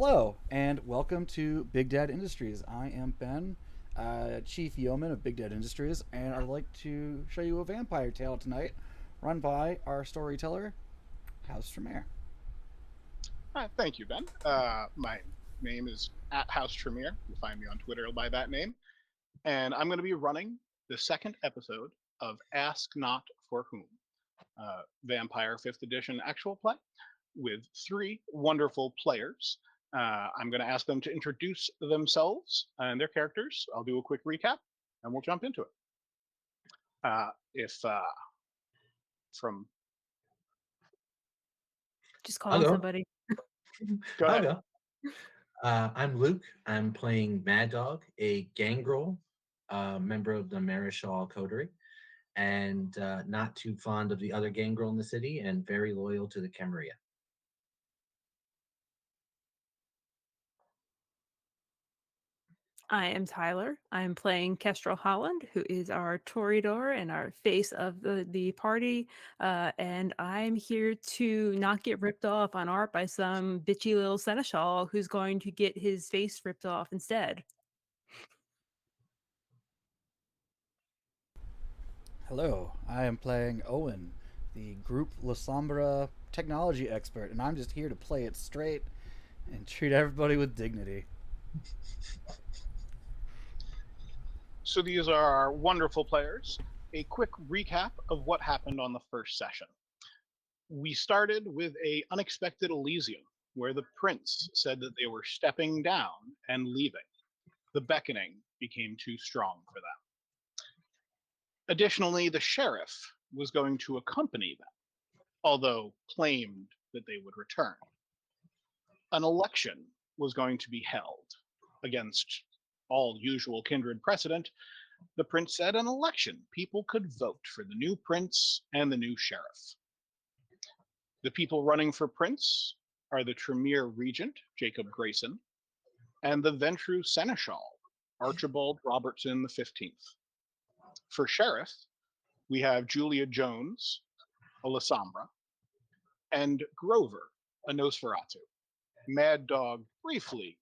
Hello, and welcome to Big Dad Industries. I am Ben, Chief Yeoman of Big Dad Industries, and I'd like to show you a vampire tale tonight, run by our storyteller, House Tremere. Thank you, Ben. My name is at House Tremere. You'll find me on Twitter by that name. And I'm going to be running the second episode of Ask Not for Whom, Vampire 5th Edition actual play, with three wonderful players. I'm going to ask them to introduce themselves and their characters. I'll do a quick recap, and we'll jump into it. If from Just calling I'll go. somebody. Go I'll ahead. go. I'm Luke. I'm playing Mad Dog, a gangrel member of the Marischal Coterie, and not too fond of the other gangrel in the city, and very loyal to the Camarilla. I am Tyler. I am playing Kestrel Holland, who is our Toreador and our face of the party. And I'm here to not get ripped off on art by some bitchy little seneschal who's going to get his face ripped off instead. Hello, I am playing Owen, the Group La Sombra technology expert, and I'm just here to play it straight and treat everybody with dignity. So these are our wonderful players. A quick recap of what happened on the first session. We started with an unexpected Elysium, where the prince said that they were stepping down and leaving. The beckoning became too strong for them. Additionally, the sheriff was going to accompany them, although claimed that they would return. An election was going to be held against all usual kindred precedent. The prince said an election. People could vote for the new prince and the new sheriff. The people running for prince are the Tremere regent, Jacob Grayson, and the Ventru seneschal, Archibald Robertson XV. For sheriff, we have Julia Jones, a Lasombra, and Grover, a Nosferatu. Mad Dog briefly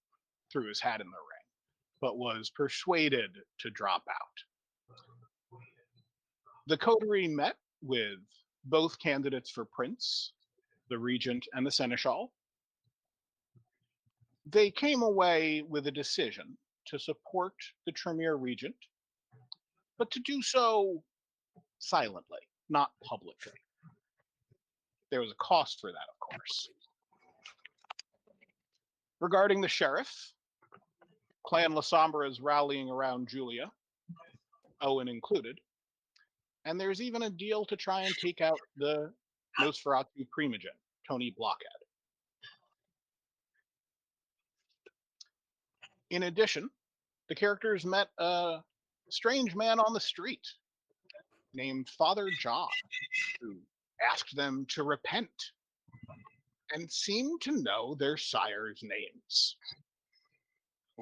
threw his hat in the ring, but was persuaded to drop out. The coterie met with both candidates for prince, the regent and the seneschal. They came away with a decision to support the Tremere regent, but to do so silently, not publicly. There was a cost for that, of course. Regarding the sheriff, Clan Lasombra is rallying around Julia, Owen included, and there's even a deal to try and take out the Nosferatu primogen, Tony Blockhead. In addition, the characters met a strange man on the street named Father John, who asked them to repent and seemed to know their sires' names.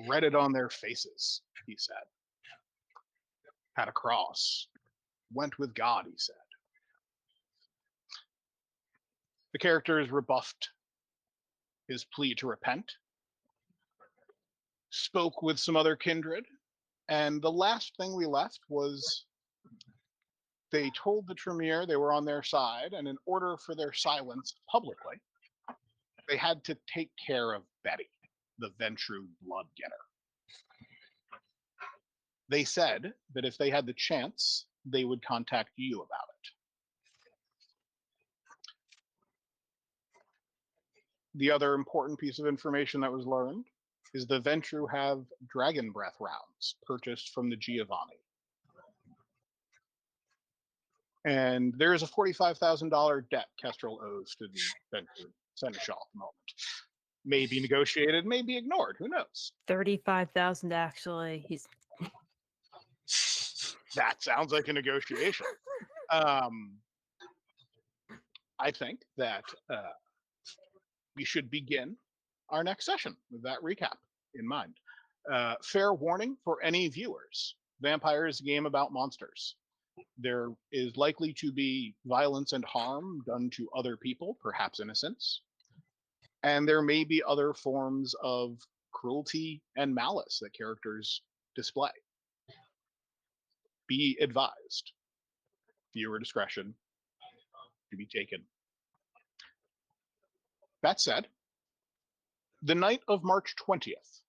Read it on their faces, he said. Had a cross. Went with God, he said. The characters rebuffed his plea to repent, spoke with some other kindred, and the last thing we left was they told the Tremere they were on their side, and in order for their silence publicly, they had to take care of Betty, the Ventru blood getter. They said that if they had the chance, they would contact you about it. The other important piece of information that was learned is the Ventru have dragon breath rounds purchased from the Giovanni. And there is a $45,000 debt Kestrel owes to the Ventru seneschal at the moment. May be negotiated, may be ignored. Who knows? 35,000 actually. He's That sounds like a negotiation. I think that we should begin our next session with that recap in mind. Fair warning for any viewers. Vampire is a game about monsters. There is likely to be violence and harm done to other people, perhaps innocents. And there may be other forms of cruelty and malice that characters display. Be advised. Viewer discretion to be taken. That said, the night of March 20th,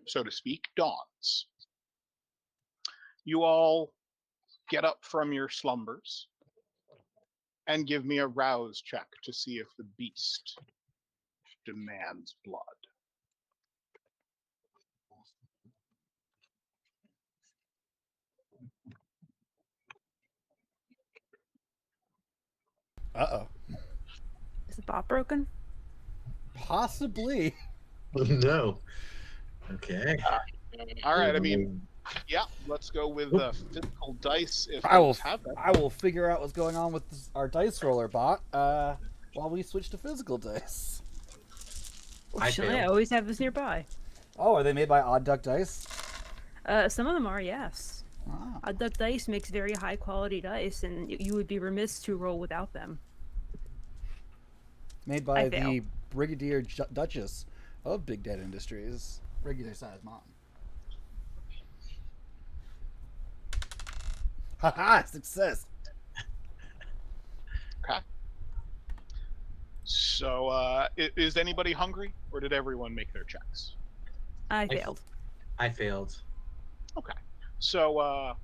so to speak, dawns. You all get up from your slumbers and give me a rouse check to see if the beast demands blood. Uh-oh. Is the bot broken? Possibly. No. Okay. All right, I mean, yeah, let's go with physical dice if I will folks have that. I will figure out what's going on with our dice roller bot while we switch to physical dice. Fortunately, I failed. always have this nearby. Oh, are they made by Odd Duck Dice? Some of them are, yes. Ah. Odd Duck Dice makes very high quality dice, and you would be remiss to roll without them. Made by I fail. the Brigadier Duchess of Big Dead Industries. Regular size mom. Haha, success. Okay. So, is anybody hungry, or did everyone make their checks? I failed. I failed. Okay. So,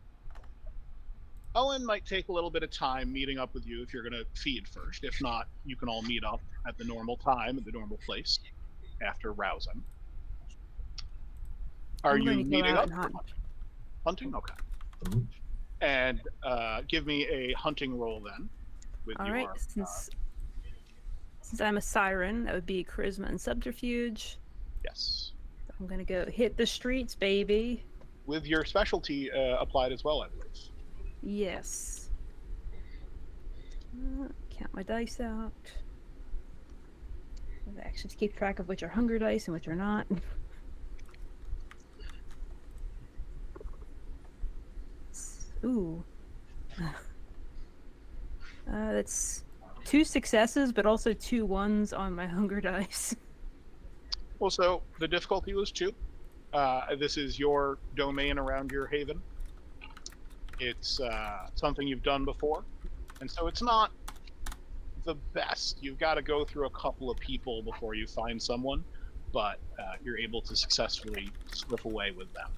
Owen might take a little bit of time meeting up with you if you're going to feed first. If not, you can all meet up at the normal time, at the normal place, after rousing. Are I'm you going to go meeting out up and for hunt. hunting? Okay. Mhm. And give me a hunting roll then. With All your, right, since I'm a siren, that would be charisma and subterfuge. yes. I'm gonna go hit the streets, baby. With your specialty applied as well, I believe. Yes. Count my dice out. I have actions to keep track of which are hunger dice and which are not. Ooh. That's 2 successes, but also 2 ones on my hunger dice. Well, so the difficulty was 2. This is your domain around your haven. It's something you've done before, and so it's not the best. You've got to go through a couple of people before you find someone, but you're able to successfully slip away with them.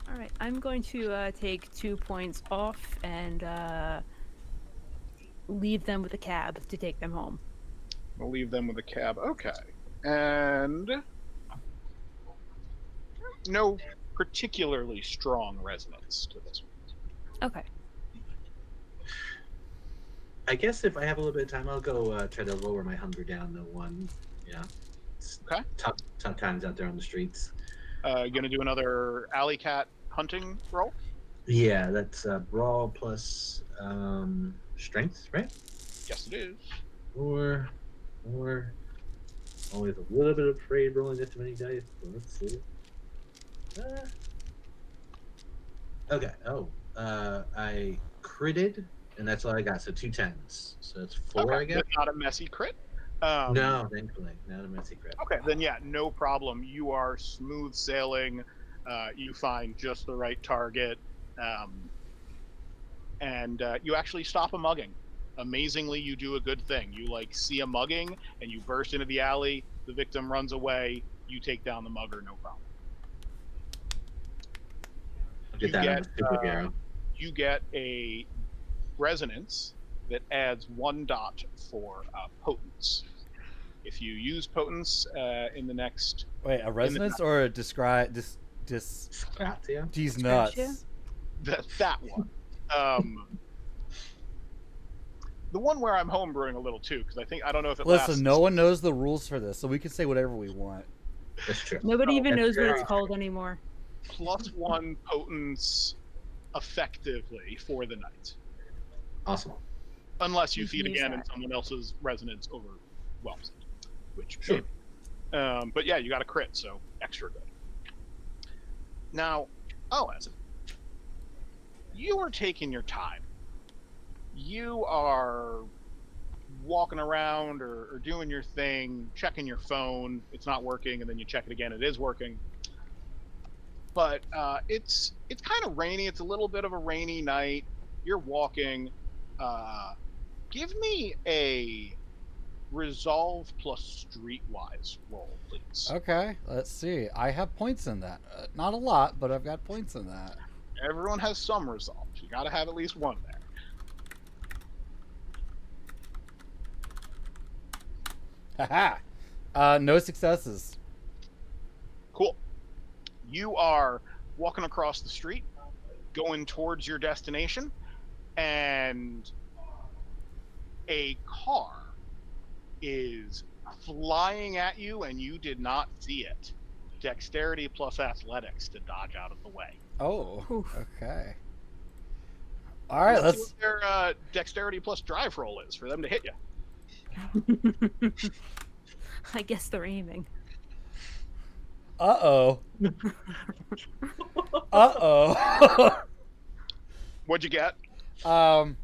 All right, I'm going to take 2 points off and leave them with a cab to take them home. We'll leave them with a cab. Okay. And no particularly strong resonance to this one. Okay. I guess if I have a little bit of time, I'll go try to lower my hunger down to 1. Yeah. It's Okay. tough times out there on the streets. You gonna do another alley cat hunting roll? Yeah, that's brawl plus strength, right? Yes, it is. Or always a little bit afraid rolling this many dice. But let's see. Okay. Oh, I critted, and that's all I got. So 2 10s. So it's 4, Okay. I guess. That's not a messy crit. No, thankfully, not a messy crit. Okay, then yeah, no problem. You are smooth sailing. You find just the right target, and you actually stop a mugging. Amazingly, you do a good thing. You see a mugging, and you burst into the alley. The victim runs away. You take down the mugger, no problem. Get that on the superhero. You get a resonance that adds 1 dot for potence. If you use potence in the next... Wait, a resonance or a describe these Scratia? nuts? That one. The one where I'm homebrewing a little too, because I don't know if it lasts. Listen, no one knows the rules for this, so we can say whatever we want. That's true. Nobody even that's knows what very it's called anymore. +1 potence effectively for the night. Awesome. Unless you You can feed use again that. and someone else's resonance overwhelms it. Which Sure. but yeah, you got a crit, so extra good. Now, Owen, you are taking your time. You are walking around or doing your thing, checking your phone. It's not working, and then you check it again. It is working. But it's kind of rainy. It's a little bit of a rainy night. You're walking. Give me a resolve plus streetwise roll, please. Okay, let's see. I have points in that. Not a lot, but I've got points in that. Everyone has some resolve. You got to have at least one there. Haha. No successes. Cool. You are walking across the street, going towards your destination, and a car is flying at you, and you did not see it. Dexterity plus athletics to dodge out of the way. Oh, Oof. okay. All right, See let's. what their dexterity plus drive roll is for them to hit you. I guess they're aiming. Uh-oh. Uh-oh. What'd you get? So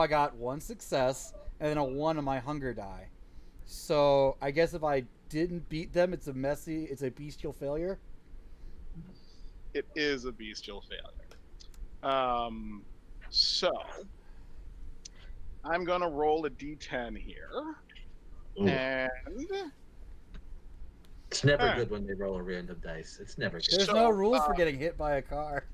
I got one success and then a 1 on my hunger die. So I guess if I didn't beat them, it's a bestial failure. It is a bestial failure. So I'm gonna roll a d10 here, Ooh. and It's never Alright. good when they roll a random dice. It's never good. There's So, no rules for getting hit by a car.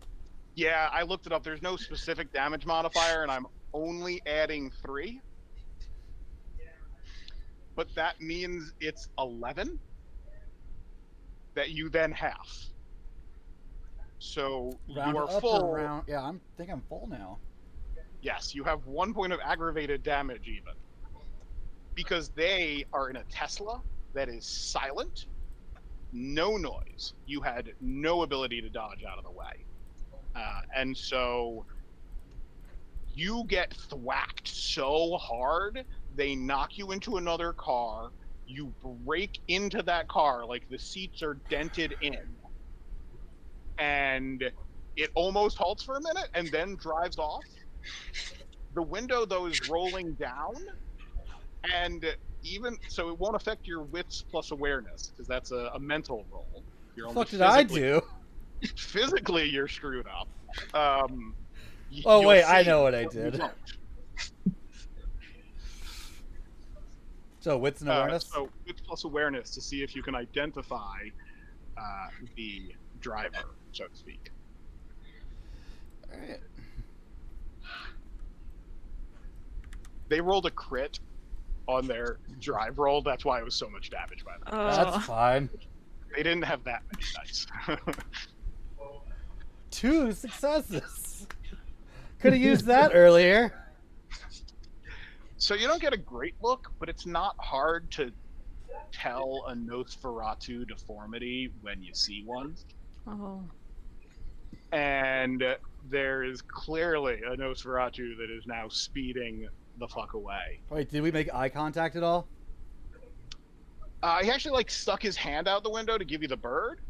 yeah, I looked it up. There's no specific damage modifier, and I'm only adding 3. But that means it's 11 that you then have. So Round you are up full. or round. Yeah, I think I'm full now. Yes, you have 1 point of aggravated damage even. Because they are in a Tesla that is silent, no noise. You had no ability to dodge out of the way. And so you get thwacked so hard, they knock you into another car. You break into that car like the seats are dented in. And it almost halts for a minute and then drives off. The window, though, is rolling down. And even so, it won't affect your wits plus awareness because that's a mental roll. You're What only the fuck did I physically- do? Physically, you're screwed up. Oh, You'll wait, I see, know what I but you did. don't. So wits and awareness. So wits plus awareness to see if you can identify the driver, so to speak. All right. They rolled a crit on their drive roll. That's why it was so much damage, by the way. That's fine. They didn't have that many dice. 2 successes. Could have used that earlier. So you don't get a great look, but it's not hard to tell a Nosferatu deformity when you see one. Oh. And there is clearly a Nosferatu that is now speeding the fuck away. Wait, did we make eye contact at all? He actually like stuck his hand out the window to give you the bird,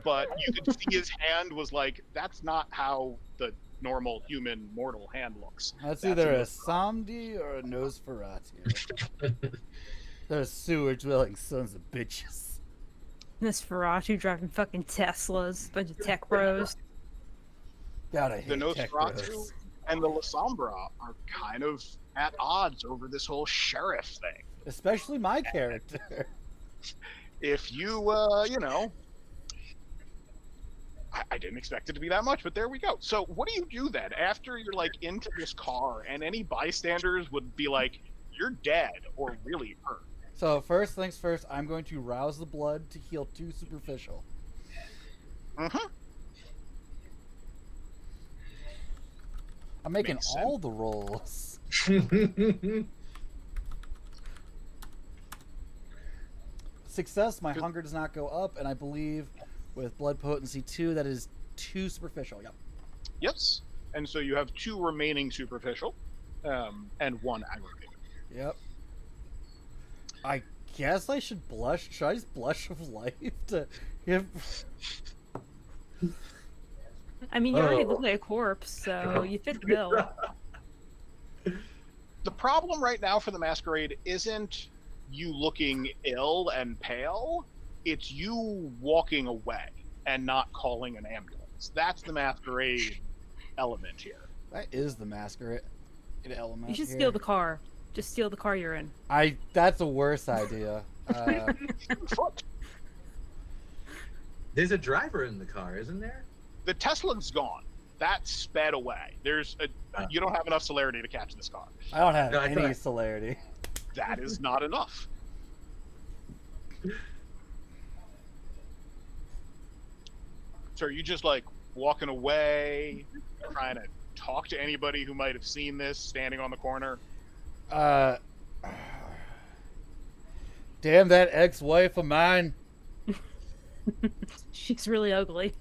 but you could see his hand was like, that's not how the normal human mortal hand looks. That's That's either a a Samdi or a Nosferatu. Those sewer-dwelling sons of bitches. This Ferratu driving fucking Teslas, bunch of tech bros. God, I The hate tech Nosferatu bros. and the La Sombra are kind of at odds over this whole sheriff thing. Especially my character. If you, I didn't expect it to be that much, but there we go. So what do you do then after you're like into this car and any bystanders would be like, you're dead or really hurt? So first things first, I'm going to rouse the blood to heal 2 superficial. Mm-hmm. I'm making Makes all the rolls. Success, my hunger does not go up, and I believe with blood potency 2, that is 2 superficial. Yep. Yes. And so you have 2 remaining superficial, and 1 aggravated. Yep. I guess I should blush. Should I just blush of life to give? I mean, you already look Oh. like a corpse, so you fit the bill. The problem right now for the Masquerade isn't you looking ill and pale, it's you walking away and not calling an ambulance. That's the Masquerade element here. That is the Masquerade element. You should here. steal the car. Just steal the car you're in. That's a worse idea. Foot. There's a driver in the car, isn't there? The Tesla's gone. That sped away. You don't have enough celerity to catch this car. I don't have No, I any thought- celerity. That is not enough. So are you just like walking away, trying to talk to anybody who might have seen this standing on the corner? Damn that ex-wife of mine. She's really ugly.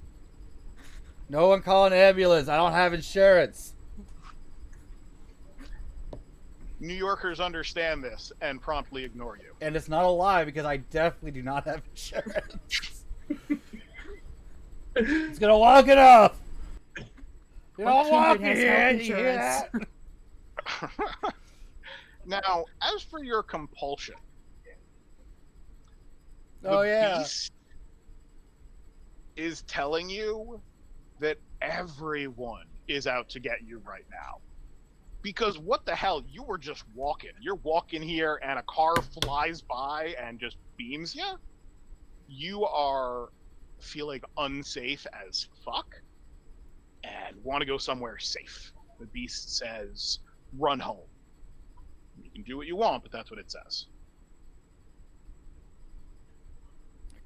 No one call an ambulance. I don't have insurance. New Yorkers understand this and promptly ignore you. And it's not a lie because I definitely do not have insurance. It's gonna walk it off. You know, What kindred walk has it. health You hear that? insurance? Now, as for your compulsion, Oh the yeah. beast is telling you that everyone is out to get you right now. Because what the hell, you were just walking. You're walking here and a car flies by and just beams you. You are feeling unsafe as fuck and want to go somewhere safe. The beast says, run home. You can do what you want, but that's what it says.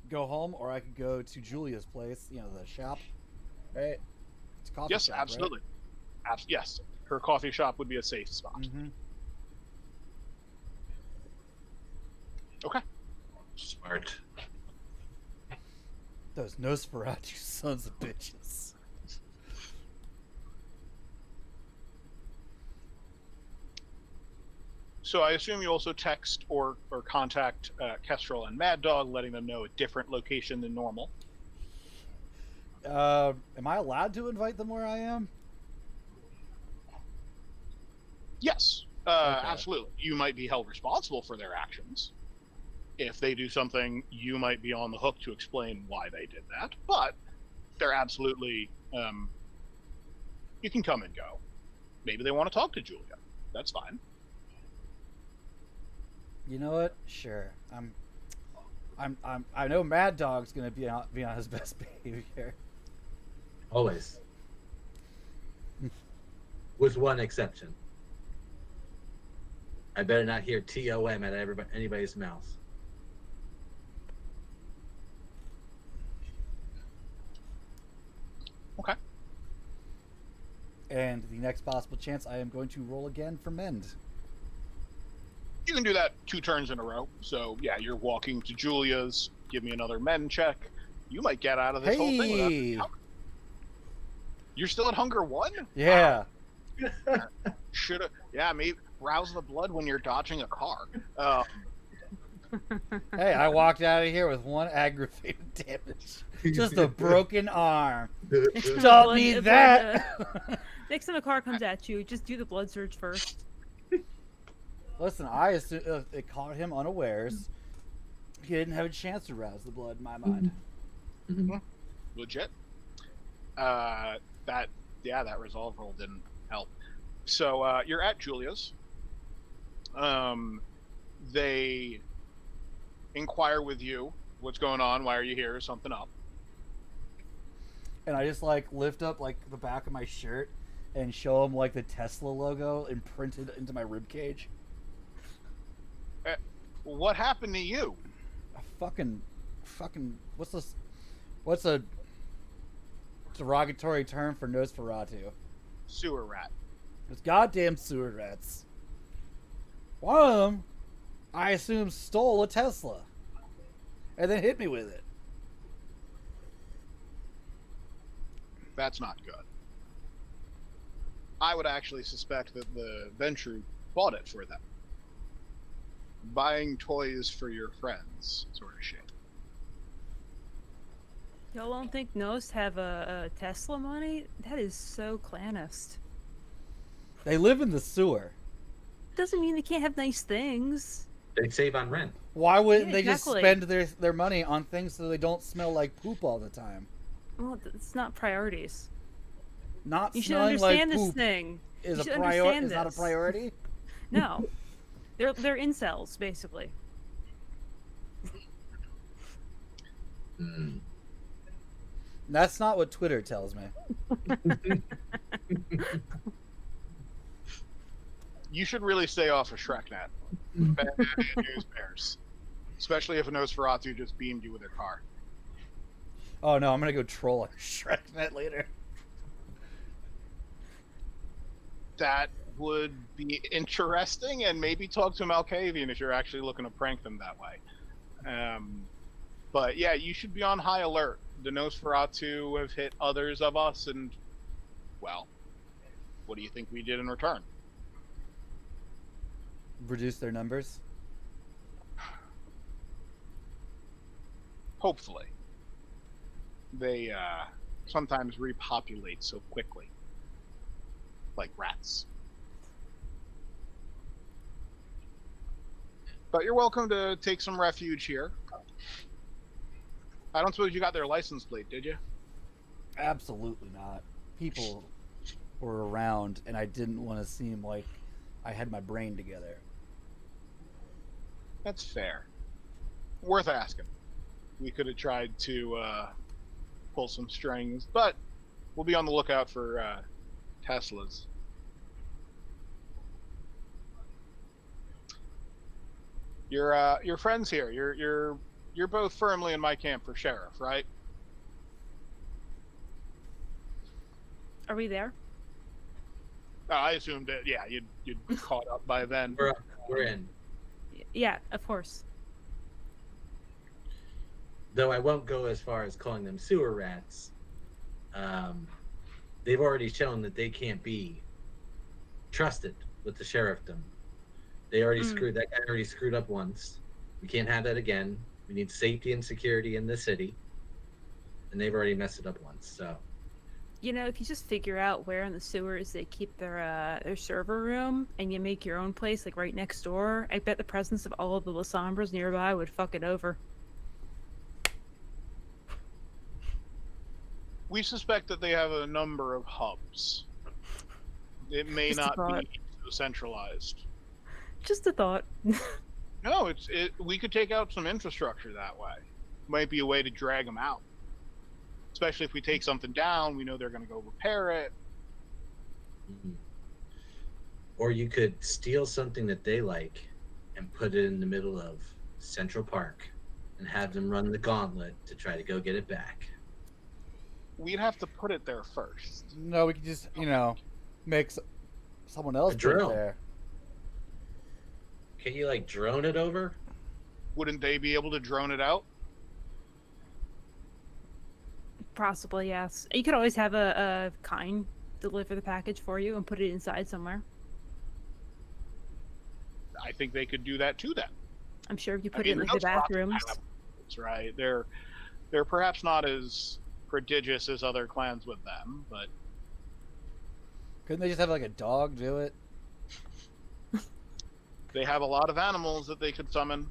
Go home, or I could go to Julia's place. You know, the shop, right? It's a coffee Yes, shop, absolutely. Yes, her coffee shop would be a safe spot. Right? Mm-hmm. Okay. Smart. Those Nosferatu sons of bitches. So I assume you also text or contact Kestrel and Mad Dog, letting them know a different location than normal. Am I allowed to invite them where I am? Yes, Okay. absolutely. You might be held responsible for their actions. If they do something, you might be on the hook to explain why they did that. But they're absolutely, you can come and go. Maybe they want to talk to Julia. That's fine. You know what? Sure. I know Mad Dog's gonna be on his best behavior. Always. With one exception. I better not hear TOM at anybody's mouth. Okay. And the next possible chance, I am going to roll again for Mend. You can do that 2 turns in a row. So yeah, you're walking to Julia's. Give me another men check. You might get out of this whole thing without Hey! being hungry. You're still at hunger 1? Yeah. Should have. Yeah, maybe rouse the blood when you're dodging a car. Hey, I walked out of here with 1 aggravated damage. Just a broken arm. Next time Don't blood- need blood, that. Next time a car comes at you, just do the blood surge first. Listen, I assume it caught him unawares. He didn't have a chance to rouse the blood in my mind. Legit. That resolve roll didn't help. So you're at Julia's. They inquire with you, what's going on? Why are you here? Is something up? And I just like lift up like the back of my shirt and show him like the Tesla logo imprinted into my rib cage. What happened to you? A fucking what's this? What's a derogatory term for Nosferatu? Sewer rat. It's goddamn sewer rats. One of them, I assume, stole a Tesla and then hit me with it. That's not good. I would actually suspect that the Venture bought it for them. Buying toys for your friends, sort of shit. Y'all don't think Nost have a Tesla money? That is so clanist. They live in the sewer. doesn't mean they can't have nice things. They save on rent. Why wouldn't Yeah, they just exactly. spend their money on things so they don't smell like poop all the time? Well, it's not priorities. Not You should smelling like understand this poop thing. is You a should priority. understand Is not a this. priority. No, they're incels basically. Mm. That's not what Twitter tells me. You should really stay off of ShrekNet. Bad news bears. Especially if a Nosferatu just beamed you with their car. Oh no, I'm gonna go troll on ShrekNet later. That would be interesting, and maybe talk to Malkavian if you're actually looking to prank them that way. But yeah, you should be on high alert. The Nosferatu have hit others of us, and, well, what do you think we did in return? Reduce their numbers. Hopefully. They sometimes repopulate so quickly. Like rats. But you're welcome to take some refuge here. I don't suppose you got their license plate, did you? Absolutely not. People were around, and I didn't want to seem like I had my brain together. That's fair. Worth asking. We could have tried to pull some strings, but we'll be on the lookout for Teslas. Your friends here. You're both firmly in my camp for sheriff, right? Are we there? I assumed that. Yeah, you'd caught up by then. We're in. Yeah, of course. Though I won't go as far as calling them sewer rats. They've already shown that they can't be trusted with the sheriffdom. They already screwed that guy. Already screwed up once. We can't have that again. We need safety and security in the city, and they've already messed it up once. So, You know, if you just figure out where in the sewers they keep their server room, and you make your own place like right next door, I bet the presence of all of the Lasombras nearby would fuck it over. We suspect that they have a number of hubs. It may Just a not thought. be so centralized. Just a thought. No, we could take out some infrastructure that way. Might be a way to drag them out. Especially if we take something down, we know they're going to go repair it. or you could steal something that they like and put it in the middle of Central Park and have them run the gauntlet to try to go get it back. We'd have to put it there first. No, we could just, make someone else A put it drill. there. Can you like drone it over? Wouldn't they be able to drone it out? Possibly, yes. You could always have a kind deliver the package for you and put it inside somewhere. I think they could do that too then. I'm sure if you put I it in mean, like the Nosferatu bathrooms. have those, right? They're perhaps not as prodigious as other clans with them, but Couldn't they just have like a dog do it? they have a lot of animals that they could summon.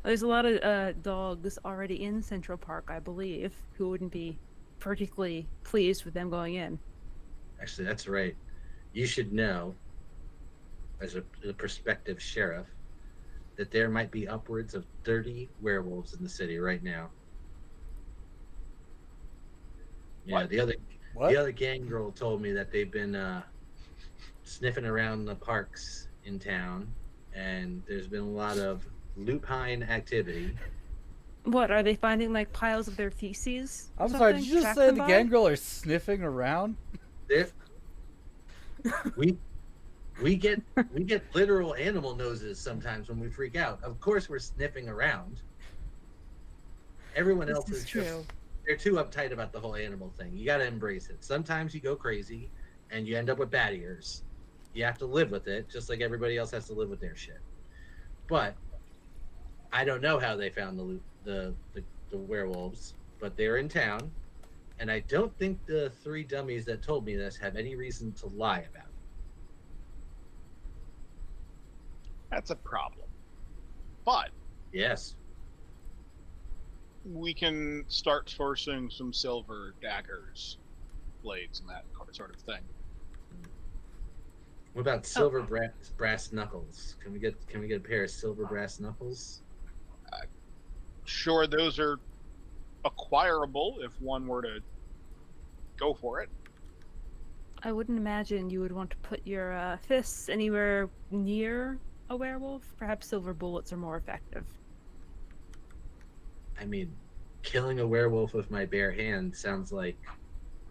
There's a lot of dogs already in Central Park, I believe, who wouldn't be particularly pleased with them going in. Actually, that's right. You should know, as a prospective sheriff, that there might be upwards of 30 werewolves in the city right now. Yeah, What? the What? other gang girl told me that they've been sniffing around the parks in town, and there's been a lot of lupine activity. What, are they finding like piles of their feces? or I'm sorry, something did you just tracked say them the by? gangrel are sniffing around? There, we get literal animal noses sometimes when we freak out. Of course, we're sniffing around. Everyone This else is is true. just, they're too uptight about the whole animal thing. You got to embrace it. Sometimes you go crazy and you end up with bat ears. You have to live with it, just like everybody else has to live with their shit. But I don't know how they found the werewolves, but they're in town, and I don't think the three dummies that told me this have any reason to lie about it. That's a problem. But Yes. we can start sourcing some silver daggers, blades, and that sort of thing. What about silver brass knuckles? Can we get a pair of silver brass knuckles? Sure, those are acquirable if one were to go for it. I wouldn't imagine you would want to put your fists anywhere near a werewolf. Perhaps silver bullets are more effective. I mean, killing a werewolf with my bare hand sounds like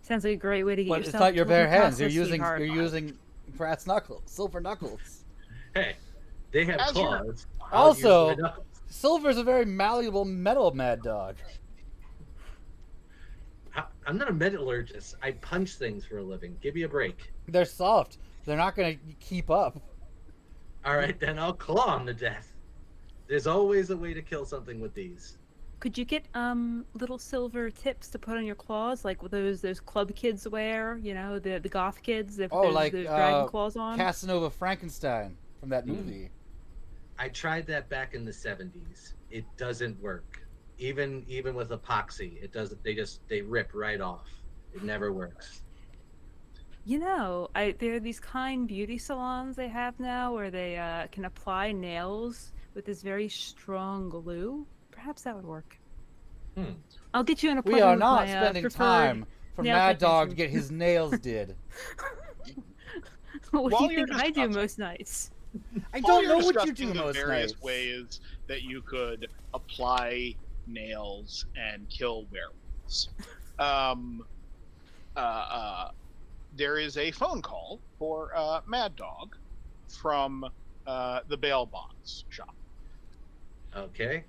Sounds like a great way to get But yourself it's not your killed in bare the hands. You're process, using sweetheart. brass knuckles, silver knuckles. hey, they have As you're- claws. I'll use my Also, knuckles. silver's a very malleable metal, Mad Dog. I'm not a metallurgist. I punch things for a living. Give me a break. They're soft. They're not going to keep up. All right, then I'll claw them to death. There's always a way to kill something with these. Could you get little silver tips to put on your claws, like what those club kids wear? You know, the goth kids. They put those dragon claws on. Casanova Frankenstein from that movie. I tried that back in the 70s. It doesn't work. Even with epoxy, it doesn't. They rip right off. It never works. You know, there are these kind beauty salons they have now where they can apply nails with this very strong glue. Perhaps that would work. I'll get you an appointment. We are with not my, spending time for nail Mad Dog to technician. get his nails did. What While do you you're think I do discussing- most nights? I While don't know you're what you discussing do the most various nights. ways that you could apply nails and kill werewolves. There is a phone call for Mad Dog from the bail bonds shop. Okay.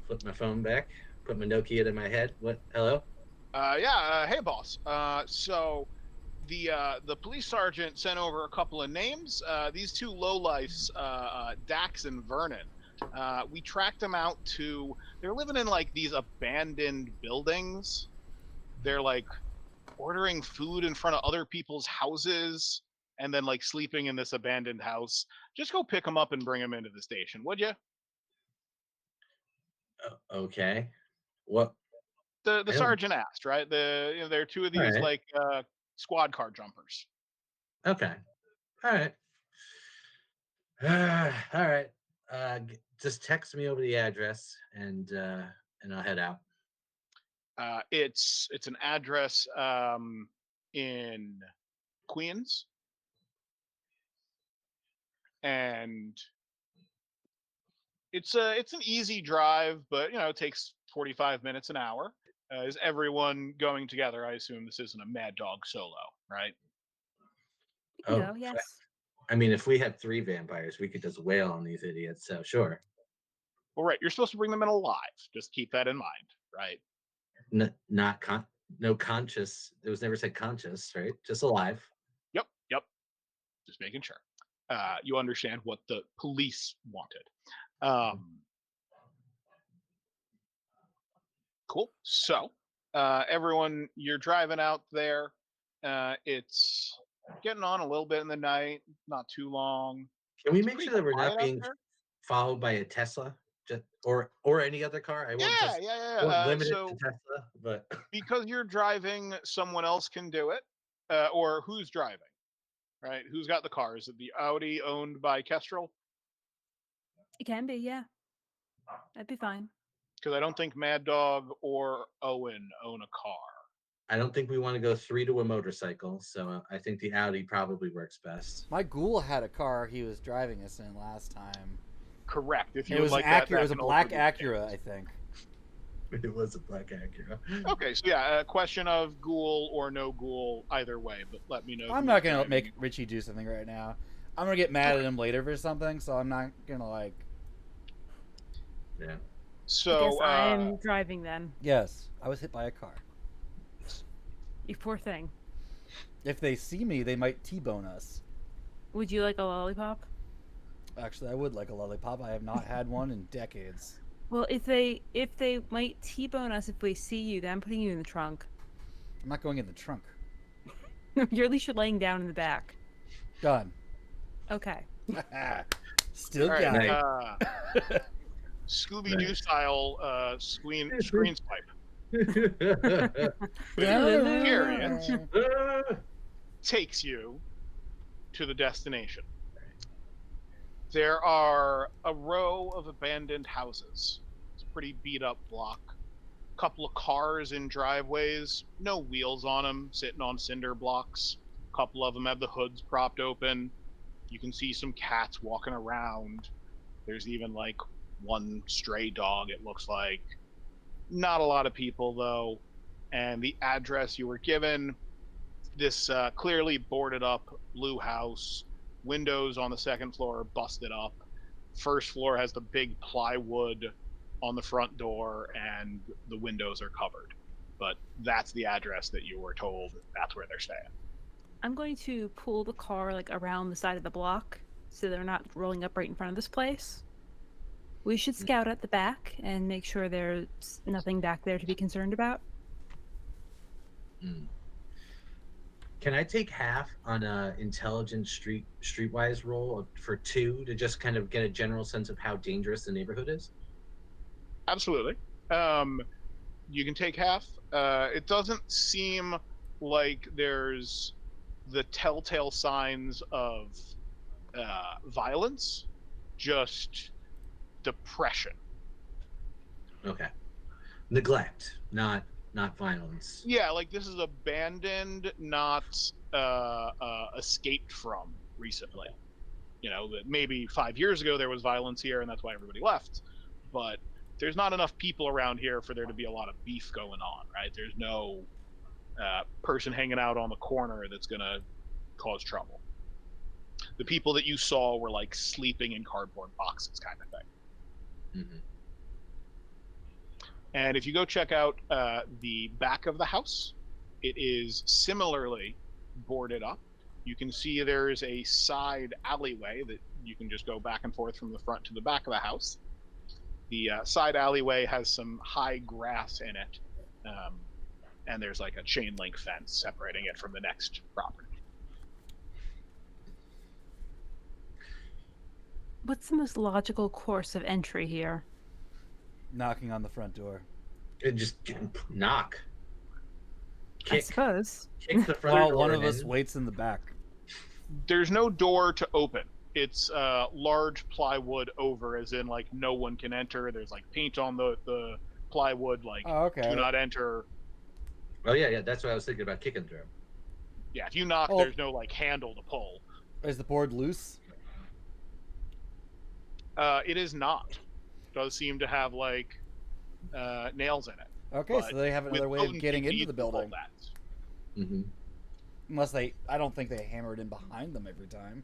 Flip my phone back. Put my Nokia to my head. What? Hello? Hey boss. So the police sergeant sent over a couple of names. These two lowlifes, Dax and Vernon. We tracked them out to. They're living in like these abandoned buildings. They're like ordering food in front of other people's houses and then like sleeping in this abandoned house. Just go pick them up and bring them into the station, would you? Okay. What? The I don't- sergeant asked, right? They're two of these Alright. like squad car jumpers. Okay. All right. All right. Just text me over the address and I'll head out. It's an address in Queens, and it's an easy drive, but it takes 45 minutes, an hour. Is everyone going together? I assume this isn't a Mad Dog solo, right? You can Oh, go, yes. I mean, if we had 3 vampires, we could just wail on these idiots. So sure. Well, right. You're supposed to bring them in alive. Just keep that in mind, right? No conscious. It was never said conscious, right? Just alive. Yep. Just making sure. You understand what the police wanted. Cool. So, everyone, you're driving out there. It's getting on a little bit in the night, not too long. Can we It's make pretty sure that we're quiet not out being there. followed by a Tesla, or any other car? I won't Yeah. won't limit it So, to Tesla, but because you're driving, someone else can do it. Or who's driving, right? Who's got the car? Is it the Audi owned by Kestrel? It can be, yeah. That'd be fine. Because I don't think Mad Dog or Owen own a car. I don't think we want to go 3 to a motorcycle. So I think the Audi probably works best. My ghoul had a car he was driving us in last time. Correct. If you It would was like Acura. that It was a can also black be Acura, I changed. think. It was a black Acura. Okay, so yeah, a question of ghoul or no ghoul, either way. But let me know. I'm who's not gonna driving. make Richie do something right now. I'm gonna get mad at him later for something, so I'm not gonna like. Yeah. So I guess I'm driving then. Yes, I was hit by a car. You poor thing. If they see me, they might T-bone us. Would you like a lollipop? Actually, I would like a lollipop. I have not had one in decades. Well, if they might T-bone us if we see you, then I'm putting you in the trunk. I'm not going in the trunk. You're at least you're laying down in the back. Done. Okay. Still All right. got Nice. Scooby-Doo Nice. style screen swipe. Experience takes you to the destination. There are a row of abandoned houses. It's a pretty beat up block. Couple of cars in driveways, no wheels on them, sitting on cinder blocks. A couple of them have the hoods propped open. You can see some cats walking around. There's even like one stray dog, it looks like. Not a lot of people though. And the address you were given, this clearly boarded up blue house, windows on the second floor are busted up. First floor has the big plywood on the front door and the windows are covered. But that's the address that you were told that's where they're staying. I'm going to pull the car like around the side of the block so they're not rolling up right in front of this place. We should scout at the back and make sure there's nothing back there to be concerned about. Can I take half on a intelligent streetwise roll for 2 to just kind of get a general sense of how dangerous the neighborhood is? Absolutely. You can take half. It doesn't seem like there's the telltale signs of violence, just depression. Okay. Neglect, not violence. Yeah, like this is abandoned, not escaped from recently. You know, that maybe 5 years ago there was violence here and that's why everybody left. But there's not enough people around here for there to be a lot of beef going on, right? There's no person hanging out on the corner that's going to cause trouble. The people that you saw were like sleeping in cardboard boxes kind of thing. Mm-hmm. And if you go check out the back of the house, it is similarly boarded up. You can see there's a side alleyway that you can just go back and forth from the front to the back of the house. The side alleyway has some high grass in it, and there's like a chain link fence separating it from the next property. What's the most logical course of entry here? Knocking on the front door. And just knock. I suppose. Kick the front While door one of and us in. waits in the back. There's no door to open. It's large plywood over, as in like no one can enter. There's like paint on the plywood, like do not enter. Oh yeah, that's what I was thinking about, kicking through. Yeah, if you knock, there's no like handle to pull. Is the board loose? It is not. It does seem to have like nails in it. Okay, so they have another way of getting into the building. Mm-hmm. Unless I don't think they hammer it in behind them every time.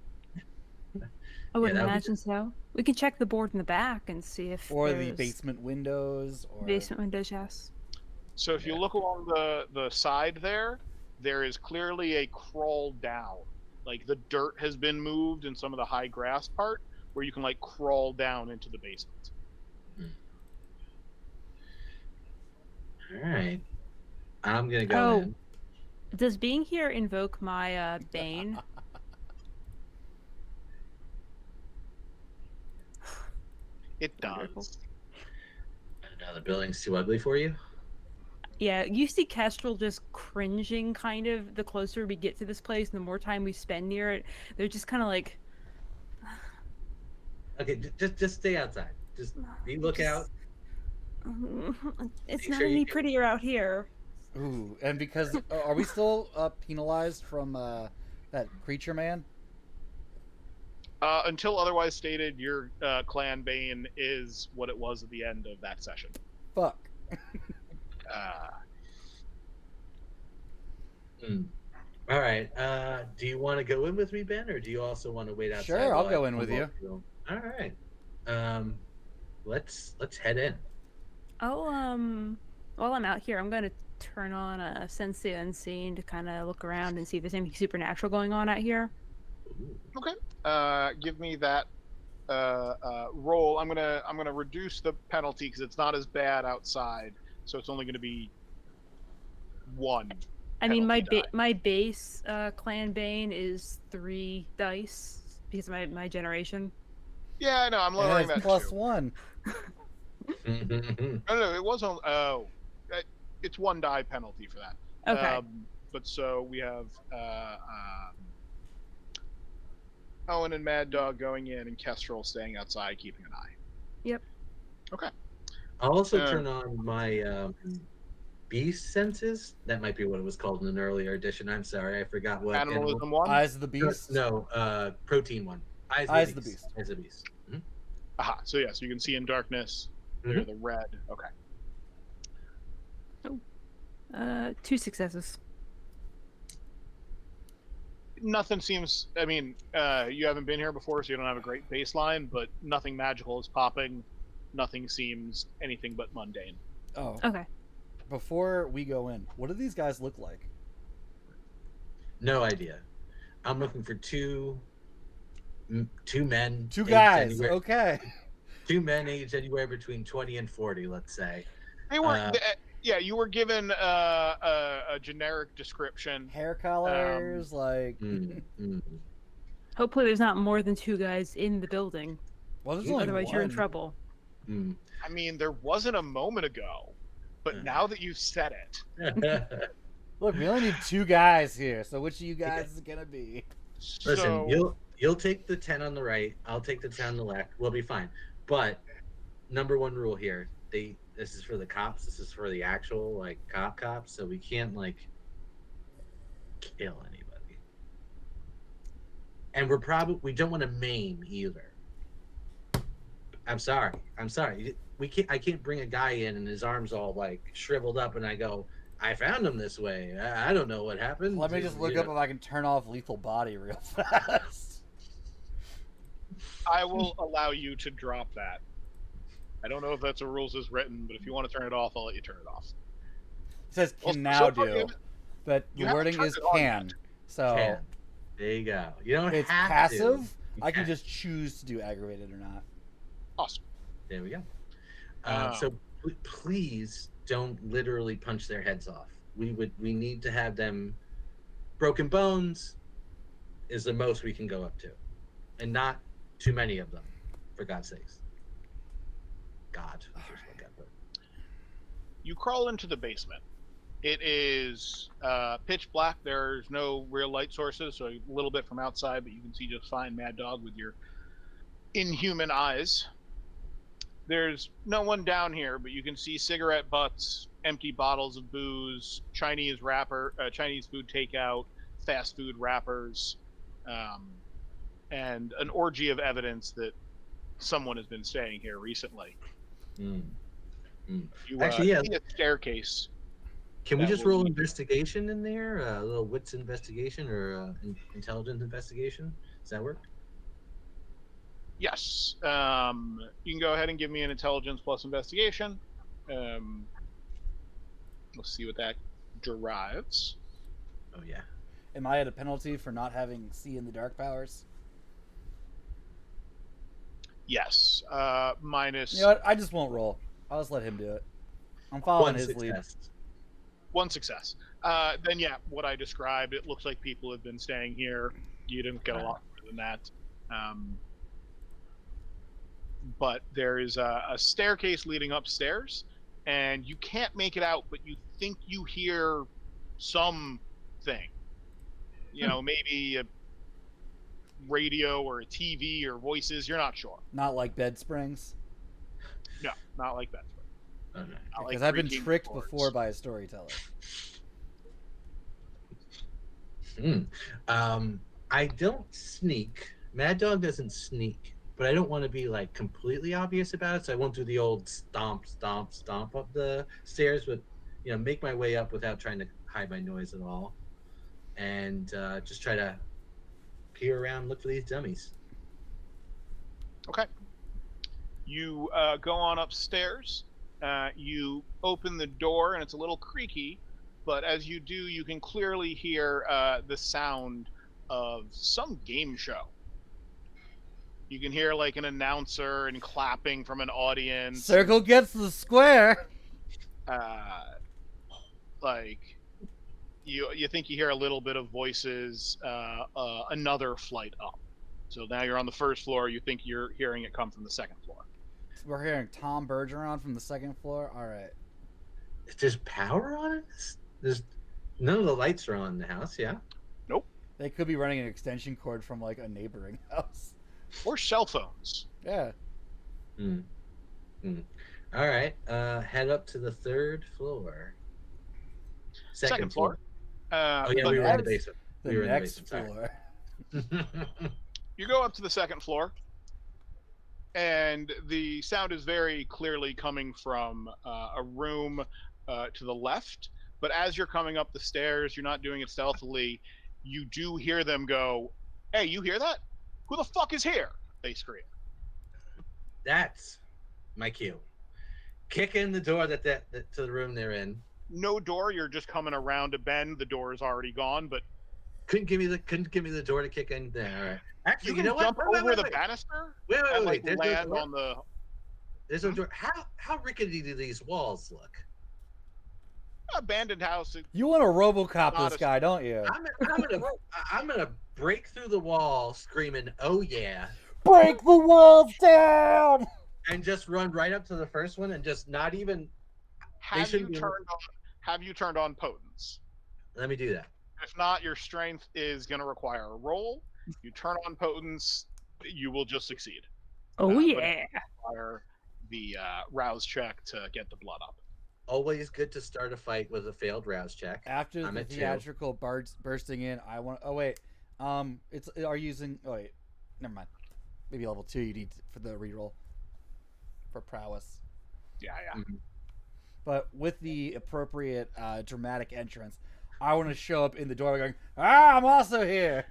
I wouldn't imagine so. We can check the board in the back and see if or the basement windows. Or basement windows, yes. So if you look along the side there is clearly a crawl down. Like the dirt has been moved in some of the high grass part where you can like crawl down into the basement. All right. I'm going to go in. Does being here invoke my Bane? It does. Now the building's too ugly for you? Yeah, you see Kestrel just cringing kind of the closer we get to this place, the more time we spend near it. They're just kind of like... Okay, just stay outside. Just be lookout. It's not any prettier out here. Ooh, and because... are we still penalized from that creature man? Until otherwise stated, your clan Bane is what it was at the end of that session. Fuck. All right. Do you want to go in with me, Ben, or do you also want to wait outside? Sure, I'll go in with you. All right. Let's head in. While I'm out here, I'm going to turn on a Sense the Unseen to kind of look around and see if there's anything supernatural going on out here. Okay. Give me that roll. I'm gonna reduce the penalty because it's not as bad outside, so it's only gonna be 1. I mean, my base clan Bane is 3 dice because of my generation. Yeah, I know. I'm And lowering it's that plus too. 1. No, it was on. Oh, it's 1 die penalty for that. Okay. But so we have Owen and Mad Dog going in, and Kestrel staying outside, keeping an eye. Yep. Okay. I'll also Uh, turn on my beast senses. That might be what it was called in an earlier edition. I'm sorry, I forgot what animal. Animalism 1. Eyes of the Beast. No, protein one. Eyes of the Beast. Eyes of the beast. Mhm. Aha. So yes, you can see in darkness. They're the red. Okay. 2 successes. Nothing seems. I mean, you haven't been here before, so you don't have a great baseline. But nothing magical is popping. Nothing seems anything but mundane. Oh. Okay. Before we go in, what do these guys look like? No idea. I'm looking for two men. 2 aged guys. anywhere- Okay. 2 men aged anywhere between 20 and 40, let's say. They were. Yeah, you were given a generic description. Hair colors, like. Hopefully there's not more than 2 guys in the building. Well, there's only Otherwise you're in one. trouble. I mean, there wasn't a moment ago, but now that you've said it, Look, we only need 2 guys here. So which of you guys is it gonna be? Listen, so you'll take the 10 on the right. I'll take the 10 on the left. We'll be fine. But number 1 rule here: this is for the cops. This is for the actual like cops. So we can't like kill anybody. And we don't want to maim either. I'm sorry. I can't bring a guy in and his arms all like shriveled up, and I go, I found him this way. I don't know what happened. Let me just look up if I can turn off lethal body real fast. I will allow you to drop that. I don't know if that's a rules as written, but if you want to turn it off, I'll let you turn it off. It says Well, can so now far do, but you the haven't wording turned is it on can. yet. So Can. There you go. You don't it's have passive. to. I can just choose to do aggravated or not. Awesome. There we go. So please don't literally punch their heads off. We need to have them. Broken bones is the most we can go up to, and not too many of them, for God's sakes. God. You crawl into the basement. It is pitch black. There's no real light sources, so a little bit from outside, but you can see just fine, Mad Dog, with your inhuman eyes. There's no one down here, but you can see cigarette butts, empty bottles of booze, Chinese food takeout, fast food wrappers, and an orgy of evidence that someone has been staying here recently. You Actually, yeah. see a staircase. Can we That just will roll lead- investigation in there? A little wits investigation or intelligence investigation? Does that work? Yes. You can go ahead and give me an intelligence plus investigation. Let's see what that derives. Oh yeah. Am I at a penalty for not having see in the dark powers? Yes. Minus You know what? I just won't roll. I'll just let him do it. I'm following his lead. 1 success. Then yeah, what I described, it looks like people have been staying here. You didn't get a lot more than that. But there is a staircase leading upstairs, and you can't make it out, but you think you hear something. You know, maybe a radio or a TV or voices. You're not sure. Not like bed springs. No, not like that. Okay. Not Because like I've been creaking tricked doors. before by a storyteller. I don't sneak. Mad Dog doesn't sneak, but I don't want to be like completely obvious about it, so I won't do the old stomp up the stairs, but make my way up without trying to hide my noise at all, and just try to peer around, look for these dummies. Okay. You go on upstairs. You open the door, and it's a little creaky, but as you do, you can clearly hear the sound of some game show. You can hear like an announcer and clapping from an audience. Circle gets the square. Like you think you hear a little bit of voices. Another flight up. So now you're on the first floor. You think you're hearing it come from the second floor. We're hearing Tom Bergeron from the second floor. All right. There's power on it. There's none of the lights are on in the house. Yeah. Nope. They could be running an extension cord from like a neighboring house. Or cell phones. Yeah. Hmm. All right. Head up to the third floor. Second floor. Oh yeah, but we were in the as basement. The We were in the next basement. floor. Sorry. you go up to the second floor, and the sound is very clearly coming from a room to the left. But as you're coming up the stairs, you're not doing it stealthily. You do hear them go, "Hey, you hear that? Who the fuck is here?" They scream. That's my cue. Kick in the door that to the room they're in. No door. You're just coming around a bend. The door is already gone, but Couldn't give me the door to kick in there. All right. Actually, you you can know what? jump Wait, over wait, the wait. banister Wait, and wait. like There's land no door. on the. There's no door. How rickety do these walls look? Abandoned house. You want to RoboCop Not this a- guy, don't you? I'm gonna break through the wall, screaming, "Oh yeah!" Break the walls down. and just run right up to the first one and just not even. Have you shouldn't be- turned on potence? Let me do that. If not, your strength is going to require a roll. You turn on potence, you will just succeed. Oh But yeah. require the rouse check to get the blood up. Always good to start a fight with a failed rouse check. After I'm the at 2. theatrical bursting in, I want. Oh wait, it's are you using? Oh wait, never mind. Maybe level 2 you need for the reroll for prowess. Yeah. Mhm. But with the appropriate dramatic entrance, I want to show up in the door going, "Ah, I'm also here."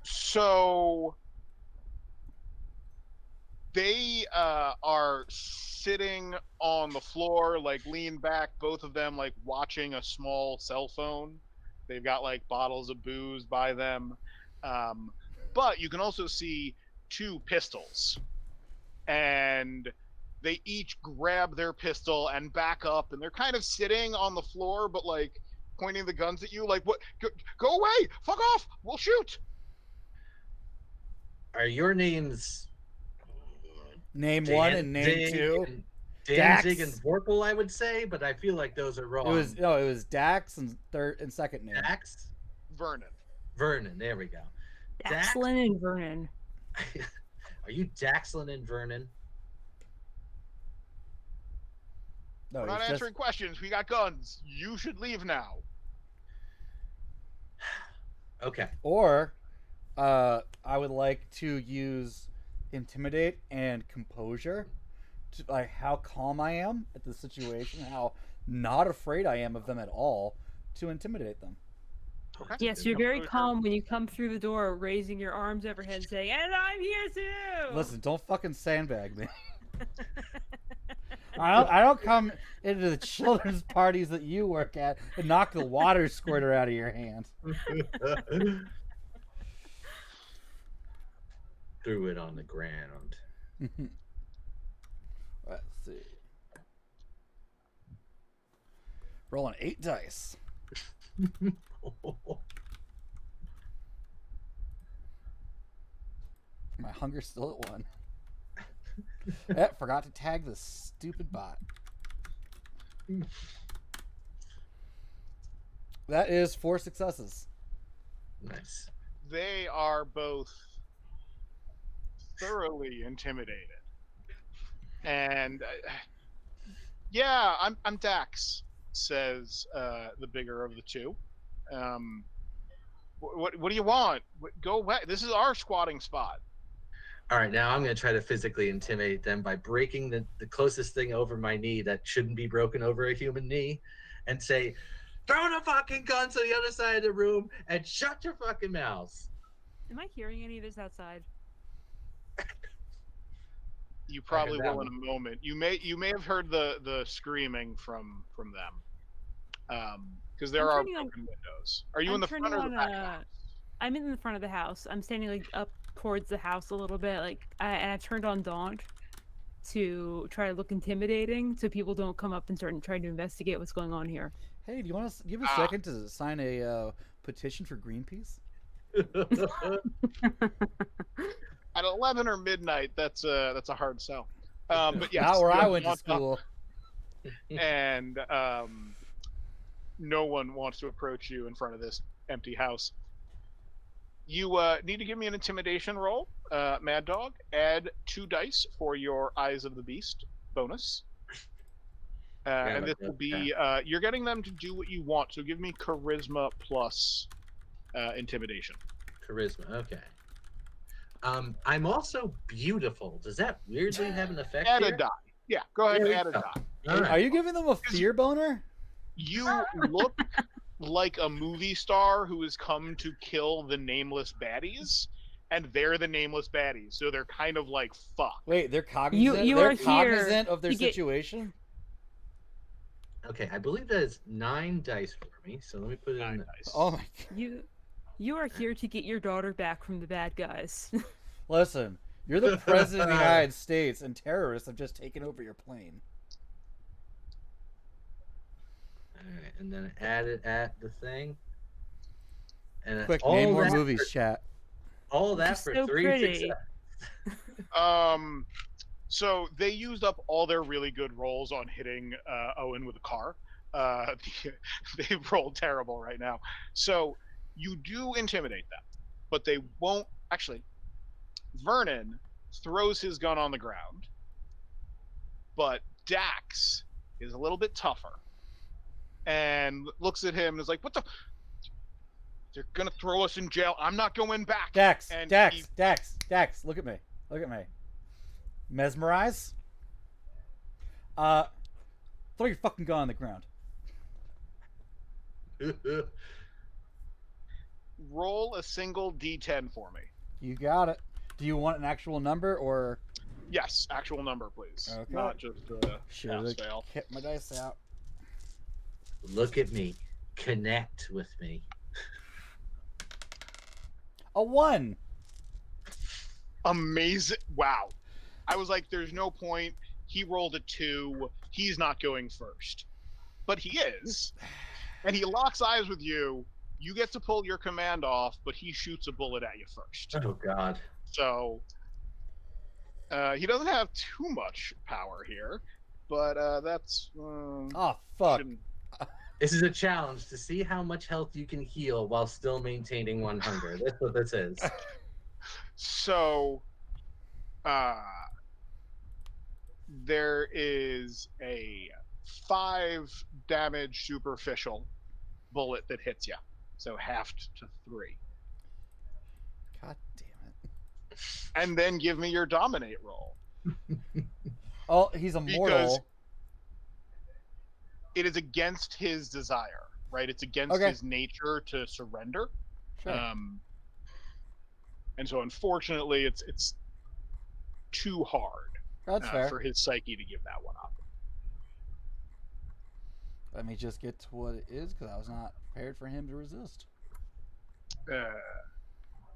So they are sitting on the floor, like leaned back, both of them like watching a small cell phone. They've got like bottles of booze by them. But you can also see 2 pistols. And they each grab their pistol and back up, and they're kind of sitting on the floor, but like pointing the guns at you, like, "What? Go away! Fuck off! We'll shoot!" Are your names Name 1 and name Danzig 2. and Dax. Danzig and Vorpal? I would say, but I feel like those are wrong. It was Dax and third and second name. Dax, Vernon. Vernon. There we go. Dax? Daxlin and Vernon. Are you Daxlin and Vernon? No, We're not it's answering questions. We got guns. You should leave now. Okay. Or, I would like to use intimidate and composure, to, like how calm I am at the situation, how not afraid I am of them at all, to intimidate them. Okay. Yes, you're very Composure. calm when you come through the door, raising your arms overhead, saying, "And I'm here too." Listen, don't fucking sandbag me. I don't come into the children's parties that you work at and knock the water squirter out of your hand. Threw it on the ground. Let's see. Rolling 8 dice. My hunger's still at 1. Forgot to tag this stupid bot. That is 4 successes. Nice. They are both thoroughly intimidated. And yeah, I'm Dax, says the bigger of the 2. What do you want? Go away. This is our squatting spot. All right, now I'm going to try to physically intimidate them by breaking the closest thing over my knee that shouldn't be broken over a human knee and say, throw the fucking guns to the other side of the room and shut your fucking mouths. Am I hearing any of this outside? You probably that will in a moment. You may have heard the screaming from them, because there I'm are turning on- broken windows. Are you I'm in the front turning or the on, back? House? I'm in the front of the house. I'm standing like up towards the house a little bit, and I turned on Daunt to try to look intimidating, so people don't come up and start trying to investigate what's going on here. Hey, do you want to give a second to sign a petition for Greenpeace? At 11 or midnight, that's a hard sell. But yes, Not where you I have went to gone up, school. and no one wants to approach you in front of this empty house. You need to give me an intimidation roll, Mad Dog. Add 2 dice for your Eyes of the Beast bonus. And this will be you're getting them to do what you want. So give me charisma plus intimidation. Charisma. Okay. I'm also beautiful. Does that weirdly have an effect Add here? a die. Yeah, go ahead and There we add a go. die. All Are right. you giving them a fear boner? You look like a movie star who has come to kill the nameless baddies, and they're the nameless baddies, so they're kind of like, fuck. Wait, they're cognizant. you they're are here cognizant of their to get- situation. Okay, I believe that is 9 dice for me. So let me put it in. Nice. Oh my god! You are here to get your daughter back from the bad guys. Listen, you're the president of the United States, and terrorists have just taken over your plane. All right, and then add it at the thing. And Quick, all name more that movies, for- chat. All that Just for so 3 pretty. success. So they used up all their really good rolls on hitting Owen with a car. They rolled terrible right now. So you do intimidate them, but they won't actually. Vernon throws his gun on the ground, but Dax is a little bit tougher and looks at him and is like, "What the? They're gonna throw us in jail. I'm not going back." Dax, And Dax, he- Dax. Look at me. Look at me. Mesmerize. Throw your fucking gun on the ground. Roll a single D10 for me. You got it. Do you want an actual number or? Yes, actual number, please. Okay. Not just Should pass have fail. kept my dice out. Look at me. Connect with me. A 1. Amazing! Wow. I was like, "There's no point." He rolled a 2. He's not going first, but he is, and he locks eyes with you. You get to pull your command off, but he shoots a bullet at you first. Oh God. So he doesn't have too much power here, but that's Oh fuck. shouldn't- This is a challenge to see how much health you can heal while still maintaining 100. That's what this is. So there is a 5 damage superficial bullet that hits you, so halved to 3. God damn it. And then give me your dominate roll. Oh, he's immortal. Because it is against his desire, right? It's against Okay. his nature to surrender. Sure. And so unfortunately it's too hard That's fair. for his psyche to give that one up. Let me just get to what it is because I was not prepared for him to resist.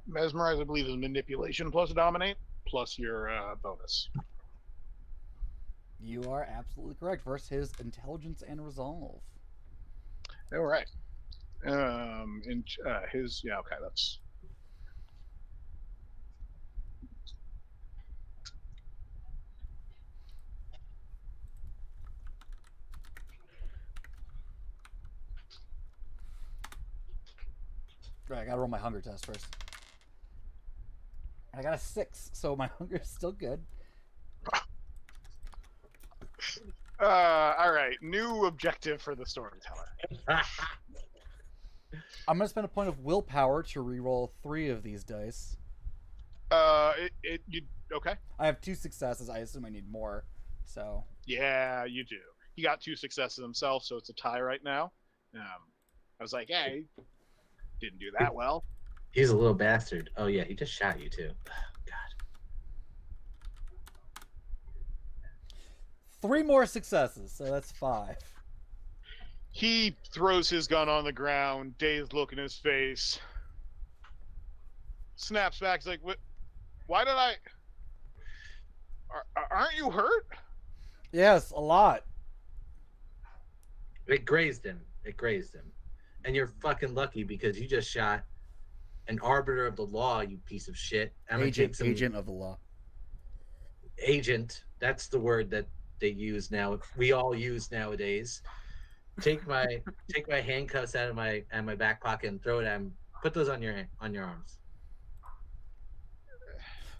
Mesmerize, I believe, is manipulation plus dominate plus your bonus. You are absolutely correct. Versus his intelligence and resolve. All right. His okay, that's Right, I gotta roll my hunger test first. And I got a 6, so my hunger is still good. all right. New objective for the storyteller. I'm gonna spend a point of willpower to re-roll 3 of these dice. You okay? I have 2 successes. I assume I need more. So Yeah, you do. He got 2 successes himself, so it's a tie right now. I was like, hey, didn't do that well. He's a little bastard. Oh yeah, he just shot you too. Oh, God. 3 more successes, so that's 5. He throws his gun on the ground, dazed look in his face. Snaps back, he's like, "What? Why did I? Aren't you hurt?" Yes, a lot. It grazed him. It grazed him. and you're fucking lucky because you just shot an arbiter of the law, you piece of shit. I'm gonna take some Agent of the law. agent. That's the word that they use now. We all use nowadays. Take my handcuffs out of my back pocket and throw it at him. Put those on your arms.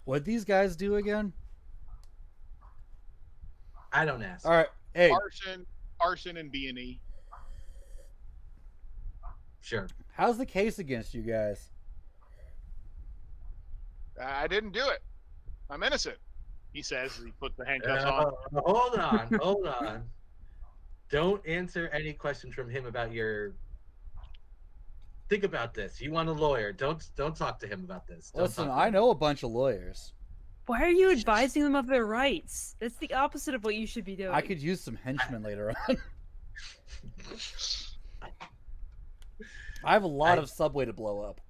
What these guys do again? I don't ask. All right, hey, Arson, and B&E. Sure. how's the case against you guys? I didn't do it. I'm innocent. He says as he puts the handcuffs on. Hold on. Don't answer any questions from him about your. Think about this. You want a lawyer? Don't talk to him about this. Don't Listen, talk to I him. know a bunch of lawyers. Why are you advising them of their rights? That's the opposite of what you should be doing. I could use some henchmen later on. I have a lot of subway to blow up.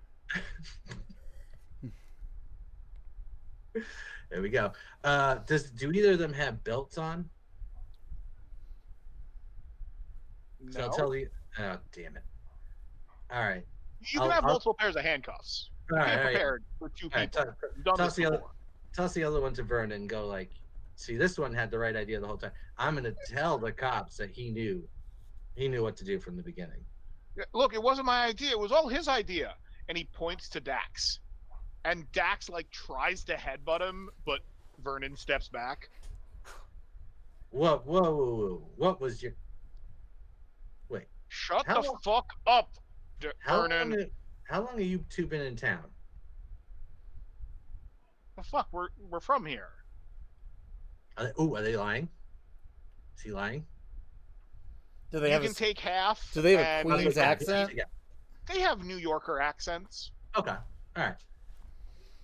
There we go. Do either of them have belts on? So I'll tell you. Oh, damn it! All right. You can have multiple pairs of handcuffs. All right, Be prepared for two people. You've done this before. Toss the other one to Vernon and go like, see, this one had the right idea the whole time. I'm gonna tell the cops that he knew what to do from the beginning. Look, it wasn't my idea. It was all his idea. And he points to Dax. And Dax like tries to headbutt him, but Vernon steps back. Whoa. What was your wait? Shut the fuck up, Vernon. How long have you two been in town? The fuck? We're from here. Are they lying? Is he lying? Do they you have can take half. Do they have a Queen's accent? They have New Yorker accents. Okay. All right.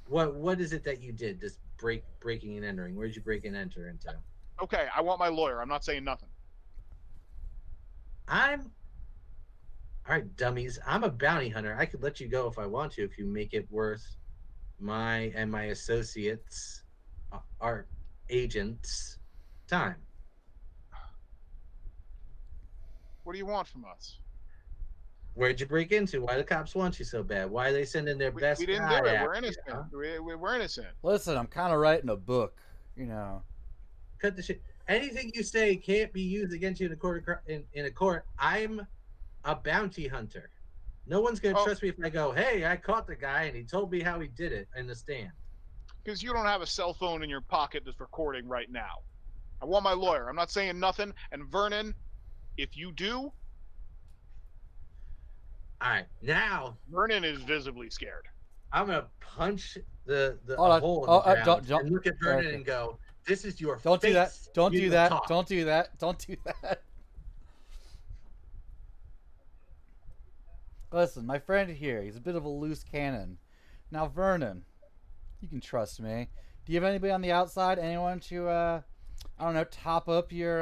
What is it that you did? This breaking and entering. Where did you break and enter into? Okay, I want my lawyer. I'm not saying nothing. All right, dummies. I'm a bounty hunter. I could let you go if I want to, if you make it worth my associates, our agents' time. What do you want from us? Where'd you break into? Why the cops want you so bad? Why are they sending their best We didn't guy do it. after We're you, innocent. huh? We're innocent. Listen, I'm kind of writing a book, you know. Cut the shit. Anything you say can't be used against you in a court. In a court, I'm a bounty hunter. No one's gonna trust me if I go, "Hey, I caught the guy and he told me how he did it in the stand." Because you don't have a cell phone in your pocket that's recording right now. I want my lawyer. I'm not saying nothing. And Vernon, if you do, all right, now Vernon is visibly scared. I'm gonna punch the hole in the ground don't and look at Vernon and go, "This is your Don't do that. face. Don't You do that. talk." Don't do that. Don't do that. Listen, my friend here, he's a bit of a loose cannon. Now, Vernon, you can trust me. Do you have anybody on the outside? Anyone to, I don't know, top up your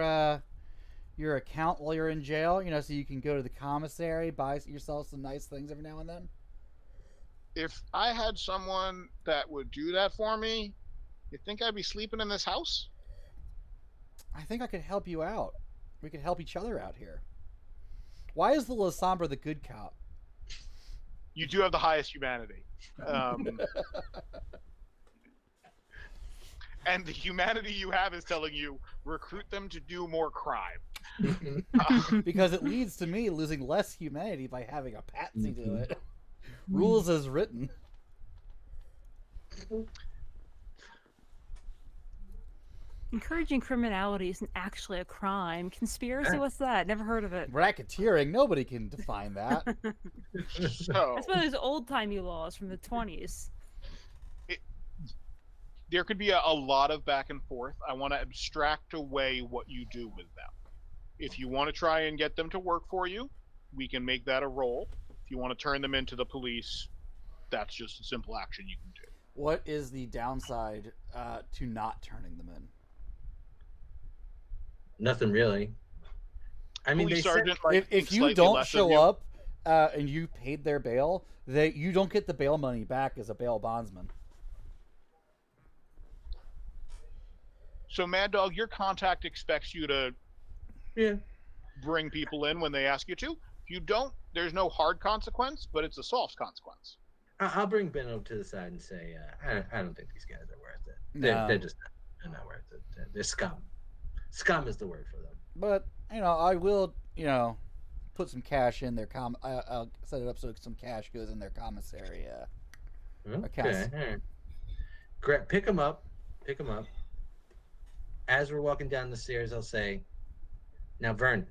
account while you're in jail? You know, so you can go to the commissary, buy yourself some nice things every now and then? If I had someone that would do that for me, you think I'd be sleeping in this house? I think I could help you out. We could help each other out here. Why is the La Sombra the good cop? You do have the highest humanity. And the humanity you have is telling you, recruit them to do more crime. Because it leads to me losing less humanity by having a patsy to it. Rules as written. Encouraging criminality isn't actually a crime. Conspiracy, what's that? Never heard of it. Racketeering, nobody can define that. So That's one of those old-timey laws from the 20s. There could be a lot of back and forth. I want to abstract away what you do with them. If you want to try and get them to work for you, we can make that a role. If you want to turn them into the police, that's just a simple action you can do. What is the downside to not turning them in? Nothing really. I mean, Police they sergeant, said, if you don't show up and you paid their bail, you don't get the bail money back as a bail bondsman. So, Mad Dog, your contact expects you to bring people in when they ask you to. If If you don't, there's no hard consequence, but it's a soft consequence. I'll bring Benno to the side and say, I don't think these guys are worth it. No. They're just they're not worth it. They're scum. Scum is the word for them. But I will put some cash in their I'll set it up so some cash goes in their commissary accounts. Okay. Great. Pick them up. Pick them up. As we're walking down the stairs, I'll say, "Now, Vern,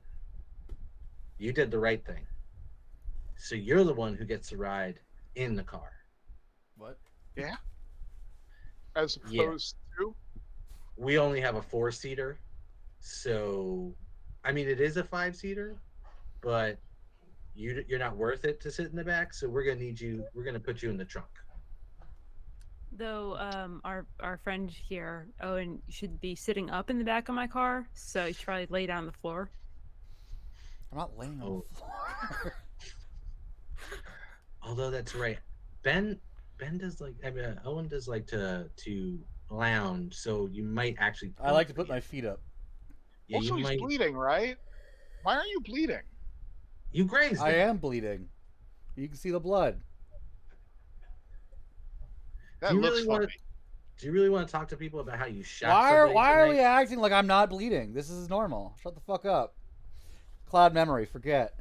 you did the right thing. So you're the one who gets to ride in the car." What? Yeah. As opposed to, we only have a 4-seater, so I mean it is a 5-seater, but you're not worth it to sit in the back. So we're gonna need you. We're gonna put you in the trunk. Though our friend here, Owen, should be sitting up in the back of my car, so he should probably lay down on the floor. I'm not laying on the floor. Although that's right, Ben does like. I mean, Owen does like to lounge, so you might actually. I like to put my feet up. Yeah, also you he's might. bleeding, right? Why aren't you bleeding? You grazed. I him. am bleeding. You can see the blood. That Do you looks really funny. want? Do you really want to talk to people about how you shot? Why are somebody we tonight? acting like I'm not bleeding? This is normal. Shut the fuck up. Cloud memory, forget.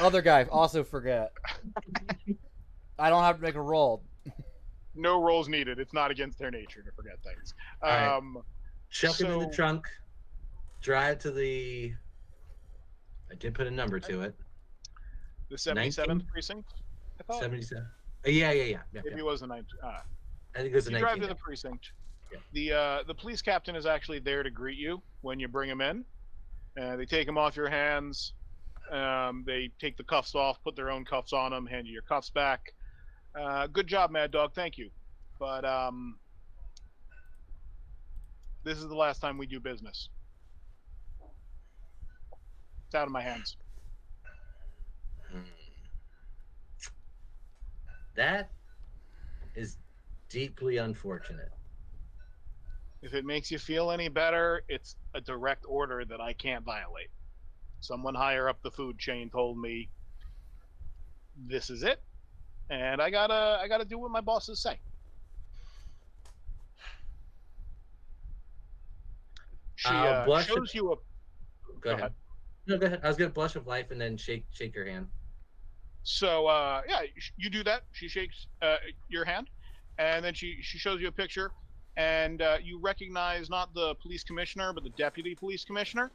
Other guy, also forget. I don't have to make a roll. No rolls needed. It's not against their nature to forget things. right. Chuck him in the so- trunk. Drive to the. I did put a number to it. The 77th 19? precinct, I thought. 77. Yeah. Maybe it was the 19th. I think it was the You 19. drive to the precinct. Yeah. The police captain is actually there to greet you when you bring him in. They take him off your hands. They take the cuffs off, put their own cuffs on him, hand you your cuffs back. Good job, Mad Dog. Thank you. But this is the last time we do business. It's out of my hands. That is deeply unfortunate. If it makes you feel any better, it's a direct order that I can't violate. Someone higher up the food chain told me this is it, and I gotta do what my bosses say. She Blush shows you a. Go ahead. No, go ahead. I was gonna blush of life and then shake your hand. So yeah, you do that. She shakes your hand, and then she shows you a picture, and you recognize not the police commissioner, but the deputy police commissioner,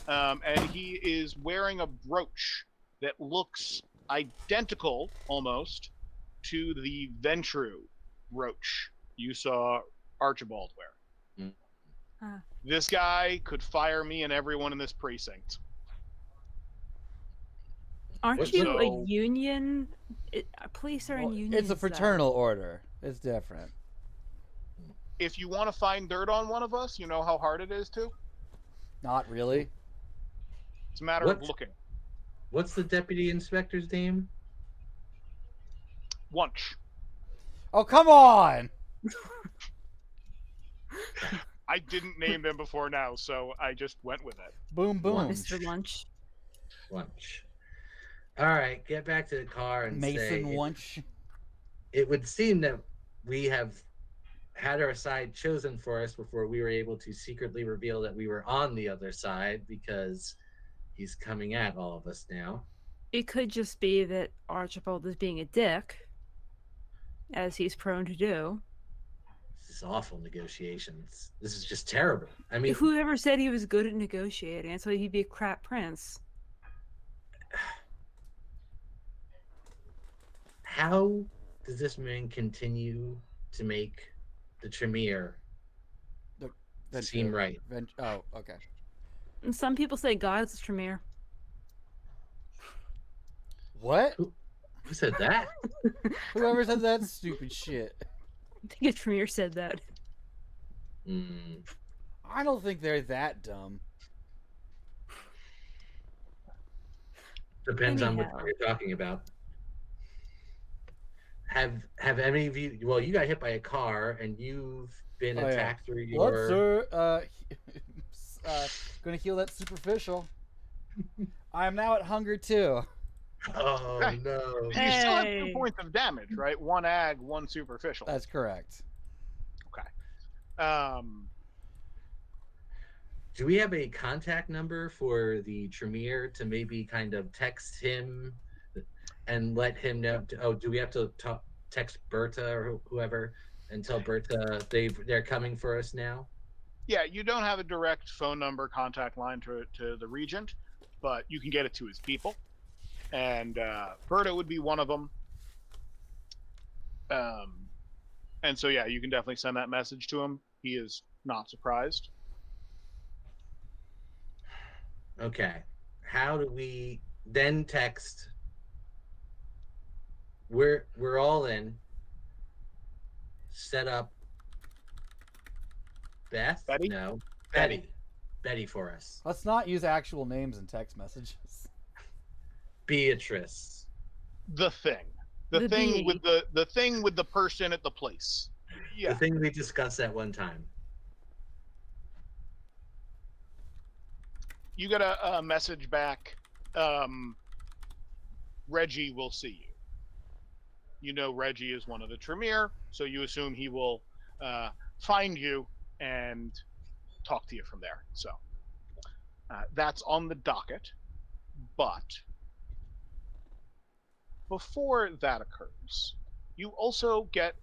and he is wearing a brooch that looks identical almost to the Ventru brooch you saw Archibald wear. Mm. This guy could fire me and everyone in this precinct. Aren't What's you so- a union? Police are in Well, unions. it's a though. fraternal order. It's different. If you want to find dirt on one of us, you know how hard it is to. Not really. It's a matter What? of looking. What's the deputy inspector's name? Wunch. Oh, come on! I didn't name them before now, so I just went with it. Boom, boom. Mr. Lunch. Lunch. All right, get back to the car and Mason say Wunch. it would seem that we have had our side chosen for us before we were able to secretly reveal that we were on the other side because he's coming at all of us now. It could just be that Archibald is being a dick, as he's prone to do. This is awful negotiations. This is just terrible. I mean, Whoever said he was good at negotiating? So he'd be a crap prince. how does this man continue to make the Tremere seem right? Oh, okay. And some people say God's Tremere. What? Who said that? Whoever said that stupid shit. I think a Tremere said that. Mm, I don't think they're that dumb. depends on Anyhow. what you're talking about. Have any of you? Well, you got hit by a car and you've been Oh, yeah. attacked through What, your. sir? Gonna heal that superficial. I am now at hunger 2. Oh Okay. no. You still have 2 Hey. points of damage, right? 1 ag, 1 superficial. That's correct. Okay. Do we have a contact number for the Tremere to maybe kind of text him and let him know? Oh, do we have to text Berta or whoever and tell Berta they're coming for us now? Yeah, you don't have a direct phone number contact line to the regent, but you can get it to his people. And Berta would be one of them. And so, yeah, you can definitely send that message to him. He is not surprised. Okay. How do we then text? We're all in. Set up Beth? Betty? No. Betty. Betty. Betty for us. Let's not use actual names in text messages. Beatrice. The thing. The The thing bee. with the thing with the person at the place. Yeah. The thing we discussed that one time. You get a message back. Reggie will see you. You know Reggie is one of the Tremere, so you assume he will find you and talk to you from there. So that's on the docket. But before that occurs, you also get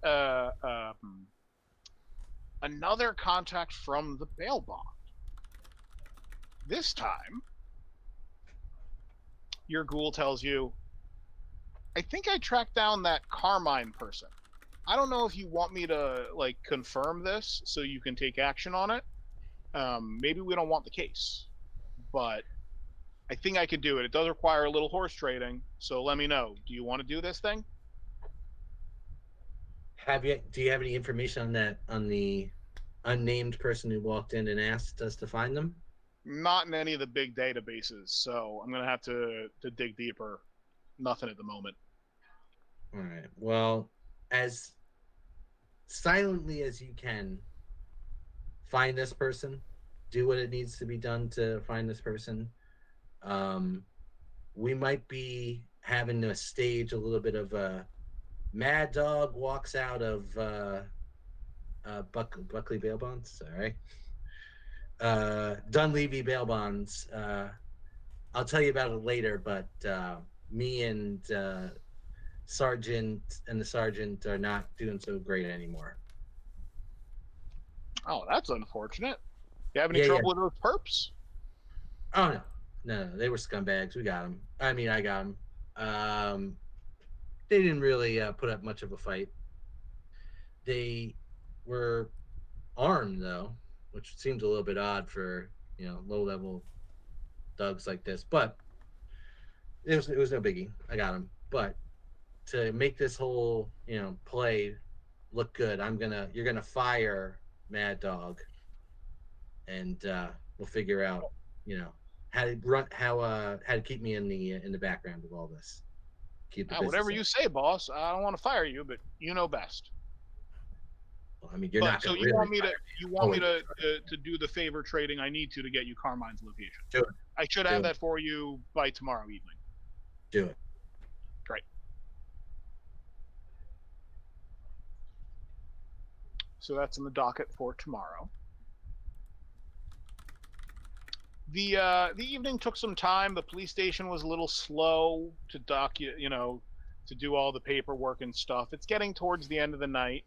another contact from the bail bond. This time, your ghoul tells you, I think I tracked down that Carmine person. I don't know if you want me to like confirm this so you can take action on it. Maybe we don't want the case, but I think I could do it. It does require a little horse trading, so let me know. Do you want to do this thing? Do you have any information on the unnamed person who walked in and asked us to find them? Not in any of the big databases, so I'm gonna have to dig deeper. Nothing at the moment. All right. Well, as silently as you can, find this person. Do what it needs to be done to find this person. We might be having to stage a little bit of a Mad Dog walks out of Buckley bail bonds. Sorry, Dunleavy bail bonds. I'll tell you about it later. But me and Sergeant and the sergeant are not doing so great anymore. Oh, that's unfortunate. You have any Yeah, trouble with those perps? Oh no, they were scumbags. We got them. I mean, I got them. They didn't really put up much of a fight. They were armed though, which seems a little bit odd for low level thugs like this. But it was no biggie. I got them. But to make this whole play look good, you're gonna fire Mad Dog, and we'll figure out how to keep me in the background of all this. Keep the business Whatever up. you say, boss. I don't want to fire you, but you know best. Well, I mean, you're But not so going to you really want me to fire you me. want me Always to do the favor trading I need to get you Carmine's location. do it. I should Do have it. that for you by tomorrow evening. Do it. Great. So that's in the docket for tomorrow. The evening took some time. The police station was a little slow to to do all the paperwork and stuff. It's getting towards the end of the night.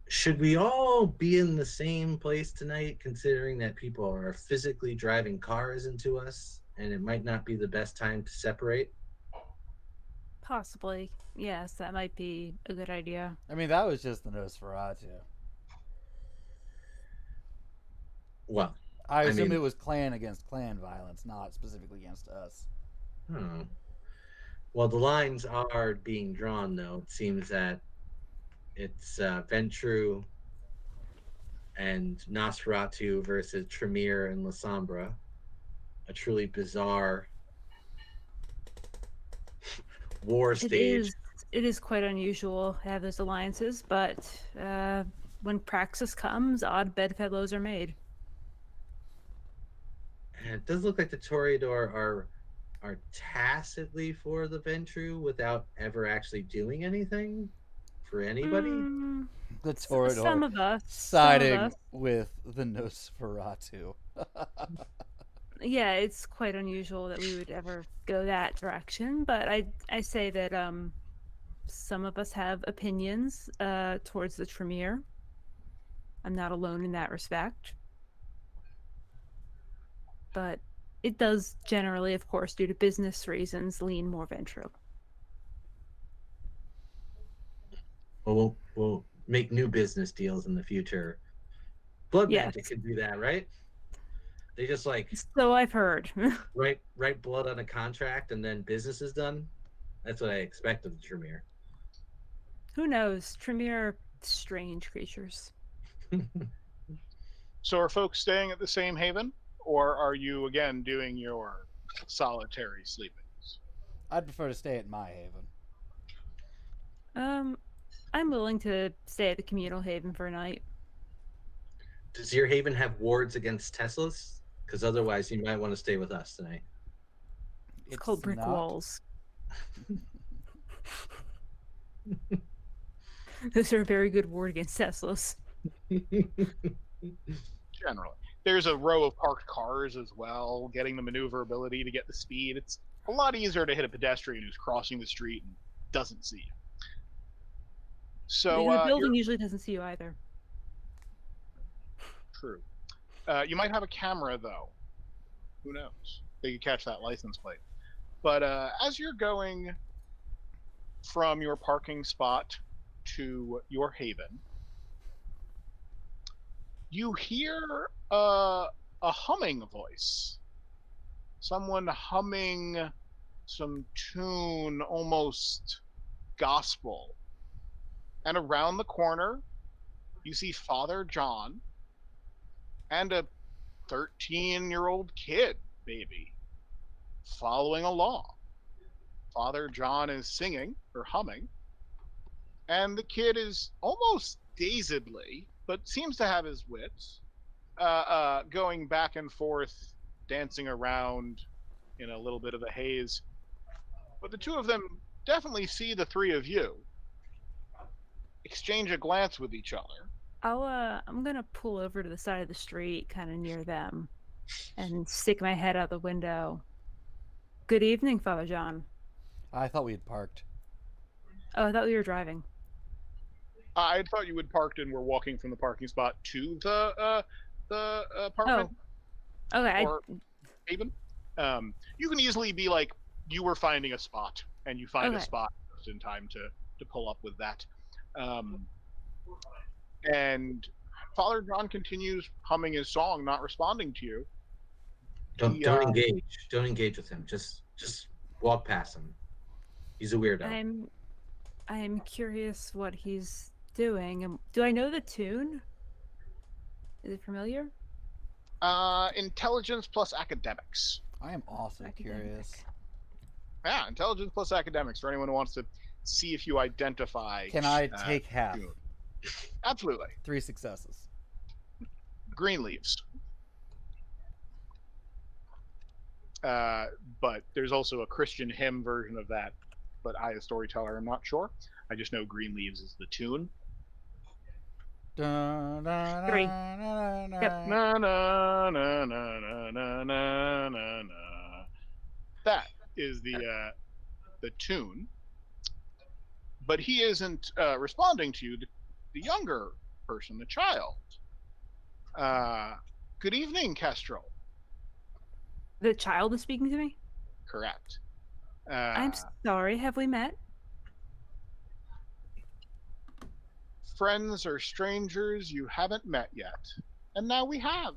Should we all be in the same place tonight, considering that people are physically driving cars into us, and it might not be the best time to separate? Possibly. Yes, that might be a good idea. I mean, that was just the Nosferatu. Well, I I assume mean, it was clan against clan violence, not specifically against us. hmm. Well, the lines are being drawn, though. It seems that it's Ventru and Nosferatu versus Tremere and La Sombra. A truly bizarre war It stage. is. It is quite unusual to have those alliances, but when praxis comes, odd bedfellows are made. And it does look like the Toreador are tacitly for the Ventru without ever actually doing anything for anybody. Mm, The some Toreador of us, some of us. siding with the Nosferatu. Yeah, it's quite unusual that we would ever go that direction, but I say that some of us have opinions towards the Tremere. I'm not alone in that respect, but it does generally, of course, due to business reasons, lean more Ventru. Well, we'll make new business deals in the future. Blood Yes, Magic could do that, right? They just like so I've heard. write blood on a contract and then business is done. That's what I expect of the Tremere. Who knows? Tremere, strange creatures. So are folks staying at the same haven, or are you again doing your solitary sleepings? I'd prefer to stay at my haven. Um, I'm willing to stay at the communal haven for a night. Does your haven have wards against Teslas? Because otherwise, you might want to stay with us tonight. It's called brick not. walls. Those are a very good ward against Teslas. Generally, there's a row of parked cars as well, getting the maneuverability to get the speed. It's a lot easier to hit a pedestrian who's crossing the street and doesn't see you. So The you're building usually doesn't see you either. true. You might have a camera though. Who knows? They could catch that license plate. But as you're going from your parking spot to your haven, you hear a humming voice. Someone humming some tune, almost gospel. And around the corner, you see Father John and a 13-year-old kid, baby, following along. Father John is singing or humming, and the kid is almost dazedly, but seems to have his wits, going back and forth, dancing around in a little bit of a haze. But the two of them definitely see the three of you, exchange a glance with each other. I'm gonna pull over to the side of the street, kind of near them, and stick my head out the window. Good evening, Father John. I thought we had parked. Oh, I thought we were driving. I thought you had parked and were walking from the parking spot to the apartment Oh, okay. or haven. You can easily be like you were finding a spot, and you find a Okay. spot just in time to pull up with that. And Father John continues humming his song, not responding to you. Don't engage. Don't engage with him. Just walk past him. He's a weirdo. I'm curious what he's doing. Do I know the tune? Is it familiar? Intelligence plus academics. I am also curious. Yeah, intelligence plus academics for anyone who wants to see if you identify. Can I take half? Tune. Absolutely. 3 successes. Green leaves. But there's also a Christian hymn version of that. But I, as storyteller, am not sure. I just know Green Leaves is the tune. Dun, dun, 3. dun, dun, dun, Yep. dun. Na na na na na na na na na. That is the tune. But he isn't responding to you, the younger person, the child. Good evening, Kestrel. The child is speaking to me? Correct. I'm sorry, have we met? Friends or strangers you haven't met yet. And now we have.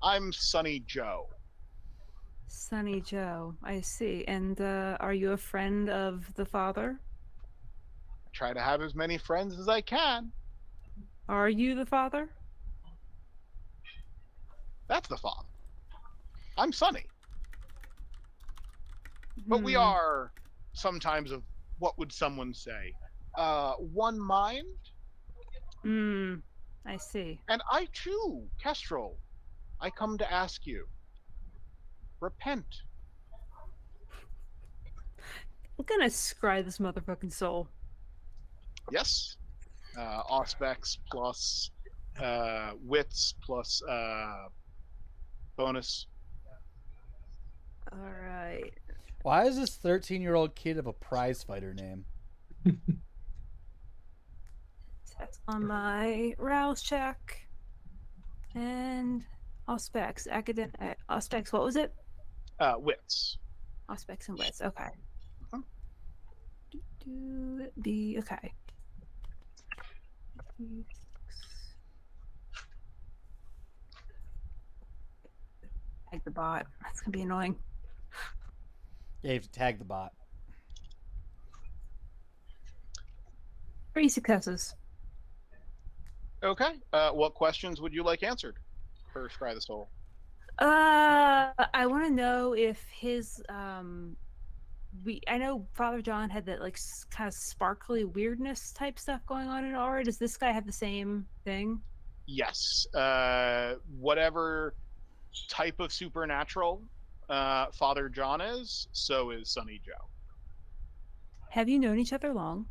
I'm Sunny Joe. Sunny Joe, I see. And are you a friend of the father? I try to have as many friends as I can. Are you the father? That's the father. I'm Sunny. But we Hmm. are sometimes of what would someone say? One mind. I see. And I too, Kestrel, I come to ask you, repent. I'm gonna scry this motherfucking soul. Yes. Auspex plus wits plus bonus. All right. Why is this 13-year-old kid of a prize fighter name? That's on my rouse check. And Auspex, academic Auspex, what was it? Wits. Auspex and wits. Okay. Mhm. Do be okay. Tag the bot. That's gonna be annoying. Yeah, you have to tag the bot. 3 successes. Okay. What questions would you like answered for Scry the Soul? I want to know if his I know Father John had that like kind of sparkly weirdness type stuff going on in aura. Does this guy have the same thing? Yes. Whatever type of supernatural Father John is, so is Sonny Joe. Have you known each other long?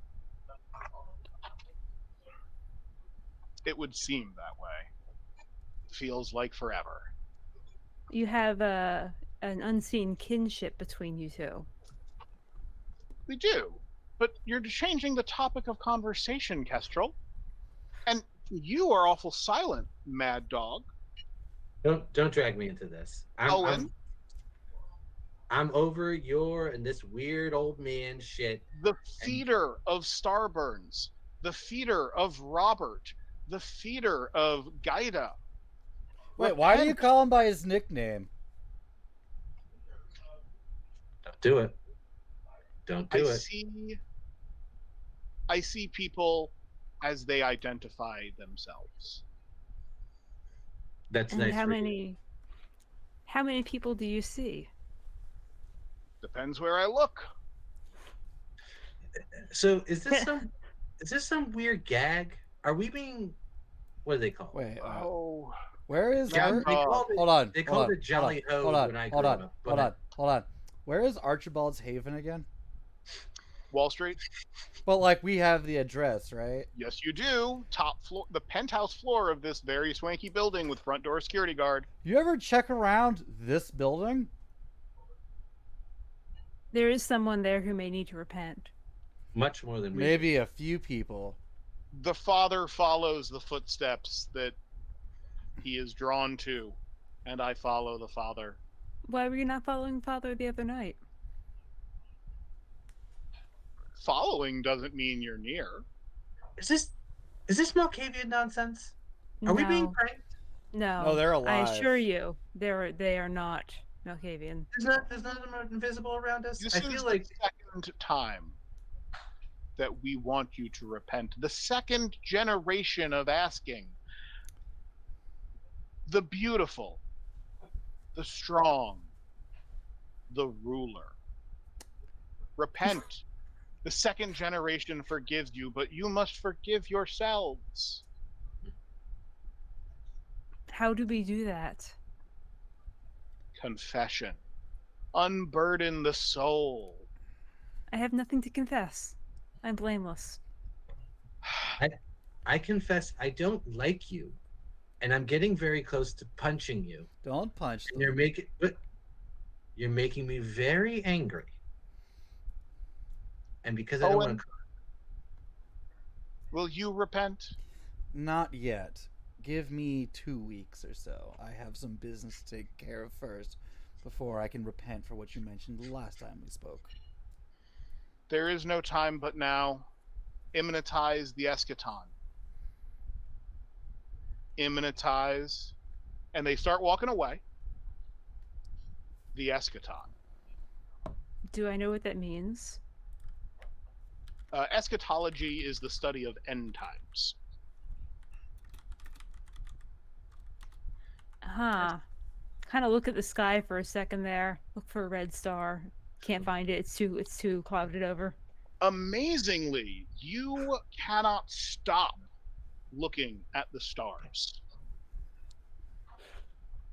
It would seem that way. Feels like forever. You have an unseen kinship between you two. We do. But you're changing the topic of conversation, Kestrel. And you are awful silent, Mad Dog. Don't drag me into this. Owen, I'm over your and this weird old man shit. the feeder of Starburns, the feeder of Robert, the feeder of Gaida. Wait, why do you Repent. call him by his nickname? Don't do it. Don't do it. I see people as they identify themselves. That's And nice. how for you. many people do you see? Depends where I look. So is this some weird gag? Are we being what do they call it? Wait, Oh, where is Yeah, Ar- they called it, Hold on. They hold called on, it Jolly Ho hold on, when I hold grew on, up. hold on, hold on. Where is Archibald's Haven again? Wall Street. But like we have the address, right? Yes, you do. Top floor, the penthouse floor of this very swanky building with front door security guard. You ever check around this building? There is someone there who may need to repent. Much more than we Maybe a few people. The father follows the footsteps that he is drawn to, and I follow the father. Why were you not following Father the other night? Following doesn't mean you're near. Is this Malkavian nonsense? Are we being No, pranked? no. No, they're I alive. assure you, they are not Malkavian. There's nothing invisible around us. This I is feel the like second time that we want you to repent. The second generation of asking. The beautiful, the strong, the ruler. Repent. The second generation forgives you, but you must forgive yourselves. How do we do that? Confession. Unburden the soul. I have nothing to confess. I'm blameless. I confess I don't like you, and I'm getting very close to punching you. Don't punch And them. you're making me very angry. And because I don't want Owen, to will you repent? Not yet. Give me 2 weeks or so. I have some business to take care of first before I can repent for what you mentioned the last time we spoke. There is no time but now. Immanentize the eschaton. Immanentize. And they start walking away. The eschaton. Do I know what that means? Eschatology is the study of end times. Huh. Kind of look at the sky for a second there. Look for a red star. Can't find it. It's too clouded over. Amazingly, you cannot stop looking at the stars.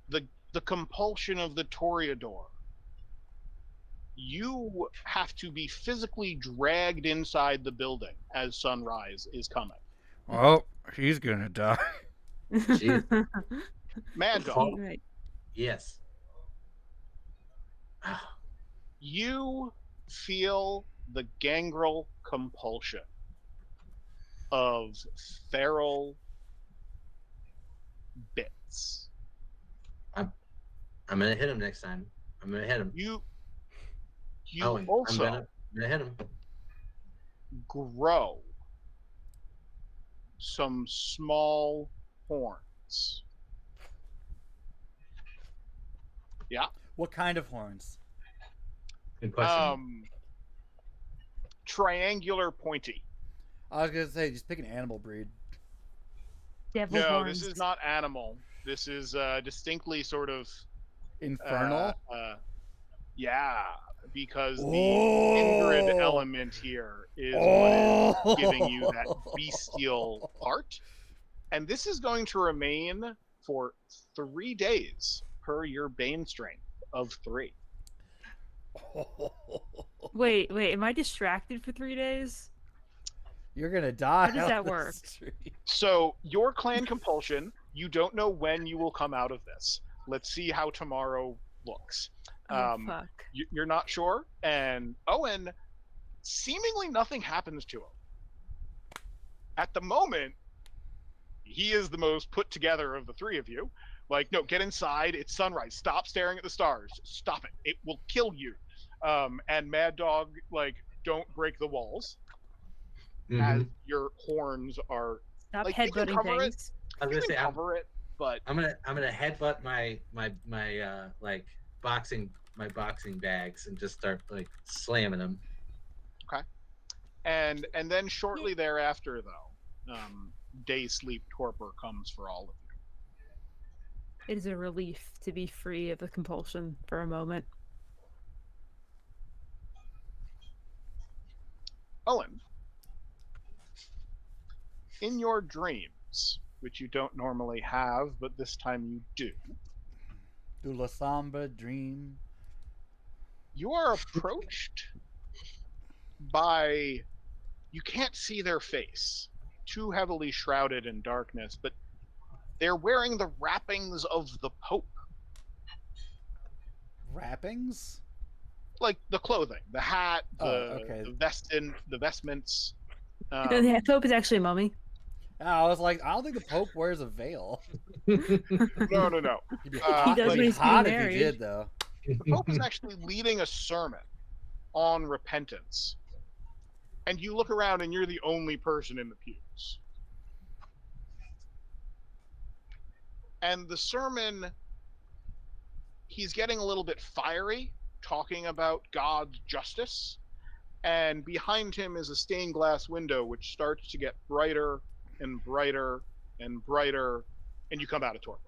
The the compulsion of the Toreador. You have to be physically dragged inside the building as sunrise is coming. Oh, he's gonna die. Jeez. Mad Dog, Fall- Right. Yes. you feel the gangrel compulsion of feral bits. I'm gonna hit him next time. I'm gonna hit him. You Owen, also I'm gonna hit him. grow some small horns. Yeah. What kind of horns? Good question. Triangular pointy. I was gonna say just pick an animal breed. Devil No, horns. this is not animal. This is distinctly sort of Infernal. yeah, because the Oh! kindred element here is what is giving you that bestial part. And this is going to remain for 3 days per your bane strength of 3. Wait, am I distracted for 3 days? You're gonna die. How does on that the work? street. So your clan compulsion, you don't know when you will come out of this. Let's see how tomorrow looks. Oh, fuck. You're not sure, and Owen, seemingly nothing happens to him. At the moment, he is the most put together of the 3 of you. Like, no, get inside. It's sunrise. Stop staring at the stars. Stop it. It will kill you. And Mad Dog, like, don't break the walls as your horns are. Stop like, you can headbutting cover it. things. I was You gonna can say cover it, but I'm gonna headbutt my like boxing bags and just start like slamming them. and then shortly thereafter, though, day sleep torpor comes for all of you. It is a relief to be free of the compulsion for a moment. Owen, in your dreams, which you don't normally have, but this time you do, Do La Samba dream? you are approached by, you can't see their face, too heavily shrouded in darkness, but they're wearing the wrappings of the Pope, Wrappings? like the clothing, the hat, okay. the vestments. The Pope is actually a mummy. I was like, I don't think the Pope wears a veil. No. He'd be He hot, does he'd when be he's hot getting if he married. did, though. The Pope is actually leading a sermon on repentance. And you look around and you're the only person in the pews. And the sermon, he's getting a little bit fiery, talking about God's justice. And behind him is a stained glass window, which starts to get brighter and brighter and brighter, and you come out of torpor.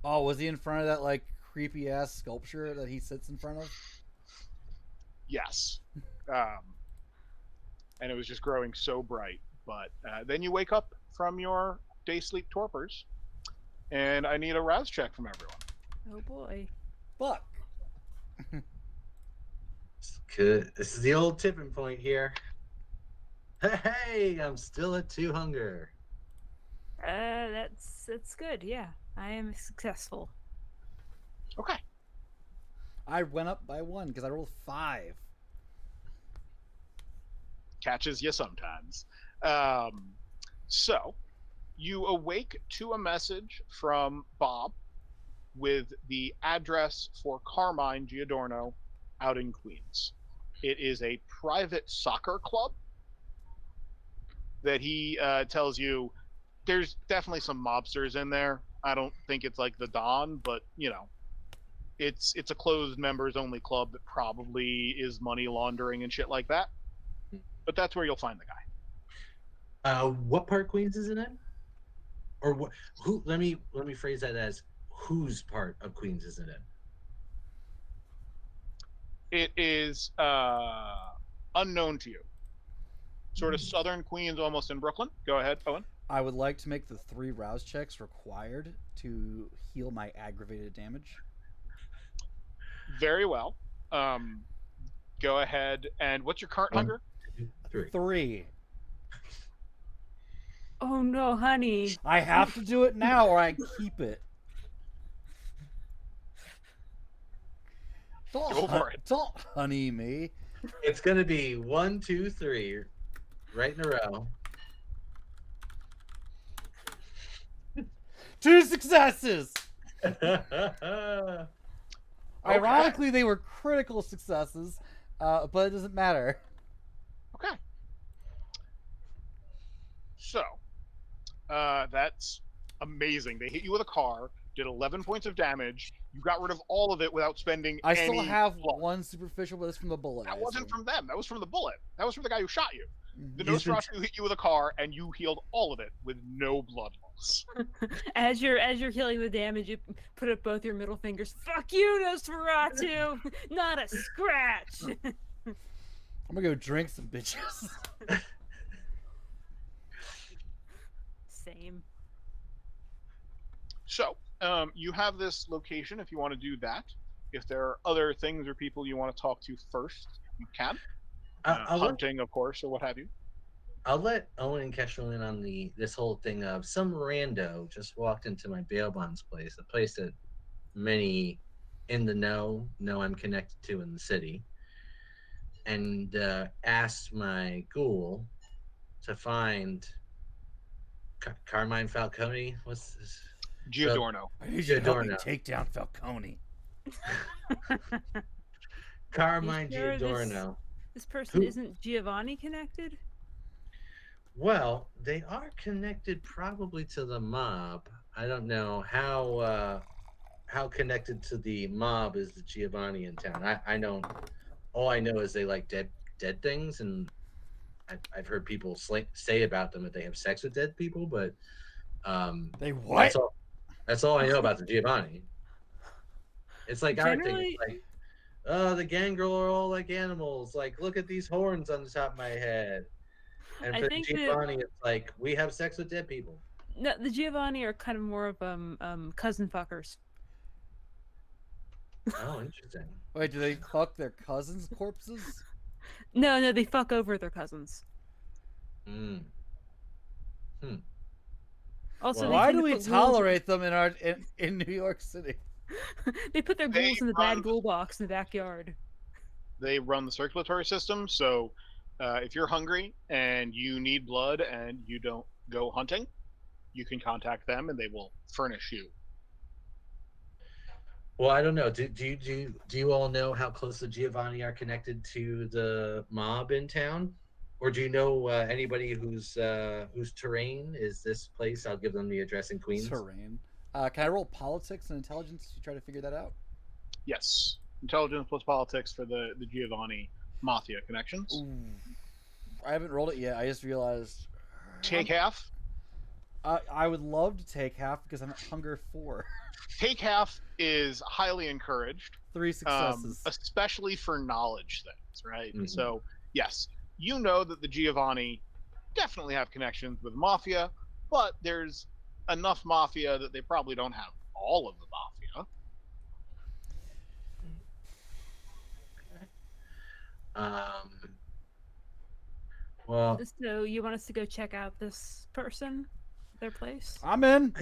Oh, was he in front of that, like, creepy ass sculpture that he sits in front of? Yes. And it was just growing so bright. But then you wake up from your day sleep torpors, and I need a rouse check from everyone. Oh boy. Fuck. Good. This is the old tipping point here. Hey, I'm still at 2 hunger. That's good. Yeah, I am successful. Okay. I went up by 1 because I rolled 5. Catches you sometimes. So you awake to a message from Bob with the address for Carmine Giordano out in Queens. It is a private soccer club that he tells you there's definitely some mobsters in there. I don't think it's like the Don, but you know, it's a closed members only club that probably is money laundering and shit like that. But that's where you'll find the guy. What part of Queens is it in? Or what? Who? Let me phrase that as whose part of Queens is it in? It is unknown to you. Sort of southern Queens, almost in Brooklyn. Go ahead, Owen. I would like to make the 3 rouse checks required to heal my aggravated damage. Very well. Um, Go ahead. And what's your current One, hunger? 2, 3. 3. Oh no, honey. I have to do it now or I keep it. Go for it. Don't honey me. It's gonna be 1, 2, 3, right in a row. 2 successes. Okay. Ironically, they were critical successes, but it doesn't matter. Okay. So, that's amazing. They hit you with a car, did 11 points of damage. You got rid of all of it without spending I any still have blood. one superficial, but it's from the bullet. That I wasn't assume. from them. That was from the bullet. That was from the guy who shot you. The He's been Nosferatu hit you with a car, and you healed all of it with no blood loss. As you're healing the damage, you put up both your middle fingers. Fuck you, Nosferatu! Not a scratch. I'm gonna go drink some bitches. Same. So, you have this location if you want to do that. If there are other things or people you want to talk to first, you can. I'll let, Hunting, of course, or what have you. I'll let Owen and Kestrel in on this whole thing of some rando just walked into my bail bonds place, a place that many in the know I'm connected to in the city, and asked my ghoul to find Carmine Falcone. What's this? Giordano. I need you to help me Giordano. take down Falcone. Carmine You sure Giordano. This person Who? isn't Giovanni connected? Well, they are connected probably to the mob. I don't know how connected to the mob is the Giovanni in town. I don't. All I know is they like dead things, and I've heard people say about them that they have sex with dead people, but They that's what? all. That's all I know about the Giovanni. It's like our thing. It's Generally, like, oh, the gangrel are all like animals. Like, look at these horns on the top of my head. And I for the think that Giovanni, it's like we have sex with dead people. no, the Giovanni are kind of more of cousin fuckers. Oh, interesting. Wait, do they fuck their cousins' corpses? No, they fuck over their cousins. Hmm. Also, Well, they Why tend do to we put ghouls- tolerate them in New York City? they put their They ghouls in the run- bad ghoul box in the backyard. They run the circulatory system, so if you're hungry and you need blood and you don't go hunting, you can contact them and they will furnish you. Well, I don't know. Do you all know how close the Giovanni are connected to the mob in town, or do you know anybody whose terrain is this place? I'll give them the address in Queens. Terrain. Can I roll politics and intelligence to try to figure that out? Yes, intelligence plus politics for the Giovanni mafia connections. Ooh. I haven't rolled it yet. I just realized. Take half. I would love to take half because I'm at hunger 4. Take half is highly encouraged, 3 successes. especially for knowledge things, right? Mhm. So, yes, you know that the Giovanni definitely have connections with mafia, but there's enough mafia that they probably don't have all of the mafia. Well, So you want us to go check out this person, their place? I'm in.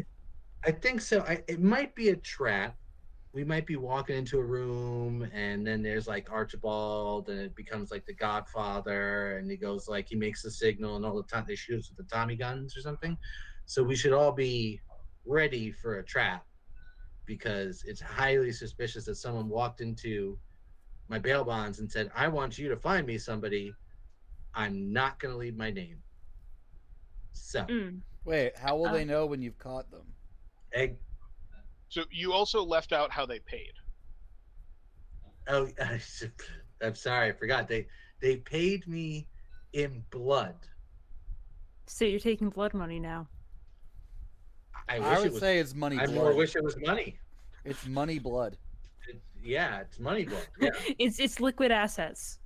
I think so. It might be a trap. We might be walking into a room, and then there's like Archibald, and it becomes like the Godfather, and he goes like he makes the signal, and all the time they shoot us with the Tommy guns or something. So we should all be ready for a trap because it's highly suspicious that someone walked into my bail bonds and said, "I want you to find me somebody. I'm not going to leave my name." So, Wait, how will they know when you've caught them? egg. So you also left out how they paid. Oh, I'm sorry, I forgot. They paid me in blood. So you're taking blood money now. I I wish would it was. say it's money I blood. more wish it was money. It's money blood. Yeah, it's money blood. Yeah, It's liquid assets.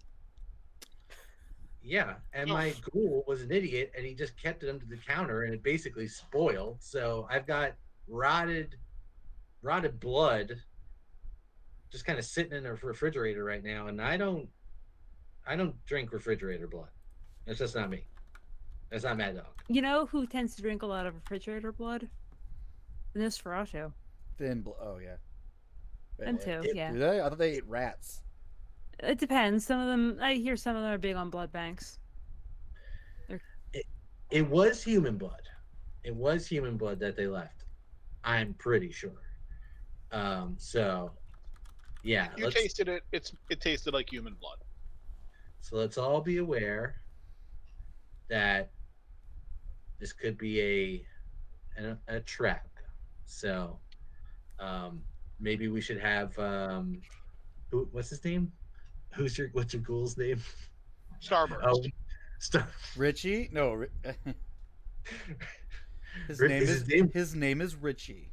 yeah. And my ghoul was an idiot, and he just kept it under the counter, and it basically spoiled. So I've got rotted blood just kind of sitting in a refrigerator right now, and I don't drink refrigerator blood. It's just not me. That's not Mad Dog. You know who tends to drink a lot of refrigerator blood? The Nosferatu. Oh yeah. Them too, It- yeah. Do they? I thought they ate rats. It depends. Some of them, I hear some of them are big on blood banks. It was human blood. It was human blood that they left. I'm pretty sure. So yeah, You tasted it. It tasted like human blood. so let's all be aware that this could be a trap. So maybe we should have what's his name? What's your ghoul's name? Starburst. Oh, Star. Richie? No. His name is Richie.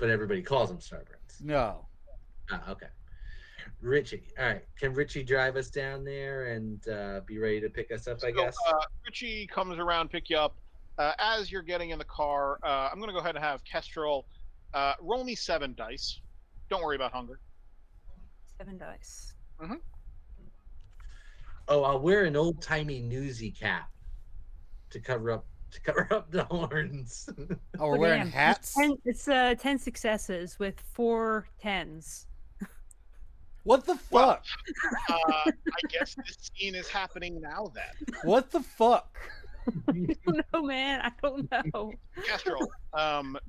But everybody calls him Starburns. No. Okay. Richie. All right. Can Richie drive us down there and be ready to pick us up, I guess? Richie comes around, pick you up. As you're getting in the car, I'm going to go ahead and have Kestrel roll me 7 dice. Don't worry about hunger. 7 dice. Mm-hmm. Oh, I'll wear an old timey newsy cap to cover up the horns. Oh, we're wearing damn. hats? It's 10 successes with 4 10s. What the Well, fuck? I guess this scene is happening now then. What the fuck? I don't know, man. I don't know. Kestrel,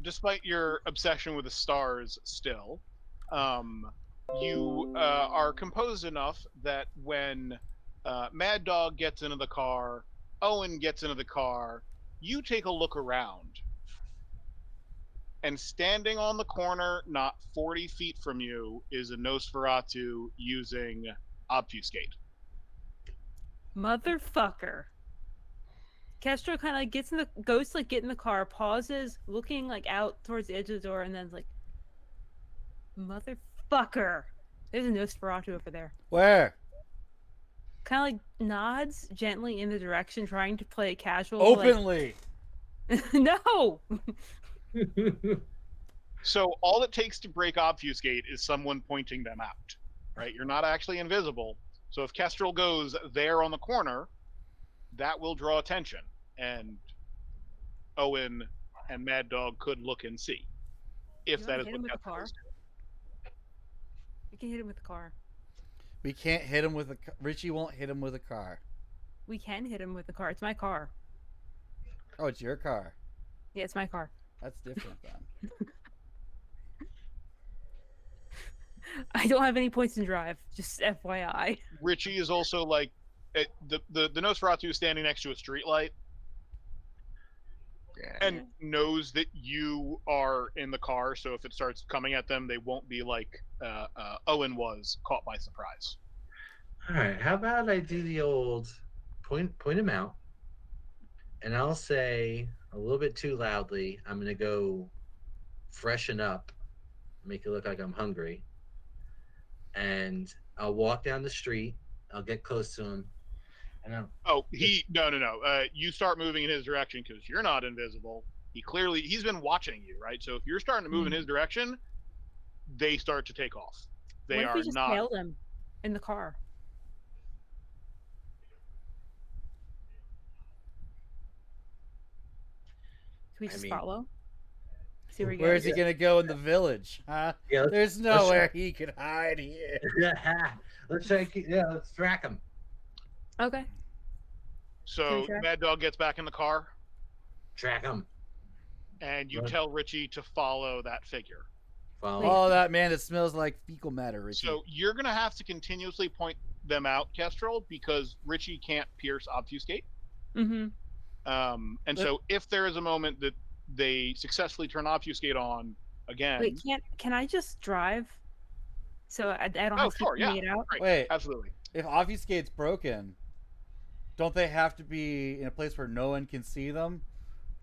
despite your obsession with the stars still, you are composed enough that when Mad Dog gets into the car, Owen gets into the car, you take a look around. And standing on the corner, not 40 feet from you, is a Nosferatu using Obfuscate. Motherfucker. Kestrel kind of goes to get in the car, pauses, looking like out towards the edge of the door, and then's like, motherfucker. There's a Nosferatu over there. Where? Kind of like nods gently in the direction, trying to play it casual. Openly. Like, no. So all it takes to break Obfuscate is someone pointing them out, right? You're not actually invisible. So if Kestrel goes there on the corner, that will draw attention. And Owen and Mad Dog could look and see. If You that wanna is hit what him with the Kestrel car? is doing. We can hit him with the car. We can't hit him with a... Richie won't hit him with a car. We can hit him with the car. It's my car. Oh, it's your car. Yeah, it's my car. That's different then. I don't have any points in drive. Just FYI. Richie is also like the Nosferatu is standing next to a streetlight and knows that you are in the car. So if it starts coming at them, they won't be like Owen was caught by surprise. All right. How about I do the old point him out, and I'll say a little bit too loudly, I'm gonna go freshen up, make it look like I'm hungry, and I'll walk down the street. I'll get close to him, and Oh, no. You start moving in his direction because you're not invisible. He's been watching you, right? So if you're starting to move in his direction, they start to take off. They What if are we just not. tailed him in the car? Can we just follow? See where he goes? Where is he going to go in the village? Huh? Yeah, There's nowhere he could hide here. let's track him. Okay. So track? Mad Dog gets back in the car, Track him. and you Right. tell Richie to follow that figure. Follow. Oh, that man that smells like fecal matter, Richie. So you're gonna have to continuously point them out, Kestrel, because Richie can't pierce obfuscate. Mm-hmm. And so if there is a moment that they successfully turn obfuscate on again, Wait, can I just drive? So I don't have to sure, yeah. it out? Right, Wait, absolutely. if obfuscate's broken, don't they have to be in a place where no one can see them?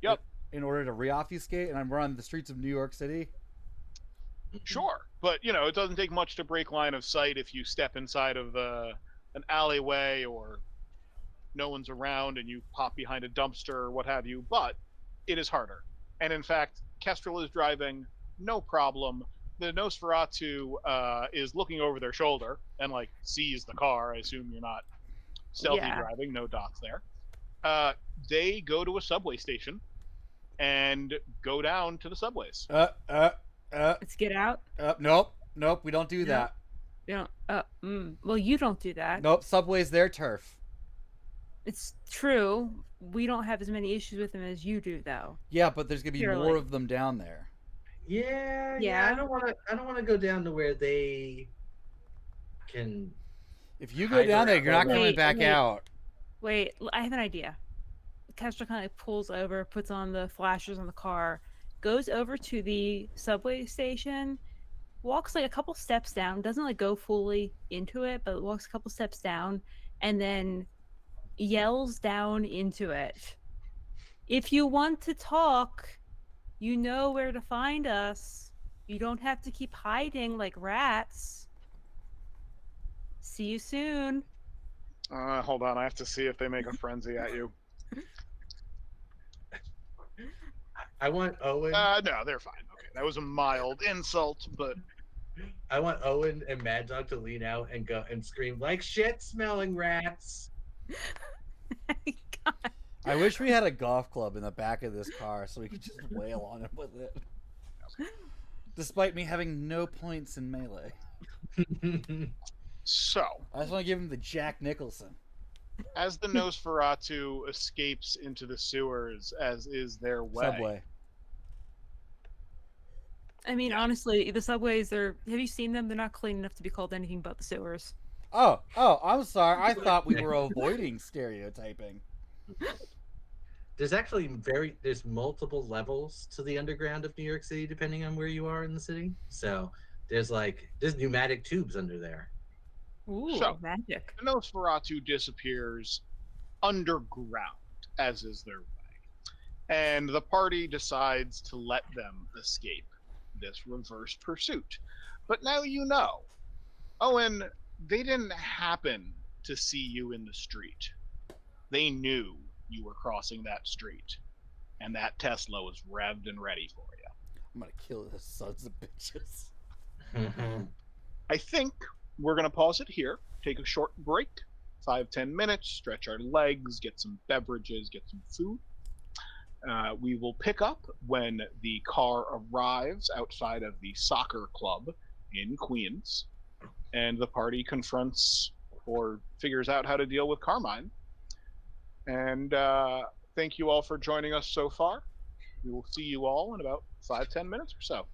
Yep. In order to re-obfuscate, and I'm running the streets of New York City. Sure, but it doesn't take much to break line of sight if you step inside of an alleyway or no one's around and you pop behind a dumpster or what have you. But it is harder, and in fact, Kestrel is driving, no problem. the Nosferatu is looking over their shoulder and like sees the car. I assume you're not stealthy Yeah. driving, no dots there. They go to a subway station and go down to the subways. Let's get out. Nope. We don't do that. You don't. Well, you don't do that. Nope. Subway's their turf. It's true. We don't have as many issues with them as you do, though. Yeah, but there's gonna be Clearly. more of them down there. Yeah. Yeah. I don't want to go down to where they can. If you go down there, you're not coming back out. Wait, I have an idea. Castro kind of pulls over, puts on the flashers on the car, goes over to the subway station, walks like a couple steps down, doesn't like go fully into it, but walks a couple steps down, and then yells down into it. If you want to talk, you know where to find us. You don't have to keep hiding like rats. See you soon. Hold on, I have to see if they make a frenzy at you. I want Owen. No, they're fine. Okay, that was a mild insult, but I want Owen and Mad Dog to lean out and go and scream like shit-smelling rats. God. I wish we had a golf club in the back of this car so we could just wail on him with it. Despite me having no points in melee. so I just want to give him the Jack Nicholson. as the Nosferatu escapes into the sewers, as is their way. Subway. I mean, honestly, the subways are. Have you seen them? They're not clean enough to be called anything but the sewers. Oh, I'm sorry. I thought we were avoiding stereotyping. There's multiple levels to the underground of New York City depending on where you are in the city. So there's pneumatic tubes under there. Ooh, So- magic. The Nosferatu disappears underground, as is their way. And the party decides to let them escape this reverse pursuit. But now you know. Owen, they didn't happen to see you in the street. They knew you were crossing that street. And that Tesla was revved and ready for you. I'm gonna kill those sons of bitches. I think we're going to pause it here, take a short break, 5-10 minutes, stretch our legs, get some beverages, get some food. We will pick up when the car arrives outside of the soccer club in Queens, and the party confronts or figures out how to deal with Carmine. And thank you all for joining us so far. We will see you all in about 5-10 minutes or so.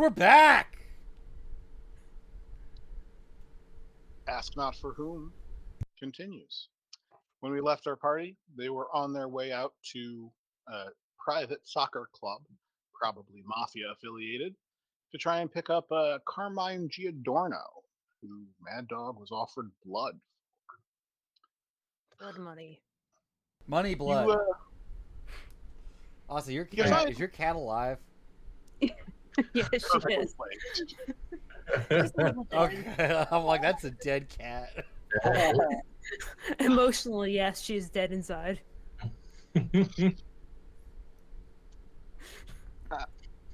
we're back! Ask not for whom continues. When we left our party, they were on their way out to a private soccer club, probably mafia affiliated, to try and pick up Carmine Giordano, who Mad Dog was offered blood. Blood money. Money, You, blood. Also, your you cat, find- is your cat alive? Yes, she is. Just a little dead. Okay, I'm like, that's a dead cat. Emotionally, yes, she's dead inside.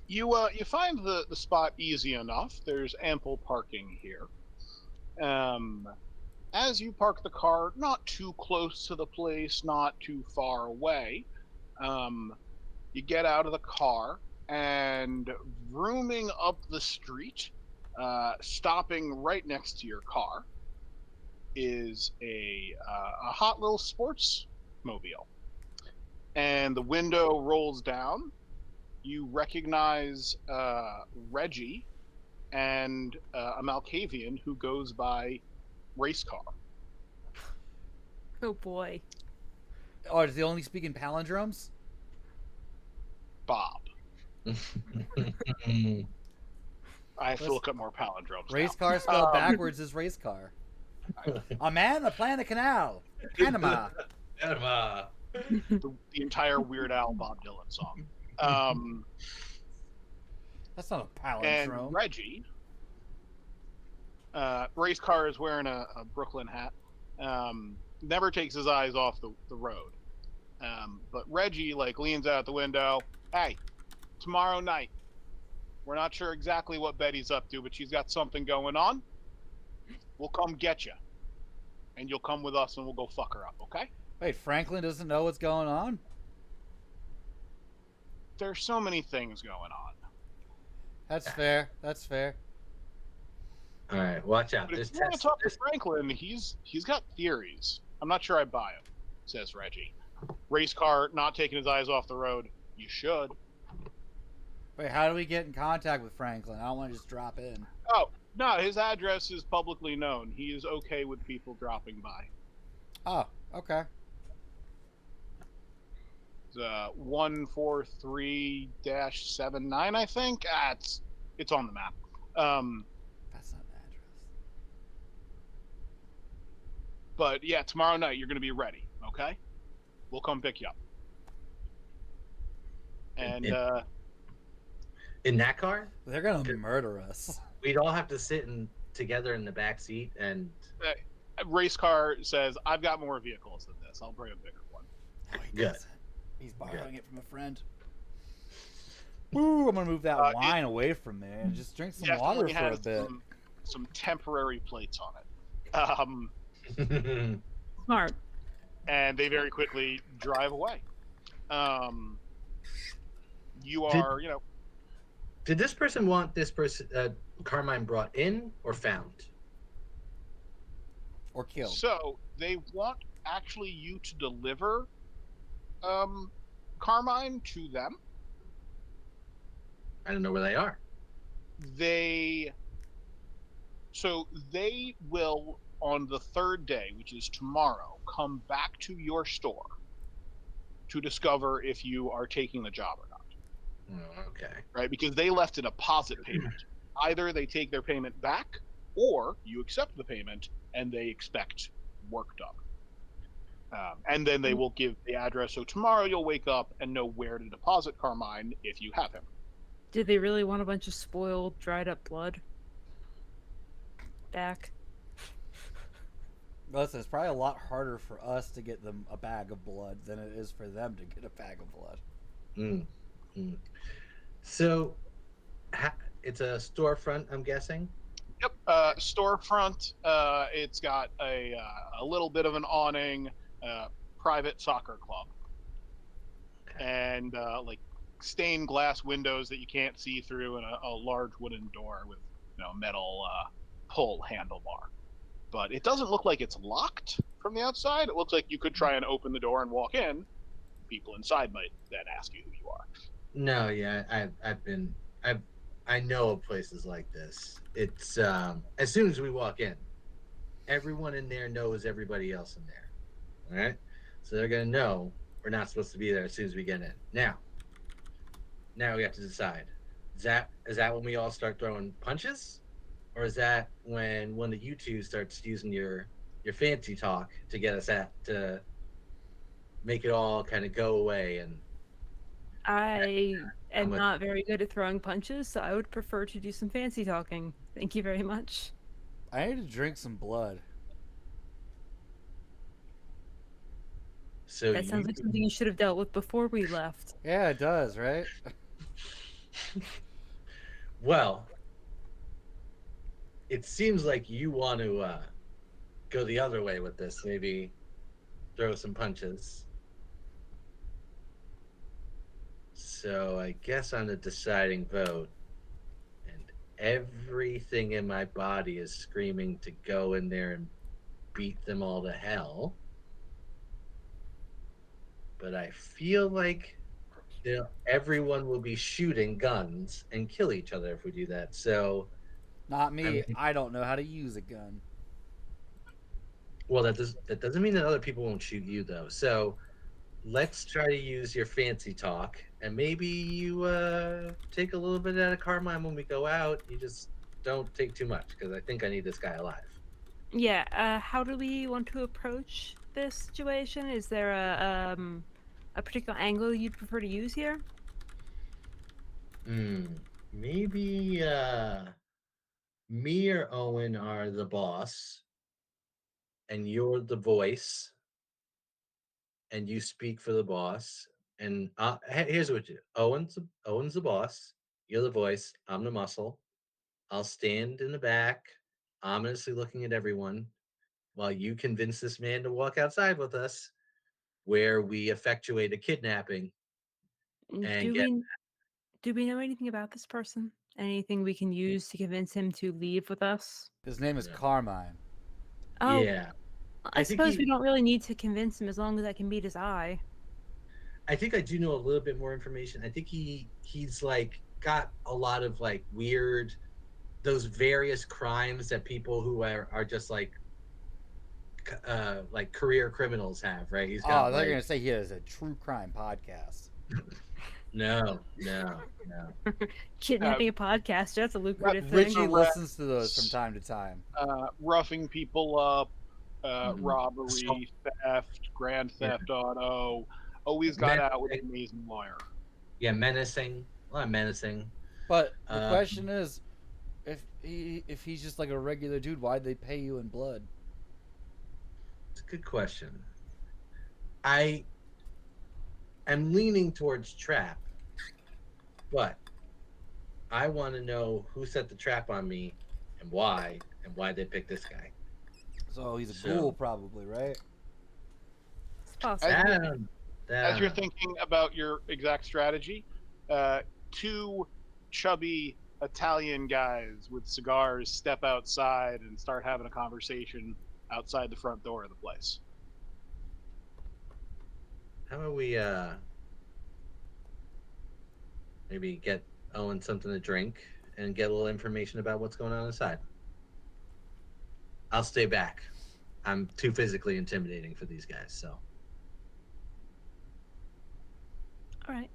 You find the spot easy enough. There's ample parking here. As you park the car, not too close to the place, not too far away, you get out of the car and vrooming up the street, stopping right next to your car, is a hot little sports mobile. And the window rolls down. You recognize Reggie and a Malkavian who goes by Race Car. Oh boy. Oh, does he only speak in palindromes? Bob. I have to look up more palindromes. Race now. car spelled backwards is race car. A man a plan a canal. Panama. Panama. The entire Weird Al Bob Dylan song. That's not a And palindrome. Reggie, Race Car is wearing a Brooklyn hat. Never takes his eyes off the road. But Reggie leans out the window. Hey, tomorrow night. We're not sure exactly what Betty's up to, but she's got something going on. We'll come get you. And you'll come with us and we'll go fuck her up, okay? Wait, Franklin doesn't know what's going on? There's so many things going on. That's fair. That's fair. All right, watch out. But This if you want to test. talk to Franklin, he's got theories. I'm not sure I buy him, says Reggie. Race Car not taking his eyes off the road. You should. Wait, how do we get in contact with Franklin? I don't want to just drop in. Oh, no, his address is publicly known. He is okay with people dropping by. Oh, okay. It's 143-79, I think. It's on the map. That's not the address. But yeah, tomorrow night you're going to be ready, okay? We'll come pick you up. And In that car, They're gonna murder us. we'd all have to sit together in the back seat, and Race Car says, I've got more vehicles than this. I'll bring a bigger one. No, he Good. doesn't. He's borrowing it from a friend. Ooh, I'm gonna move that wine away from me and just drink some water Definitely for a has bit. some temporary plates on it. Smart. And they very quickly drive away. You are, did this person want this person Carmine brought in or found? Or killed. so they want actually you to deliver Carmine to them. I don't know where they are. They will, on the third day, which is tomorrow, come back to your store to discover if you are taking the job or not. Oh, okay. Right? Because they left a deposit payment. Either they take their payment back, or you accept the payment and they expect work done. And then they will give the address. So tomorrow you'll wake up and know where to deposit Carmine if you have him. Did they really want a bunch of spoiled, dried up blood back? Listen, it's probably a lot harder for us to get them a bag of blood than it is for them to get a bag of blood. Mm. So, it's a storefront, I'm guessing. Yep. Storefront. It's got a little bit of an awning. Private soccer club. And stained glass windows that you can't see through, and a large wooden door with metal pull handlebar. But it doesn't look like it's locked from the outside. It looks like you could try and open the door and walk in. People inside might then ask you who you are. No, yeah, I know of places like this. It's as soon as we walk in, everyone in there knows everybody else in there. All right, so they're gonna know we're not supposed to be there as soon as we get in. Now we have to decide: is that when we all start throwing punches, or is that when one of you two starts using your fancy talk to get us at to make it all kind of go away and I how am much? not very good at throwing punches, so I would prefer to do some fancy talking. Thank you very much. I need to drink some blood. So That sounds you like something you should have dealt with before we left. Yeah, it does, right? well, it seems like you want to go the other way with this. Maybe throw some punches. So I guess I'm the deciding vote, and everything in my body is screaming to go in there and beat them all to hell. But I feel like everyone will be shooting guns and kill each other if we do that. So Not I me. mean, I don't know how to use a gun. well, that doesn't mean that other people won't shoot you though. So let's try to use your fancy talk, and maybe you take a little bit out of Carmine when we go out. You just don't take too much because I think I need this guy alive. Yeah, how do we want to approach this situation? Is there a particular angle you'd prefer to use here? Maybe me or Owen are the boss, and you're the voice, and you speak for the boss. And here's what you do: Owen's the boss. You're the voice. I'm the muscle. I'll stand in the back, ominously looking at everyone, while you convince this man to walk outside with us, where we effectuate a kidnapping and Do get. we know anything about this person? Anything we can use to convince him to leave with us? His name is Yeah. Carmine. Oh, Yeah, I I think suppose we he. don't really need to convince him as long as I can meet his eye. I think I do know a little bit more information. I think he's like got a lot of like weird those various crimes that people who are just like career criminals have, right? He's Oh, got they're like gonna say he has a true crime podcast. no. Kidnapping a podcaster, that's a lucrative Richie thing. listens to those from time to time. Roughing people up, Mhm. robbery, theft, grand Yeah. theft auto. Always got out with an amazing lawyer. Yeah, menacing. A lot of menacing. But the Um, question is, if he's just like a regular dude, why'd they pay you in blood? it's a good question. I am leaning towards trap, but I want to know who set the trap on me and why they picked this guy. So he's a ghoul, So probably, right? It's possible. As you're, that as you're thinking about your exact strategy, two chubby Italian guys with cigars step outside and start having a conversation outside the front door of the place. how about we maybe get Owen something to drink and get a little information about what's going on inside. I'll stay back. I'm too physically intimidating for these guys, so All right.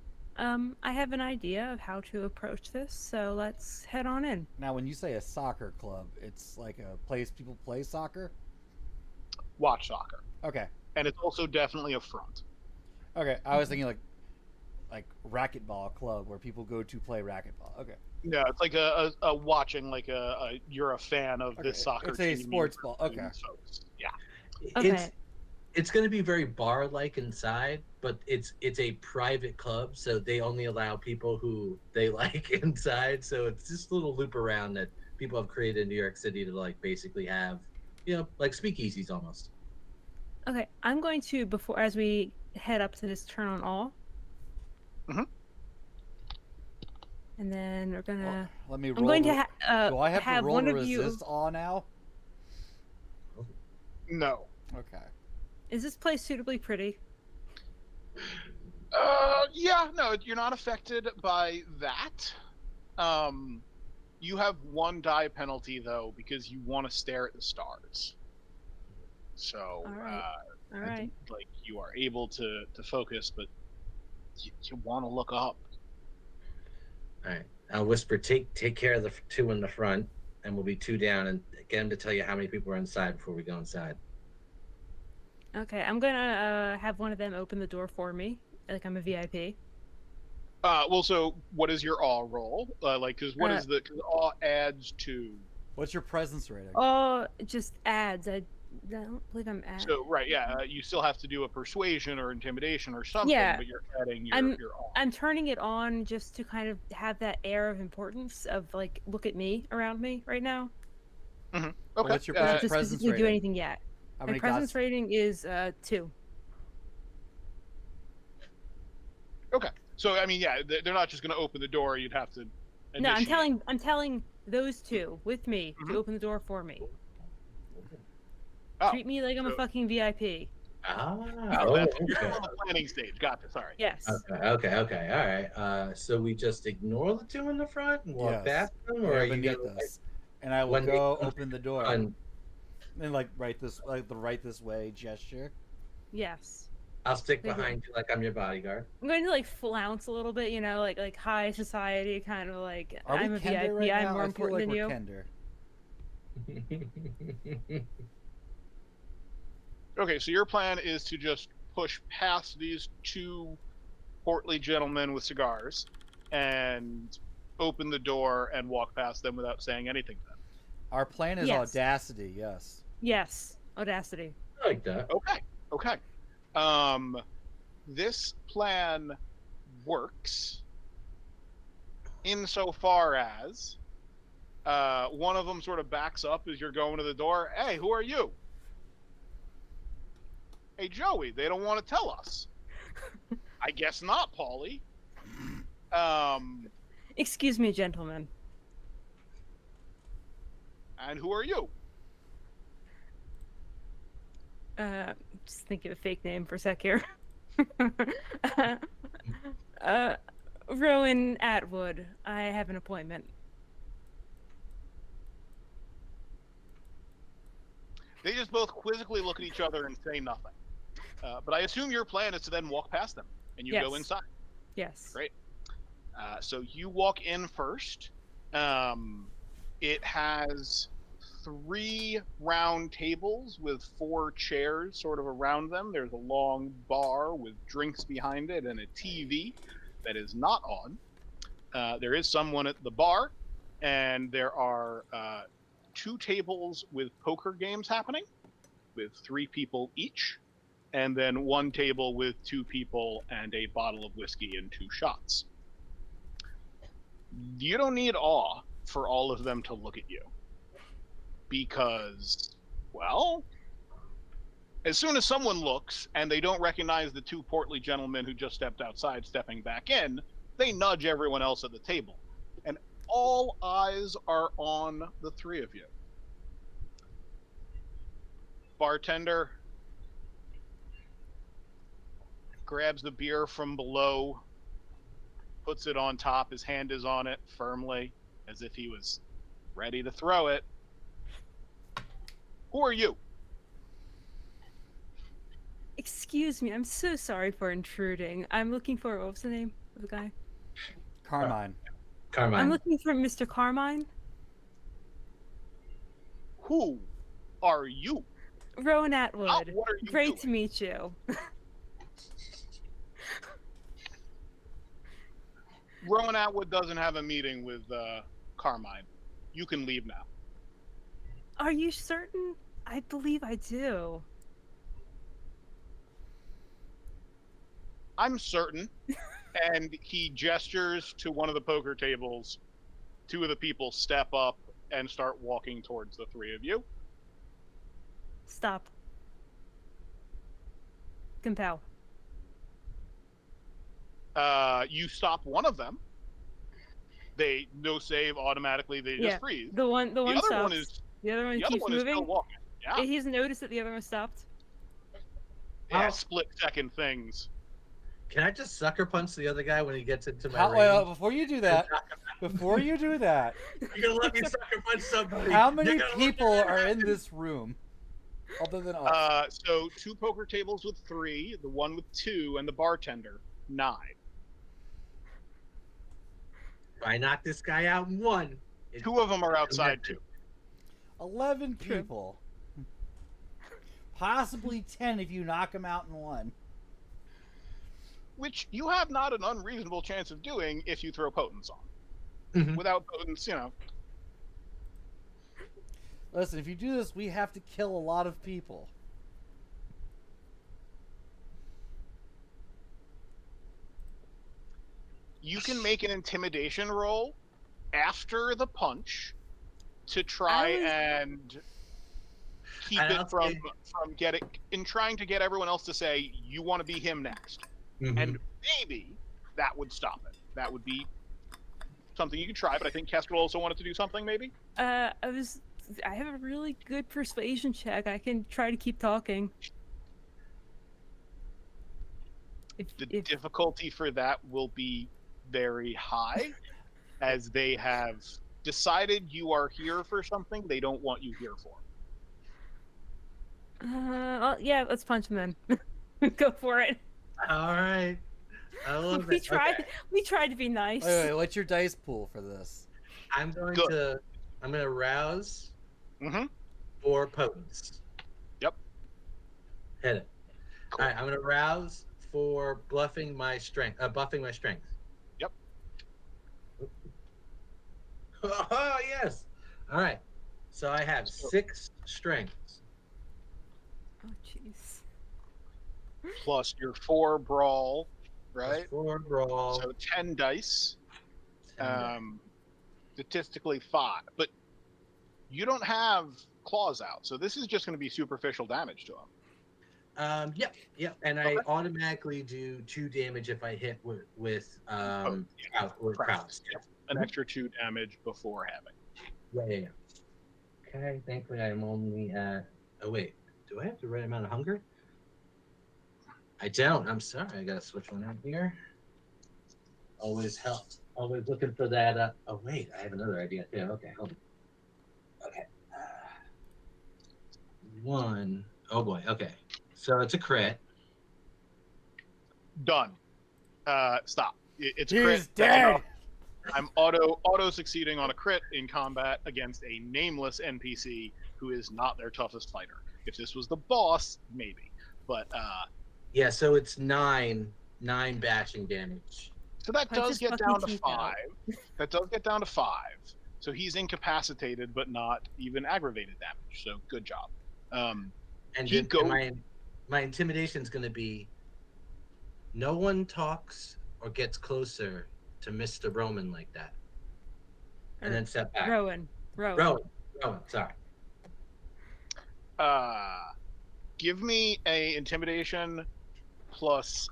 I have an idea of how to approach this, so let's head on in. Now, when you say a soccer club, it's like a place people play soccer. Watch soccer. Okay, And it's also definitely a front. okay. I was thinking like racquetball club where people go to play racquetball. Okay, Yeah, it's like a watching, like you're a fan of okay. this soccer It's a team. sports ball. Okay, Folks. Yeah. Okay. it's going to be very bar like inside, but it's a private club, so they only allow people who they like inside. So it's just a little loop around that people have created in New York City to like basically have, like speakeasies almost. Okay, I'm going to, before, as we head up to this turn on all. Mhm. And then we're gonna. let me roll. I'm going to do I have to roll one to of you. resist all now? No. Okay. Is this place suitably pretty? Yeah, no, you're not affected by that. You have one die penalty though because you want to stare at the stars. So, All right. All right. like you are able to focus, but you want to look up. All right. I'll whisper, take care of the two in the front, and we'll be two down, and get them to tell you how many people are inside before we go inside. Okay, I'm gonna have one of them open the door for me, like I'm a VIP. Well, so what is your awe roll? Because what is the? Because awe adds to. What's your presence rating? Oh, just ads. I don't believe I'm adding. So right, yeah, you still have to do a persuasion or intimidation or something, Yeah. but you're adding your awe. I'm turning it on just to kind of have that air of importance of like, look at me around me right now. Okay. What's your Not to presence specifically rating? do anything yet. How My many presence dots? rating is 2. Okay. So I mean, yeah, they're not just going to open the door. You'd have to. No, Initiate. I'm telling those two with me Mhm. to open the door for me. Oh, Treat me like I'm a so- fucking VIP. Ah, You're okay. on the planning stage. Gotcha. Sorry. Yes. Okay. All right. So we just ignore the two in the front and walk Yes. past them, or They're are you beneath gonna us, and I will when they go come open the door run? and like the right this way gesture. Yes. I'll stick They do. behind you like I'm your bodyguard. I'm going to like flounce a little bit, you know, like high society, kind of like Are I'm we a Kender VIP. right I'm now? more I feel important like than we're you. Kender. Okay, so your plan is to just push past these two portly gentlemen with cigars and open the door and walk past them without saying anything to them. Our plan is Yes. audacity. Yes. Yes, audacity. I like that. Okay. This plan works insofar as one of them sort of backs up as you're going to the door. Hey, who are you? Hey, Joey, they don't want to tell us. I guess not, Paulie. Excuse me, gentlemen. And who are you? Just thinking of a fake name for a sec here. Rowan Atwood. I have an appointment. They just both quizzically look at each other and say nothing. But I assume your plan is to then walk past them and you go Yes. inside. Yes. Great. So you walk in first. It has 3 round tables with 4 chairs sort of around them. There's a long bar with drinks behind it and a TV that is not on. There is someone at the bar, and there are 2 tables with poker games happening with 3 people each, and then 1 table with 2 people and a bottle of whiskey and 2 shots. You don't need awe for all of them to look at you. Because, well, as soon as someone looks and they don't recognize the 2 portly gentlemen who just stepped outside stepping back in, they nudge everyone else at the table. And all eyes are on the 3 of you. Bartender grabs the beer from below, puts it on top. His hand is on it firmly, as if he was ready to throw it. Who are you? Excuse me, I'm so sorry for intruding. I'm looking for, what was the name of the guy? Carmine. Carmine. I'm looking for Mr. Carmine. Who are you? Rowan Atwood. What are you Great doing? to meet you. Rowan Atwood doesn't have a meeting with Carmine. You can leave now. Are you certain? I believe I do. I'm certain. And he gestures to one of the poker tables. 2 of the people step up and start walking towards the 3 of you. Stop. Compel. You stop one of them. They no save automatically. They just freeze. The one The other stops. one is the other one the other keeps one is still moving. walking. Yeah, He's noticed that the other one stopped. yeah, How- split second things. Can I just sucker punch the other guy when he gets into my How, range? before you do that, Before you do that, You're gonna let me sucker punch somebody. how You're many gonna let people that are in happen. this room? Other than us. So 2 poker tables with 3, the one with 2, and the bartender 9. If I knock this guy out in one, 2 of them are outside too. 11 True. people. Possibly 10 if you knock them out in one. Which you have not an unreasonable chance of doing if you throw potence on. Mhm. Without potence, Listen, if you do this, we have to kill a lot of people. you can make an intimidation roll after the punch to try and keep And it I'll from say- getting in trying to get everyone else to say you want to be him next. Mhm. And maybe that would stop it. That would be something you could try, but I think Kestrel also wanted to do something, maybe? I have a really good persuasion check. I can try to keep talking. The If difficulty for that will be very high, as they have decided you are here for something they don't want you here for. well, yeah, let's punch him then. Go for it. All right. I love We it. tried. Okay. We tried to be nice. Wait, what's your dice pool for this? I'm going Good. to. I'm going to rouse Mm-hmm. for potence. Yep. Hit it. Cool. All right. I'm going to rouse for bluffing my strength. Buffing my strength. Yep. Oh yes. All right. So I have 6 strengths. Oh, jeez. Plus your 4 brawl, right? 4 brawl. So 10 dice. 10 dice. Statistically 5. But you don't have claws out, so this is just going to be superficial damage to him. Yep. And I automatically do 2 damage if I hit with crowds. Yep. An extra 2 damage before having. Yeah. Okay. Thankfully, I'm only at. Oh wait. Do I have the right amount of hunger? I don't. I'm sorry. I gotta switch one out here. Always help. Always looking for that. Oh wait. I have another idea too. Okay. Hold on. Okay. 1. Oh boy. Okay. So it's a crit. Done. Stop. It's a He's crit. That's dead. enough. I'm auto succeeding on a crit in combat against a nameless NPC who is not their toughest fighter. If this was the boss, maybe. But Yeah. So it's 9 bashing damage. so that Punch does his get fucking down to teeth 5. out. That does get down to 5. So he's incapacitated, but not even aggravated damage. So good job. And He then my intimidation is going to be no one talks or gets closer to Mr. Roman like that. And then step back. Rowan. Rowan. Sorry. Give me a intimidation plus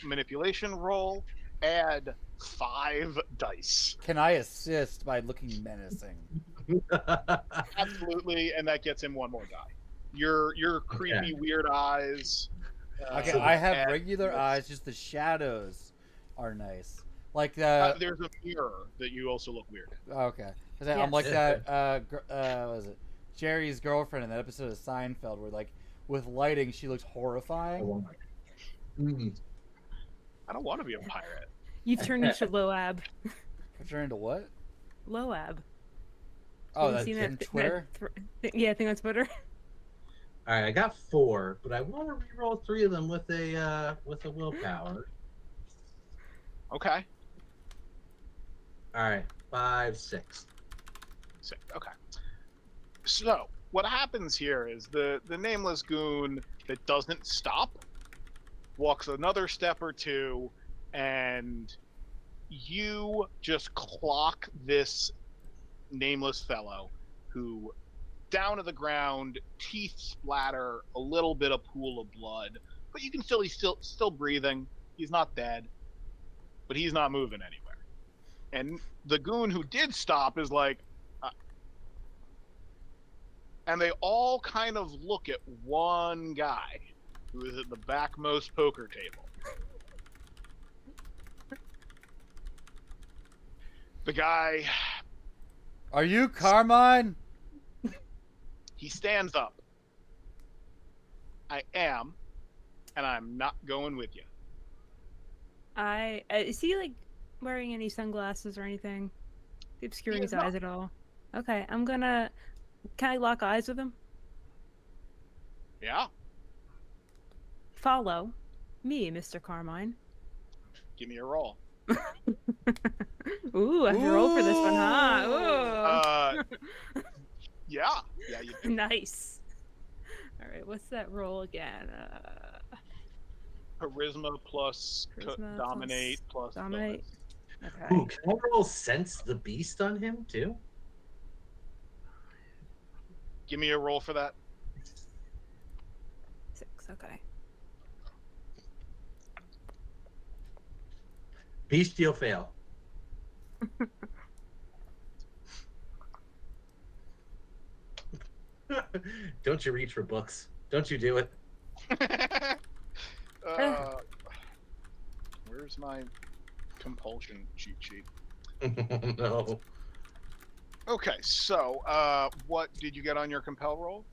manipulation roll. Add 5 dice. Can I assist by looking menacing? Absolutely, and that gets him 1 more die. Your creepy, weird eyes. Okay, So I have and- regular eyes, just the shadows are nice. Like there's a mirror that you also look weird. okay, 'cause I'm Yes. like that. What is it? Jerry's girlfriend in that episode of Seinfeld, where like with lighting she looks horrifying. I don't want to be a pirate. You've turned into Loab. Turn into what? Loab. Oh, Have you that's seen in Twitter. Yeah, I think on Twitter. All right, I got 4, but I want to re-roll 3 of them with a willpower. Okay. All right, 5, 6. 6. Okay. So what happens here is the nameless goon that doesn't stop walks another step or 2, and you just clock this nameless fellow who down to the ground, teeth splatter, a little bit of pool of blood, but you can he's still breathing. He's not dead, but he's not moving anywhere. And the goon who did stop is like, and they all kind of look at one guy who is at the backmost poker table. The guy, Are you Carmine? he stands up. I am, and I'm not going with you. Is he like wearing any sunglasses or anything? Obscuring is his eyes not. at all? Okay, I'm gonna. Can I lock eyes with him? Yeah, Follow me, Mr. Carmine. give me a roll. Ooh, I have to roll for this one, huh? Uh, Ooh. yeah, you do. Nice. All right, what's that roll again? Charisma plus Charisma dominate plus plus dominate. bonus. Okay. Ooh, can I roll sense the beast on him too? Give me a roll for that. 6. Okay. Bestial fail. Don't you reach for books? Don't you do it? uh, where's my compulsion cheat sheet? No. Okay, so what did you get on your compel roll?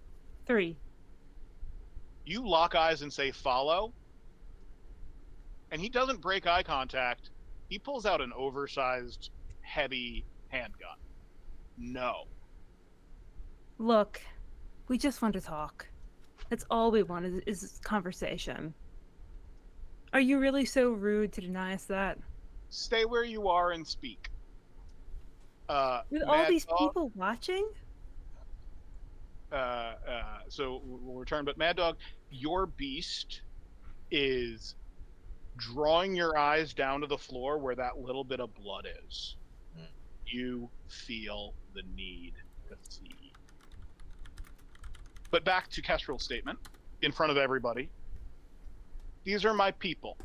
3. You lock eyes and say follow, and he doesn't break eye contact. He pulls out an oversized, heavy handgun. No. Look, we just want to talk. That's all we want is conversation. Are you really so rude to deny us that? Stay where you are and speak. With all Mad these Dog, people watching? so we'll return, but Mad Dog, your beast is drawing your eyes down to the floor where that little bit of blood is. You feel the need to see. But back to Kestrel's statement in front of everybody. These are my people.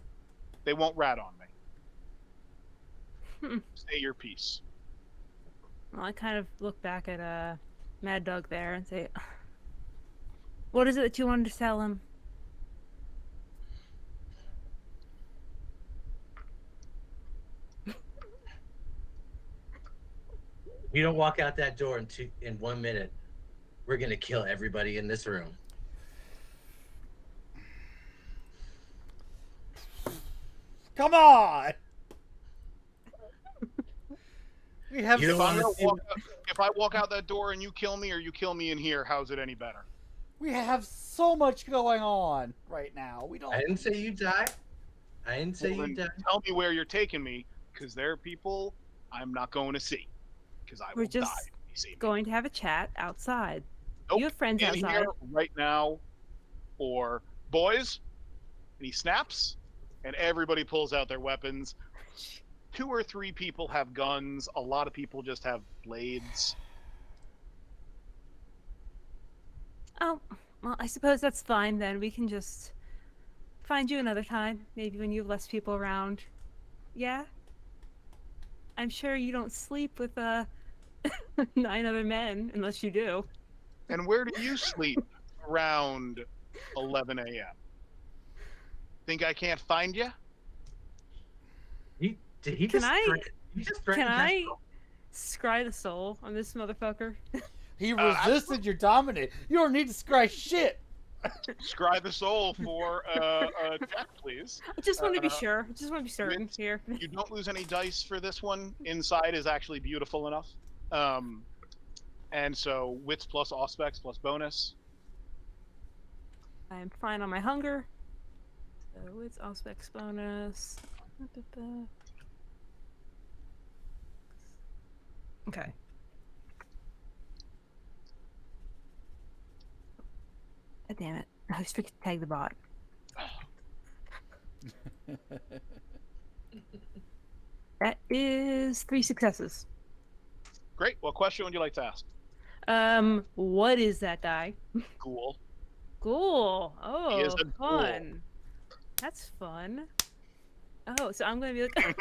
They won't rat on me. Say your piece. Well, I kind of look back at Mad Dog there and say, what is it that you wanted to tell him? You don't walk out that door in 1 minute. We're gonna kill everybody in this room. Come on! We have You don't wanna see If I walk out that door and you kill me, or you kill me in here, how's it any better? we have so much going on right now. We don't. I didn't say you die. I didn't say Well, you then die. tell me where you're taking me, because there are people I'm not going to see, because I We're will die just if you see me. going to have a chat outside. Nope. You have friends In outside. here right now, or boys, and he snaps, and everybody pulls out their weapons. 2 or 3 people have guns. A lot of people just have blades. Oh, well, I suppose that's fine then. We can just find you another time, maybe when you have less people around. Yeah? I'm sure you don't sleep with 9 other men, unless you do. And where do you sleep around 11 a.m.? Think I can't find you? Did he Can just I- threaten? He just threatened Can I Kestrel? scry the soul on this motherfucker? He resisted your dominate. You don't need to scry shit. Scry the soul for a check, please. I just want to be sure. I just want to be certain Wits, here. You don't lose any dice for this one. Inside is actually beautiful enough. And so wits plus aspects plus bonus. I'm fine on my hunger. So it's aspects bonus. Okay. God damn it. I was freaking tag the bot. That is 3 successes. Great. What question would you like to ask? What is that die? Ghoul. Ghoul. He is Oh, a ghoul. fun. That's fun. Oh, so I'm gonna be like,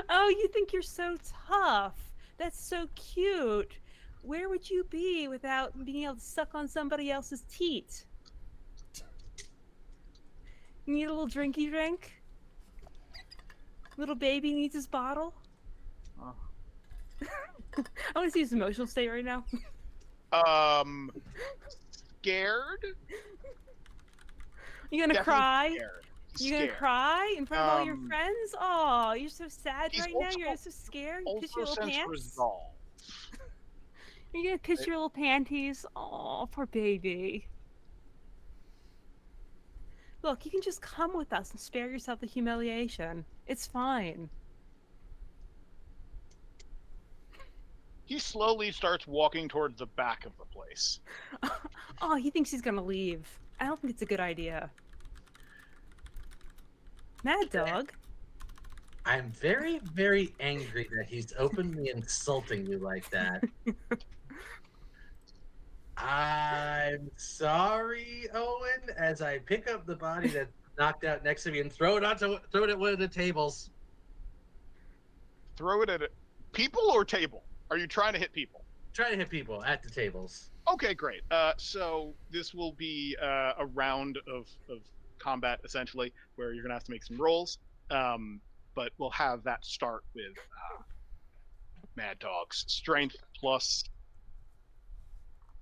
oh, you think you're so tough? That's so cute. Where would you be without being able to suck on somebody else's teat? You need a little drinky drink? Little baby needs his bottle? I want to see his emotional state right now. Scared. You gonna Definitely cry? Scared. He's You gonna scared. cry in front of all your Um, friends? Oh, you're so sad he's right now. You're so scared. You piss your Also little sense pants. resolve. You're gonna piss your little panties. Oh, poor baby. Look, you can just come with us and spare yourself the humiliation. It's fine. He slowly starts walking towards the back of the place. Oh, he thinks he's gonna leave. I don't think it's a good idea. Mad Dog. I'm very, very angry that he's openly insulting you like that. I'm sorry, Owen, as I pick up the body that's knocked out next to me and throw it at one of the tables. Throw it at people or table? Are you trying to hit people? Try to hit people at the tables. Okay, great. So this will be a round of combat, essentially, where you're going to have to make some rolls. But we'll have that start with Mad Dog's strength plus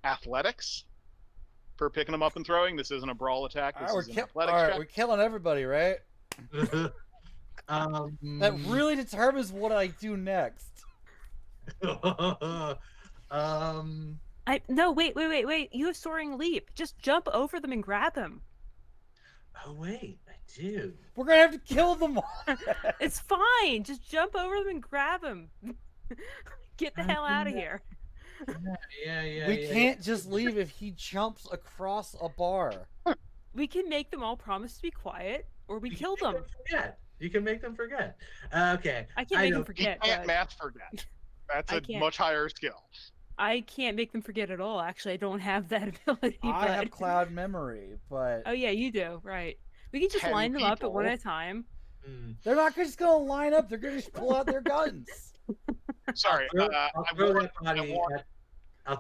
athletics for picking them up and throwing. This isn't a brawl attack. This is an athletics check. We're killing everybody, right? That really determines what I do next. No, wait. You have soaring leap. Just jump over them and grab him. Oh wait, I do. We're gonna have to kill them all. It's fine. Just jump over them and grab him. Get the hell out of here. Yeah. We can't just leave if he jumps across a bar. We can make them all promise to be quiet, or we kill them. You can make them forget. Okay. I can't make them forget. You can't math forget. That's a much higher skill. I can't make them forget at all. Actually, I don't have that ability. I have cloud memory, but oh yeah, you do. Right. We can just line them up at one at a time. They're not just gonna line up. They're gonna just pull out their guns. Sorry, I'll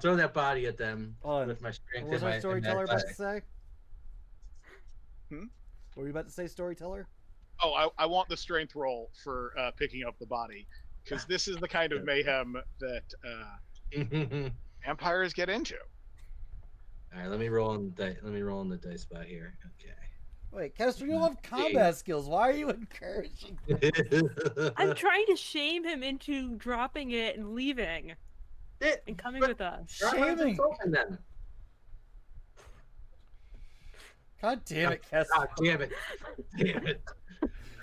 throw that body at them with my strength. What was our storyteller about to say? What were you about to say, storyteller? Oh, I want the strength roll for picking up the body, because this is the kind of mayhem that vampires get into. All right, let me roll on the dice spot here. Okay. Wait, Kester, you don't have combat skills. Why are you encouraging? I'm trying to shame him into dropping it and leaving and coming with us. Shaming. God damn it, Kester. God damn it.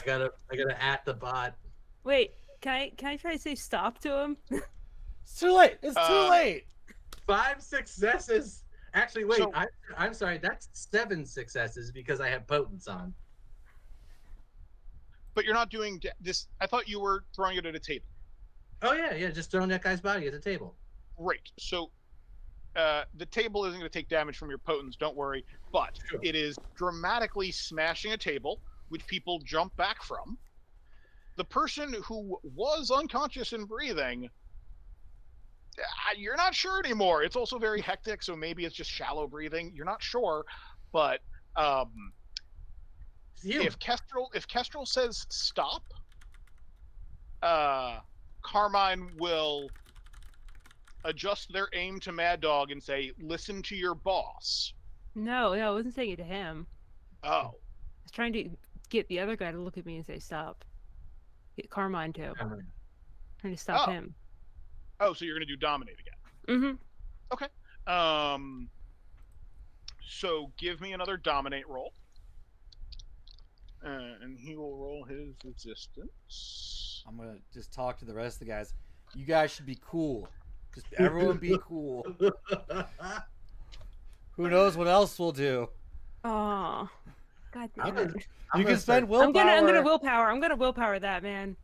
I gotta at the bot. Wait, can I try to say stop to him? It's too late. It's too late. 5 successes. Actually, wait. I'm sorry. That's 7 successes because I have potence on. But you're not doing this. I thought you were throwing it at a table. Oh yeah. Just throwing that guy's body at the table. Great. So the table isn't going to take damage from your potence. Don't worry. But it is dramatically smashing a table, which people jump back from. The person who was unconscious and breathing, you're not sure anymore. It's also very hectic, so maybe it's just shallow breathing. You're not sure, but if Kestrel says stop, Carmine will adjust their aim to Mad Dog and say, "Listen to your boss." No, I wasn't saying it to him. Oh, I was trying to get the other guy to look at me and say stop. Get Carmine too. Trying to stop him. Oh, so you're going to do dominate again. Mm-hmm. Okay. So give me another dominate roll. And he will roll his resistance. I'm going to just talk to the rest of the guys. You guys should be cool. Just everyone be cool. Who knows what else we'll do? Oh, God damn it. You can spend willpower. I'm gonna willpower. I'm gonna willpower that, man.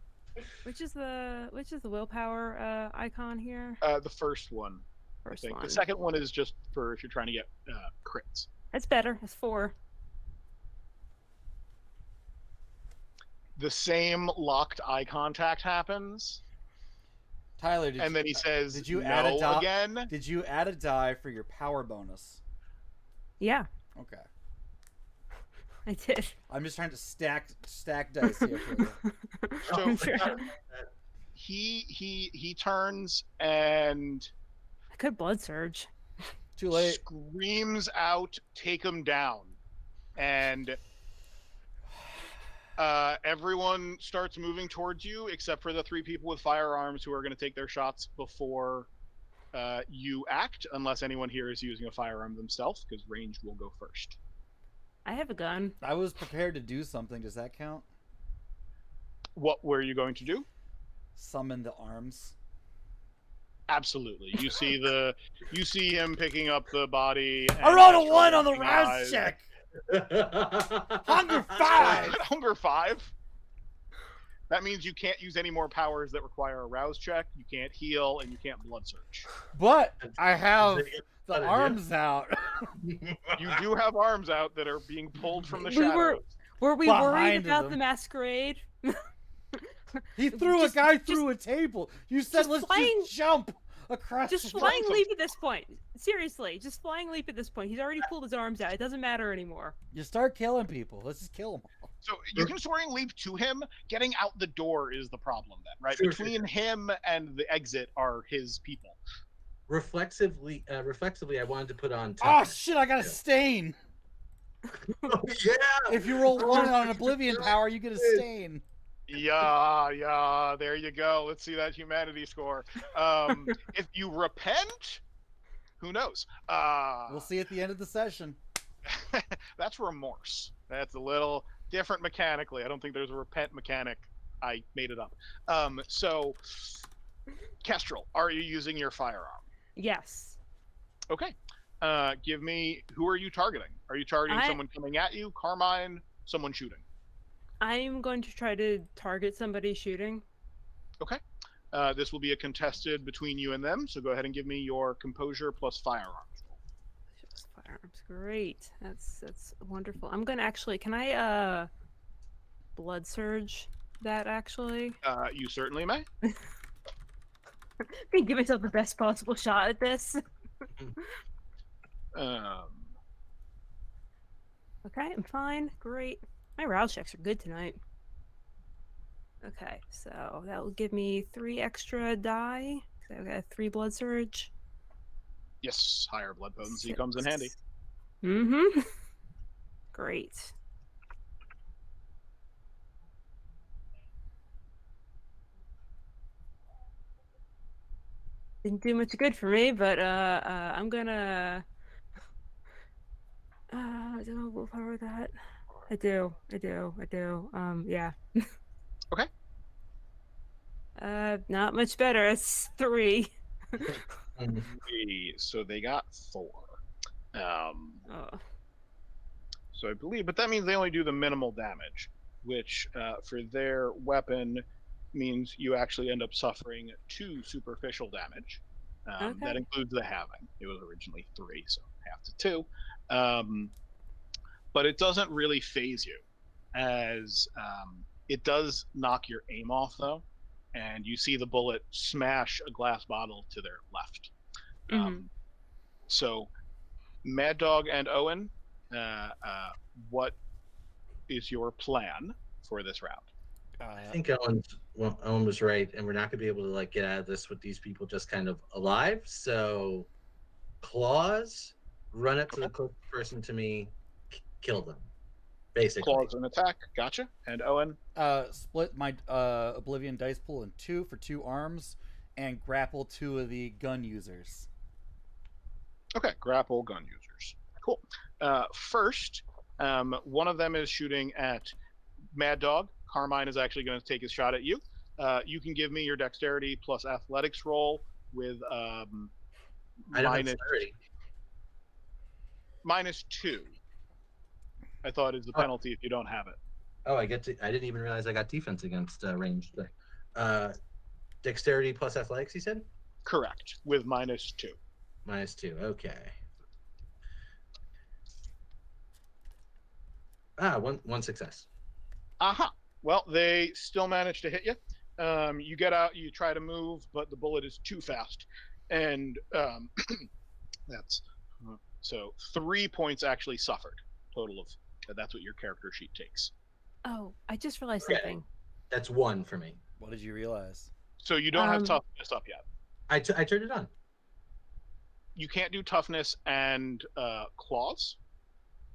Which is the willpower icon here? The first one. First one. The second one is just for if you're trying to get crits. That's better. That's 4. The same locked eye contact happens. Tyler, and then he says, "Did you no add a die again? Did you add a die for your power bonus?" Yeah. Okay. I did. I'm just trying to stack dice here for you. So, he turns and I could blood surge. Too late. screams out, "Take him down!" And everyone starts moving towards you, except for the 3 people with firearms who are going to take their shots before you act, unless anyone here is using a firearm themselves, because ranged will go first. I have a gun. I was prepared to do something. Does that count? What were you going to do? Summon the arms. Absolutely. You see him picking up the body. I and rolled a Kestrel 1 on the looking rouse eyes. check. Hunger 5. Hunger 5. That means you can't use any more powers that require a rouse check. You can't heal, and you can't blood search. But I have Does it get the better, arms out. You do have arms out that are being pulled from the We shadows. Were we worried Behind about them. the masquerade? He threw Just- a guy just- through a table. You said just let's flying- just jump across. Just the flying them. leap at this point. Seriously, just flying leap at this point. He's already pulled his arms out. It doesn't matter anymore. You start killing people. Let's just kill them all. So you can soaring leap to him. Getting out the door is the problem then, right? Sure, Between him and the exit are his people. reflexively, I wanted to put on. Oh toughness. shit! I got a stain. Oh, yeah. If you roll Oh, 1 on an I oblivion forgot. power, you get a stain. Yeah, there you go. Let's see that humanity score. If you repent, who knows? We'll see at the end of the session. That's remorse. That's a little different mechanically. I don't think there's a repent mechanic. I made it up. So, Kestrel, are you using your firearm? Yes. Okay. Give me, who are you targeting? Are you targeting someone coming at you, Carmine, someone shooting? I'm going to try to target somebody shooting. Okay. This will be a contested between you and them, so go ahead and give me your composure plus firearms roll. Just firearms. Great. That's wonderful. I'm gonna actually. Can I blood surge that actually? You certainly may. I'm gonna give myself the best possible shot at this. Okay, I'm fine. Great. My rouse checks are good tonight. Okay, so that will give me 3 extra die. So I've got 3 blood surge. Yes, higher blood potency comes in handy. Mm-hmm. Great. Didn't do much good for me, but I'm gonna I don't know what power that. I do. Yeah. Okay. Not much better. It's 3. So they got 4. Oh. So I believe, but that means they only do the minimal damage, which for their weapon means you actually end up suffering 2 superficial damage. Okay. That includes the halving. It was originally 3, so half to 2. But it doesn't really phase you, as it does knock your aim off, though, and you see the bullet smash a glass bottle to their left. So, Mad Dog and Owen, what is your plan for this round? I think Owen was right, and we're not going to be able to like get out of this with these people just kind of alive. So, claws, run up to the closest person to me, kill them, basically. Claws and attack, gotcha. And Owen? Split my Oblivion dice pool in 2 for 2 arms, and grapple 2 of the gun users. Okay, grapple gun users. Cool. First, one of them is shooting at Mad Dog. Carmine is actually going to take his shot at you. You can give me your dexterity plus athletics roll with I don't have dexterity. -2. I thought is the penalty if you don't have it. Oh, I didn't even realize I got defense against ranged. Dexterity plus athletics, you said? Correct, with -2. -2, okay. One success. Aha. Well, they still manage to hit you. You get out, you try to move, but the bullet is too fast. And that's so 3 points actually suffered. Total of that's what your character sheet takes. Oh, I just realized Okay. something. That's 1 for me. What did you realize? So you don't have Um, toughness up yet. I turned it on. You can't do toughness and claws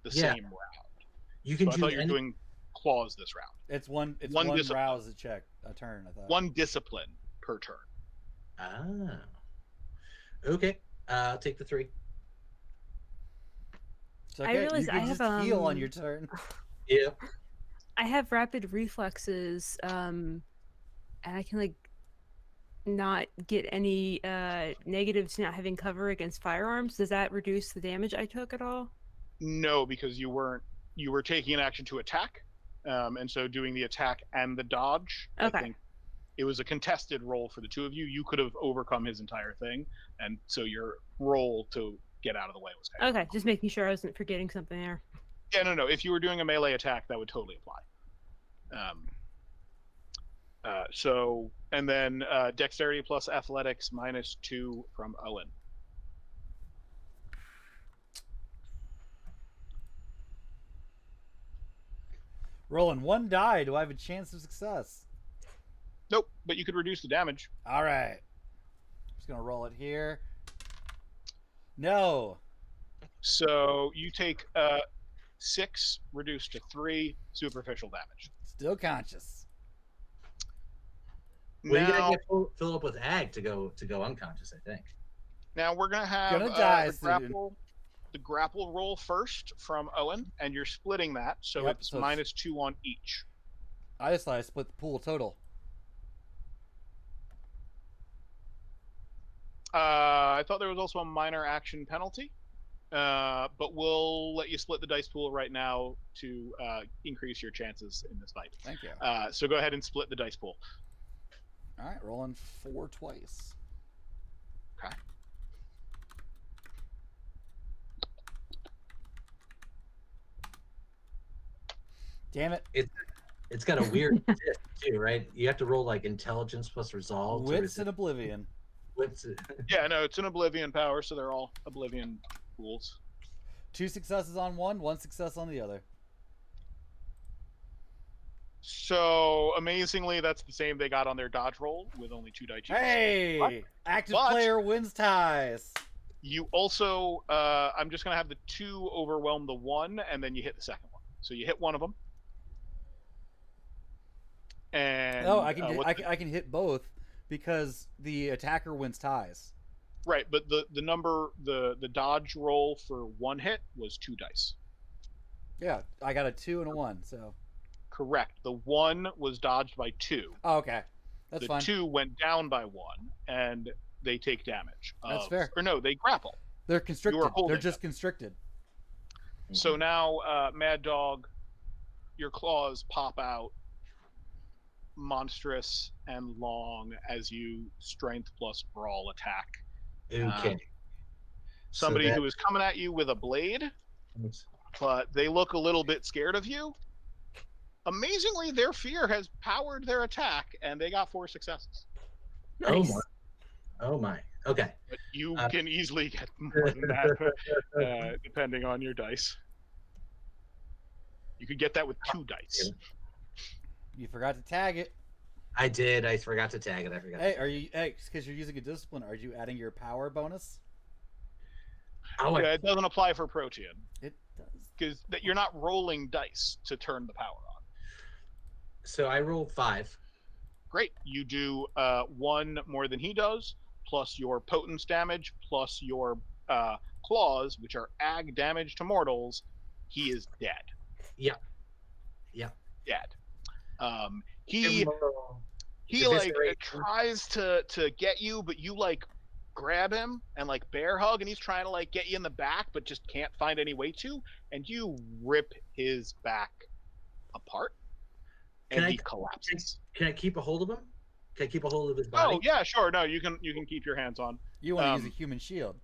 the Yeah. same round. You can So I do thought you were any. doing claws this round. It's one. It's One one discipline. rouse a check a turn. I thought. One discipline per turn. Ah. Okay. I'll take the 3. It's I okay. realize You I can have just heal on your turn. Yeah. I have rapid reflexes, and I can like not get any negatives to not having cover against firearms. Does that reduce the damage I took at all? No, because you were taking an action to attack, and so doing the attack and the dodge. Okay. I think it was a contested roll for the two of you. You could have overcome his entire thing, and so your roll to get out of the way was kind Okay, just making sure I wasn't forgetting something there. Yeah, no. If you were doing a melee attack, that would totally apply. So, and then dexterity plus athletics -2 from Owen. Rolling 1 die. Do I have a chance of success? Nope, but you could reduce the damage. All right. Just gonna roll it here. No. So you take 6 reduced to 3 superficial damage. Still conscious. Well, you gotta Now, get fill up with ag to go unconscious. I think. now we're gonna have Gonna die the grapple roll first from Owen, and you're splitting that, so Yep, it's so it's- -2 on each. I just thought I split the pool total. I thought there was also a minor action penalty, but we'll let you split the dice pool right now to increase your chances in this fight. Thank you. So go ahead and split the dice pool. All right, rolling 4 twice. Okay. Damn it. It's got a weird disc too, right? You have to roll like intelligence plus resolve. Wits and oblivion. Wits. Yeah, no, it's an oblivion power, so they're all oblivion pools. 2 successes on one, 1 success on the other. So amazingly, that's the same they got on their dodge roll with only 2 die cheats. Hey! Active But- player wins ties. You also, I'm just gonna have the 2 overwhelm the 1, and then you hit the second one. So you hit one of them. And No, I can hit both because the attacker wins ties. right, but the number the dodge roll for 1 hit was 2 dice. Yeah, I got a 2 and a 1, so. Correct. The 1 was dodged by 2. Oh, okay. That's The fine. 2 went down by 1, and they take damage. That's fair. Or no, they grapple. They're constricted. holding They're just constricted. So now, Mad Dog, your claws pop out, monstrous and long, as you strength plus brawl attack Okay. somebody who is coming at you with a blade, but they look a little bit scared of you. Amazingly, their fear has powered their attack, and they got 4 successes. Nice. Oh my. Okay. But you can easily get more than that, depending on your dice. You could get that with 2 dice. You forgot to tag it. I did. I forgot to tag it. I forgot. Hey, are you? Hey, because you're using a discipline, are you adding your power bonus? Oh, Yeah, it doesn't apply for Protean It does. because you're not rolling dice to turn the power on. So I rolled 5. Great. You do 1 more than he does, plus your potence damage, plus your claws, which are ag damage to mortals. He is dead. Yep. Dead. Give He him a like eviscerate. tries to get you, but you like grab him and like bear hug, and he's trying to like get you in the back, but just can't find any way to, and you rip his back apart, and he collapses. Can I keep a hold of him? Can I keep a hold of his body? Oh yeah, sure. No, you can keep your hands on. You want to use a human shield.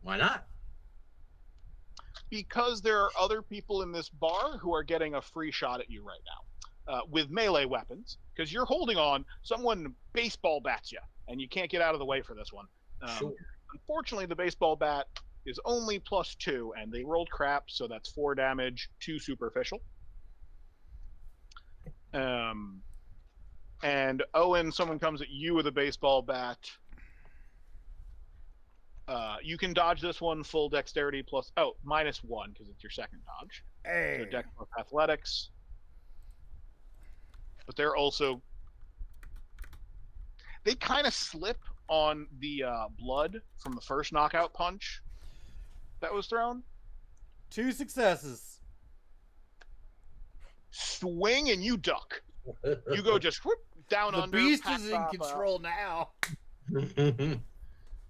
Why not? Because there are other people in this bar who are getting a free shot at you right now with melee weapons, because you're holding on. Someone baseball bats you, and you can't get out of the way for this one. Sure. Unfortunately, the baseball bat is only +2, and they rolled crap, so that's 4 damage, 2 superficial. And Owen, someone comes at you with a baseball bat. You can dodge this one full dexterity plus -1 because it's your second dodge. Hey. So dex plus athletics. But they're also they kind of slip on the blood from the first knockout punch that was thrown. 2 successes. Swing and you duck. You go just whoop, down The under. beast pack is in pop, control now.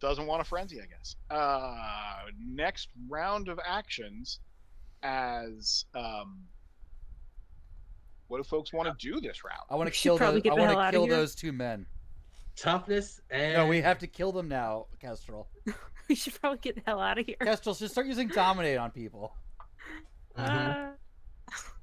doesn't want a frenzy, I guess. Next round of actions as what do folks want to do this round? I want We to should kill probably those. get I the want hell to outta kill here. those 2 men. Toughness and No, we have to kill them now, Kestrel. We should probably get the hell out of here. Kestrel, just start using dominate on people. Mhm.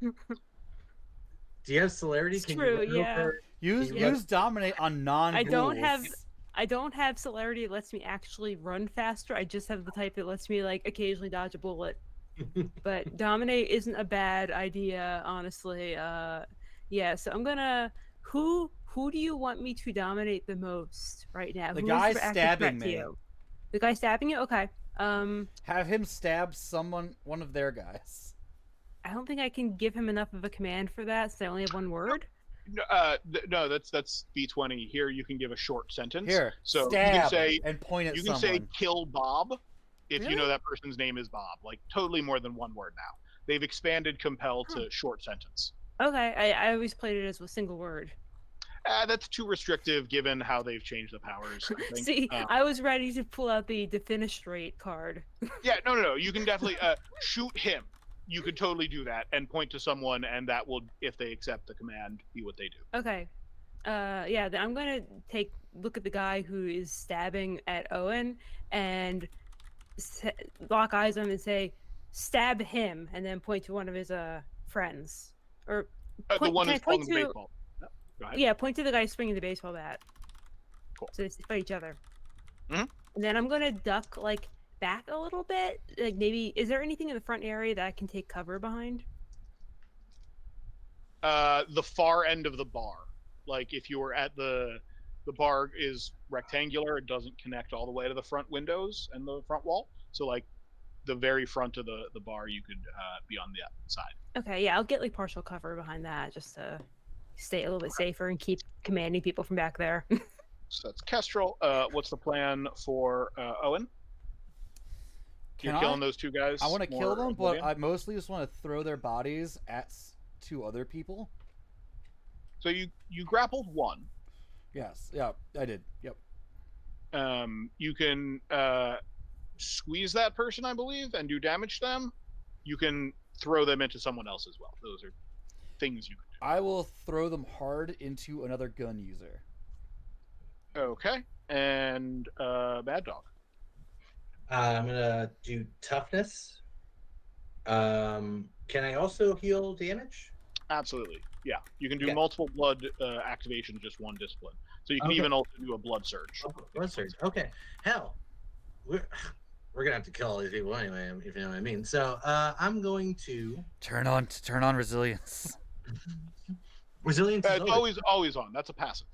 Do you have celerity? It's Can true, you run yeah. over? Use Yeah. dominate on non-ghouls. I don't have celerity that lets me actually run faster. I just have the type that lets me like occasionally dodge a bullet. But dominate isn't a bad idea, honestly. Yeah, so I'm gonna who do you want me to dominate the most right now? The Who guy is active stabbing threat to me. you? The guy stabbing you? Okay. Have him stab one of their guys. I don't think I can give him enough of a command for that, so I only have one word. No, that's B20. Here you can give a short sentence. Here, so stab you can say and point at you can someone. say kill Bob if you Really? know that person's name is Bob. Like totally more than one word now. They've expanded compel to short sentence. Okay, I always played it as a single word. That's too restrictive given how they've changed the powers. I think. See, I was ready to pull out the defenestrate card. Yeah, no. You can definitely shoot him. You could totally do that and point to someone, and that will, if they accept the command, be what they do. Okay. Yeah, then I'm gonna look at the guy who is stabbing at Owen and lock eyes on him and say, "Stab him," and then point to one of his friends. Or The one can I who's point throwing the to? baseball. No, go ahead. Yeah, point to the guy swinging the baseball bat. Cool. So they fight each other. Mhm. And then I'm gonna duck like back a little bit. Like maybe is there anything in the front area that I can take cover behind? The far end of the bar. Like if you were at the bar is rectangular, it doesn't connect all the way to the front windows and the front wall. So like the very front of the bar, you could be on the side. Okay, yeah, I'll get like partial cover behind that just to stay a little bit safer and keep commanding people from back there. So that's Kestrel. What's the plan for Owen? You're killing those 2 guys. I want to kill them, but Oblivion? I mostly just want to throw their bodies at 2 other people. So you grappled 1. Yes, yeah, I did. Yep. You can squeeze that person, I believe, and do damage to them. You can throw them into someone else as well. Those are things you can do. I will throw them hard into another gun user. Okay. And Bad Dog. I'm gonna do toughness. Can I also heal damage? Absolutely. Yeah. You can do Okay. multiple blood activations, just one discipline. So you can Okay. even also do a blood surge. Blood surge. Okay. Hell, we're gonna have to kill all these people anyway, if you know what I mean. So I'm going to Turn on resilience. resilience. Is It's always on. That's a passive.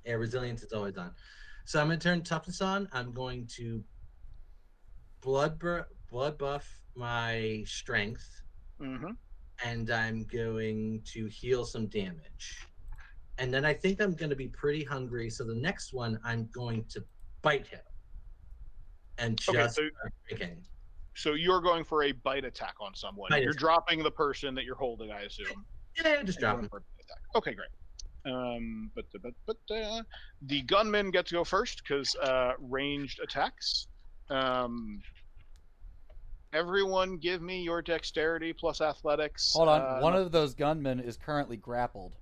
Yeah, resilience is always on. So I'm gonna turn toughness on. I'm going to blood buff my strength, Mm-hmm. and I'm going to heal some damage. And then I think I'm going to be pretty hungry. So the next one, I'm going to bite him and just start kicking. So you're going for a bite attack on someone. Bite You're attack. dropping the person that you're holding, I assume. Yeah, just drop Going him. for a bite attack. Okay, great. But the gunman gets to go first because ranged attacks. Everyone, give me your dexterity plus athletics. Hold on, one of those gunmen is currently grappled.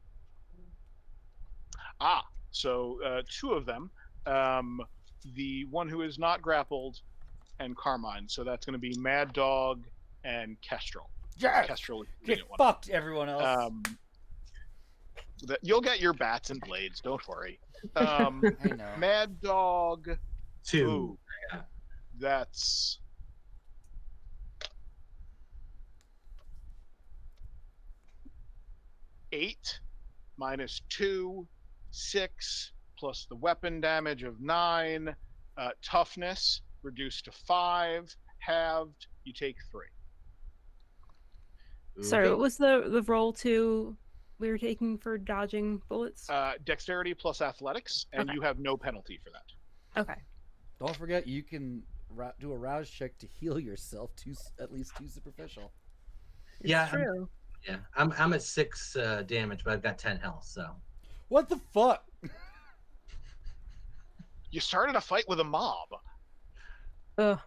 So 2 of them. The one who is not grappled and Carmine. So that's going to be Mad Dog and Kestrel. Yeah, Kestrel. get fucked, everyone else. You'll get your bats and blades. Don't worry. I know. Mad Dog. 2. Ooh, that's 8 minus 2 6 plus the weapon damage of 9. Toughness reduced to 5. Halved, you take 3. Sorry, Okay. what was the roll to we were taking for dodging bullets? Dexterity plus athletics, and Okay. you have no penalty for that. Okay. Don't forget, you can do a rouse check to heal yourself to at least 2 superficial. It's Yeah, true. I'm at 6 damage, but I've got 10 health. So What the fuck? You started a fight with a mob. Ugh.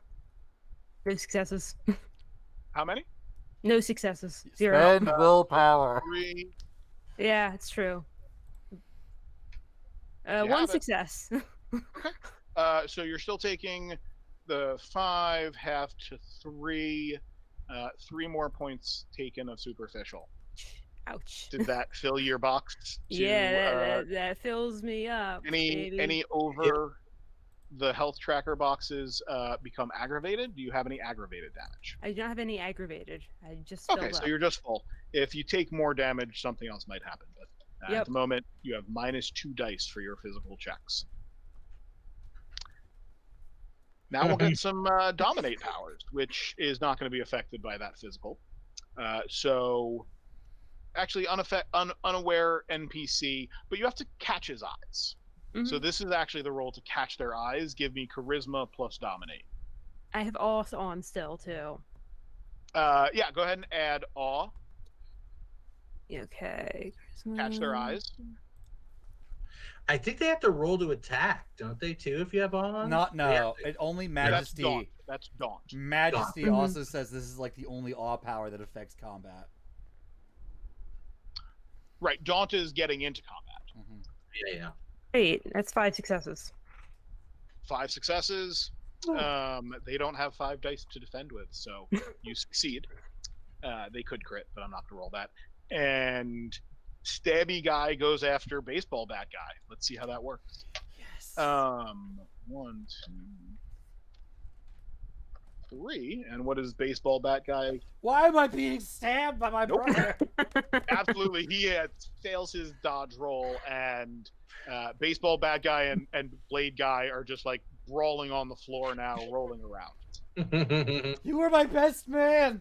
No successes. How many? No successes. 0. Spend willpower. 3. Yeah, it's true. You One have it. success. So you're still taking the 5, half to 3. 3 more points taken of superficial. Ouch. Did that fill your box? Yeah, that fills me up. baby. Any over the health tracker boxes become aggravated? Do you have any aggravated damage? I don't have any aggravated. I just Okay, filled so up. you're just full. If you take more damage, something else might happen. But at Yep. the moment, you have -2 dice for your physical checks. Now we'll get some dominate powers, which is not going to be affected by that physical. So, actually, unaware NPC, but you have to catch his eyes. Mhm. So this is actually the roll to catch their eyes. Give me charisma plus dominate. I have awe on still too. Yeah, go ahead and add awe. Okay. Catch their eyes. I think they have to roll to attack, don't they? Too, if you have on. No. It only Majesty. That's daunt. Majesty Daunt. also says this is like the only awe power that affects combat. Right, daunt is getting into combat. Mm-hmm. Yeah. Wait, that's 5 successes. 5 successes. They don't have 5 dice to defend with, so you succeed. They could crit, but I'm not gonna roll that. And stabby guy goes after baseball bat guy. Let's see how that works. Yes. 1, 2, 3. And what is baseball bat guy? Why am I being stabbed by my Nope. brother? Absolutely, he fails his dodge roll, and baseball bat guy and blade guy are just like brawling on the floor now, rolling around. You were my best man.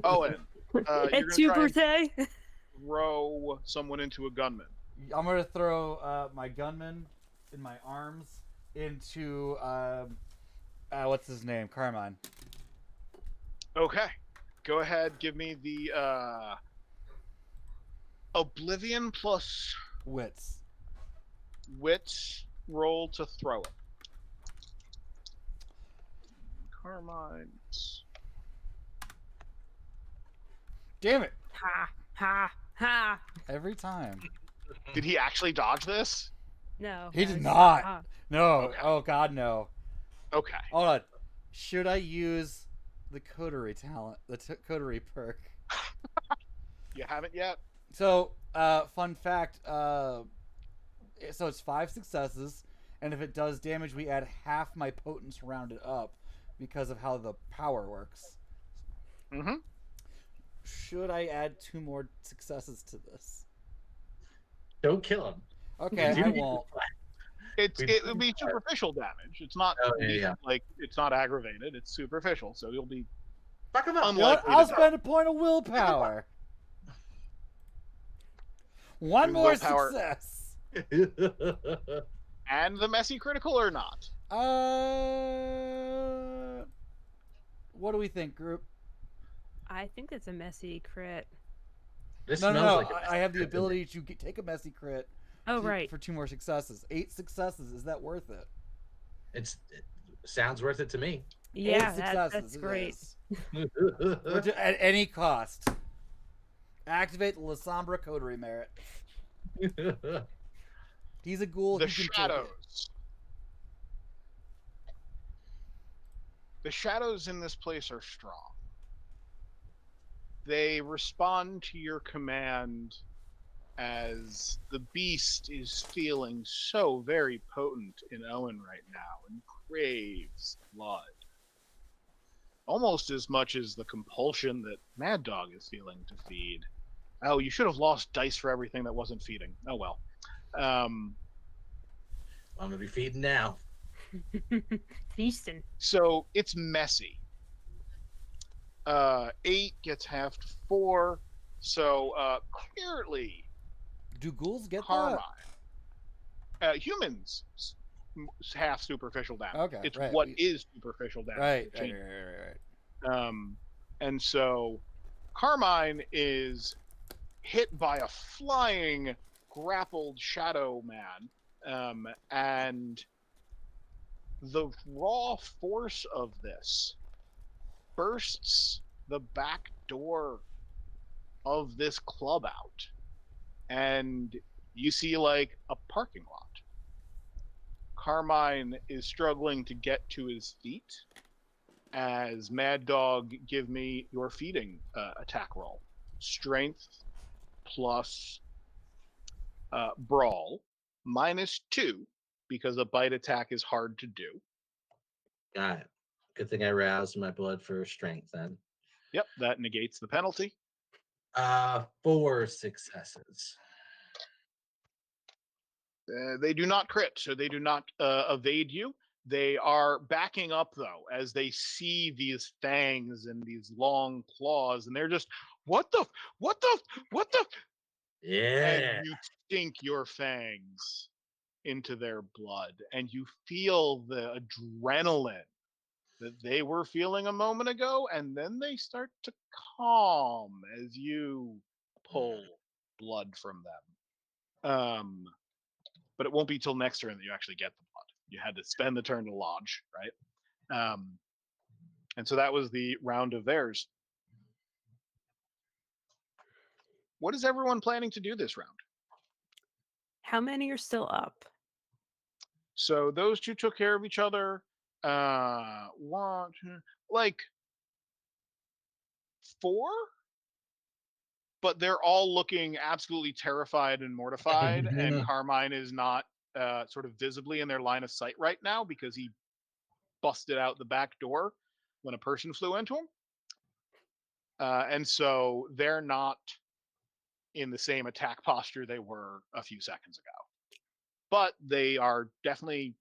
Owen, you're It's gonna your try and birthday. throw someone into a gunman. I'm gonna throw my gunman in my arms into what's his name? Carmine. Okay, go ahead. Give me the Oblivion plus Wits. wits roll to throw it. Carmine's. Damn it! Ha ha ha. Every time. Did he actually dodge this? No. He no, did it's not. ha. No. Okay. Oh God, no. Okay. Hold on. Should I use the coterie talent, the coterie perk? You haven't yet? So, fun fact. So it's 5 successes, and if it does damage, we add half my potence rounded up because of how the power works. Mm-hmm. Should I add 2 more successes to this? Don't kill him. Okay, I won't. It would be superficial damage. It's not Yeah. like it's not aggravated. It's superficial, so you'll be Fuck him up. You know what? unlikely I'll to die. spend a point of willpower. One And more willpower- success. And the messy critical or not? What do we think, group? I think that's a messy crit. This No. smells like a I have the messy crit. ability to take a messy crit. Oh, right. For 2 more successes. 8 successes. Is that worth it? It sounds worth it to me. Yeah, 8 that's successes, it great. is. At any cost. Activate the Lasombra coterie merit. He's a ghoul. The he can take it. shadows. The shadows in this place are strong. They respond to your command as the beast is feeling so very potent in Owen right now and craves blood. Almost as much as the compulsion that Mad Dog is feeling to feed. Oh, you should have lost dice for everything that wasn't feeding. Oh well. Um, I'm gonna be feeding now. Feasting. so it's messy. 8 gets halved to 4. So clearly, Do ghouls get Carmine, that? humans half superficial damage. Okay, It's right. what is superficial damage Right, that right, changes. right, right, right. And so Carmine is hit by a flying grappled shadow man, and the raw force of this bursts the back door of this club out, and you see like a parking lot. Carmine is struggling to get to his feet as Mad Dog, give me your feeding attack roll. Strength plus brawl -2 because a bite attack is hard to do. Got it. Good thing I roused my blood for strength then. Yep, that negates the penalty. 4 successes. They do not crit, so they do not evade you. They are backing up though as they see these fangs and these long claws, and they're just, what the, what the, what the, and Yeah. you sink your fangs into their blood, and you feel the adrenaline that they were feeling a moment ago, and then they start to calm as you pull blood from them. But it won't be till next turn that you actually get the blood. You had to spend the turn to lodge, right? And so that was the round of theirs. What is everyone planning to do this round? How many are still up? So those two took care of each other. One, two, like 4, but they're all looking absolutely terrified and mortified. And Carmine is not sort of visibly in their line of sight right now because he busted out the back door when a person flew into him. And so they're not in the same attack posture they were a few seconds ago. But they are definitely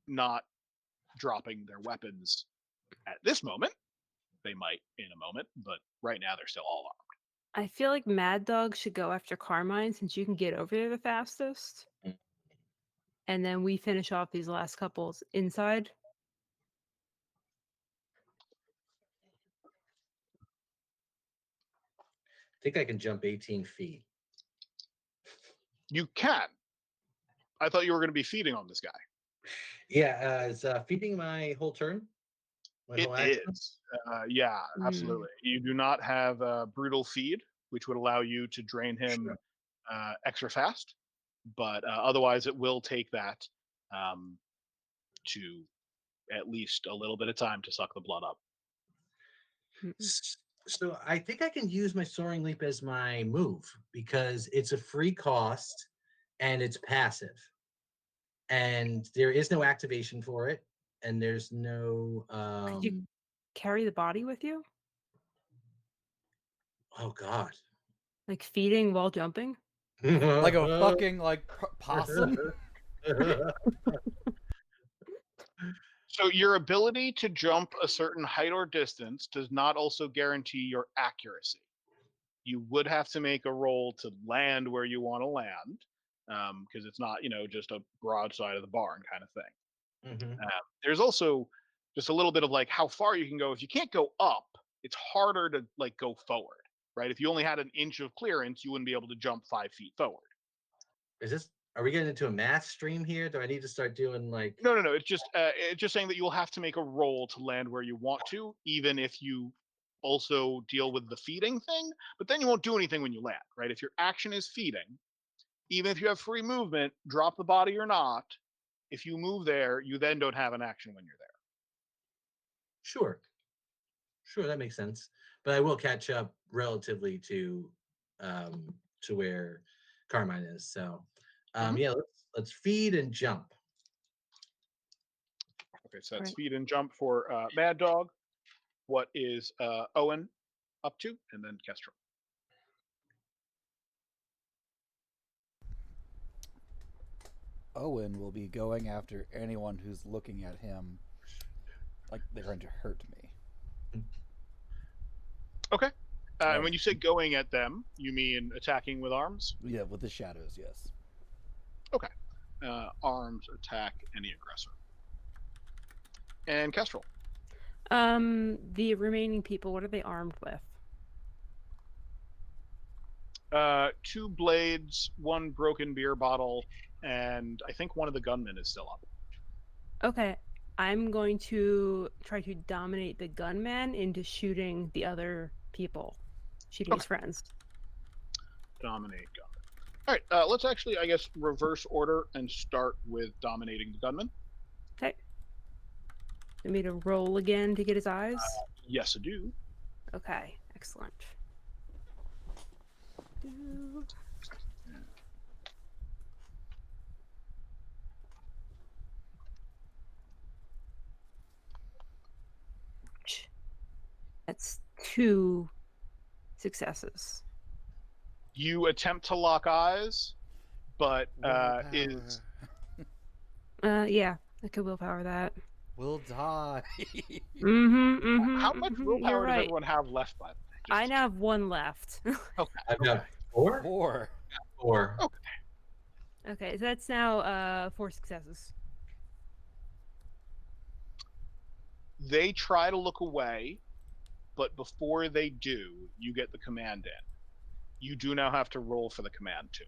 not dropping their weapons at this moment. They might in a moment, but right now they're still all armed. I feel like Mad Dog should go after Carmine since you can get over there the fastest. And then we finish off these last couples inside. I think I can jump 18 feet. You can. I thought you were going to be feeding on this guy. Yeah, is feeding my whole turn? My It whole action? is. Yeah, absolutely. You do not have a brutal feed, which would allow you to drain him extra fast, but otherwise it will take that to at least a little bit of time to suck the blood up. So I think I can use my Soaring Leap as my move because it's a free cost and it's passive. And there is no activation for it, and there's no Could you carry the body with you? oh god. Like feeding while jumping? Like a fucking possum. So your ability to jump a certain height or distance does not also guarantee your accuracy. You would have to make a roll to land where you want to land, because it's not, just a broadside of the barn kind of thing. Mhm. There's also just a little bit of like how far you can go. If you can't go up, it's harder to like go forward, right? If you only had an inch of clearance, you wouldn't be able to jump 5 feet forward. Are we getting into a math stream here? Do I need to start doing like No. It's just saying that you'll have to make a roll to land where you want to, even if you also deal with the feeding thing. But then you won't do anything when you land, right? If your action is feeding, even if you have free movement, drop the body or not, if you move there, you then don't have an action when you're there. Sure. Sure, that makes sense. But I will catch up relatively to where Carmine is. So yeah, let's feed and jump. Okay, so that's Right. feed and jump for Mad Dog. What is Owen up to? And then Kestrel. Owen will be going after anyone who's looking at him like they're going to hurt me. Okay. And Oh. when you say going at them, you mean attacking with arms? Yeah, with the shadows, yes. Okay. Arms attack any aggressor. And Kestrel. The remaining people, what are they armed with? 2 blades, 1 broken beer bottle, and I think one of the gunmen is still up. Okay, I'm going to try to dominate the gunman into shooting the other people, shooting his Okay. friends. Dominate gunman. All right, let's actually, I guess, reverse order and start with dominating the gunman. Okay. You want me to roll again to get his eyes? Yes, I do. Okay, excellent. That's 2 successes. You attempt to lock eyes, but Willpower. is Yeah, I could willpower that. We'll die. how much You're willpower does right. everyone have left? By the way, I now have 1 left. Okay. I've got 4. 4. 4. Okay. Okay, so that's now 4 successes. They try to look away, but before they do, you get the command in. You do now have to roll for the command too.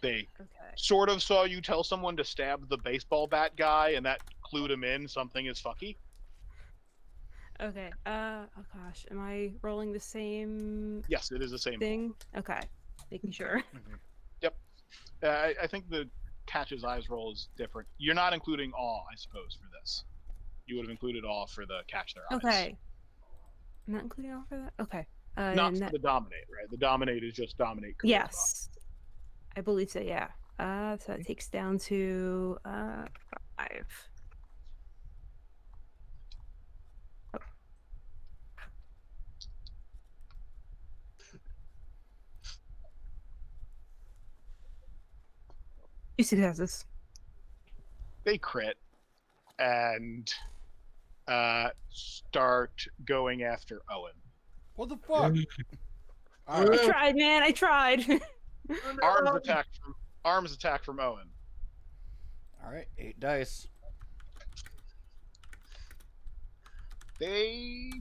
They Okay. sort of saw you tell someone to stab the baseball bat guy, and that clued him in something is fucky. Okay. Oh gosh, am I rolling the same Yes, it is the same thing? Okay, making sure. Yep. I think the catch his eyes roll is different. You're not including awe, I suppose, for this. You would have included awe for the catch their eyes. Okay. I'm not including all for that? Okay. Not and for that, the dominate, right? The dominate is just dominate. charisma. yes. I believe so, yeah. So that takes down to 5. Oh. Two successes. They crit and start going after Owen. What the fuck? I All right. tried, man. I tried. Arms attack from Owen. All right. 8 dice. They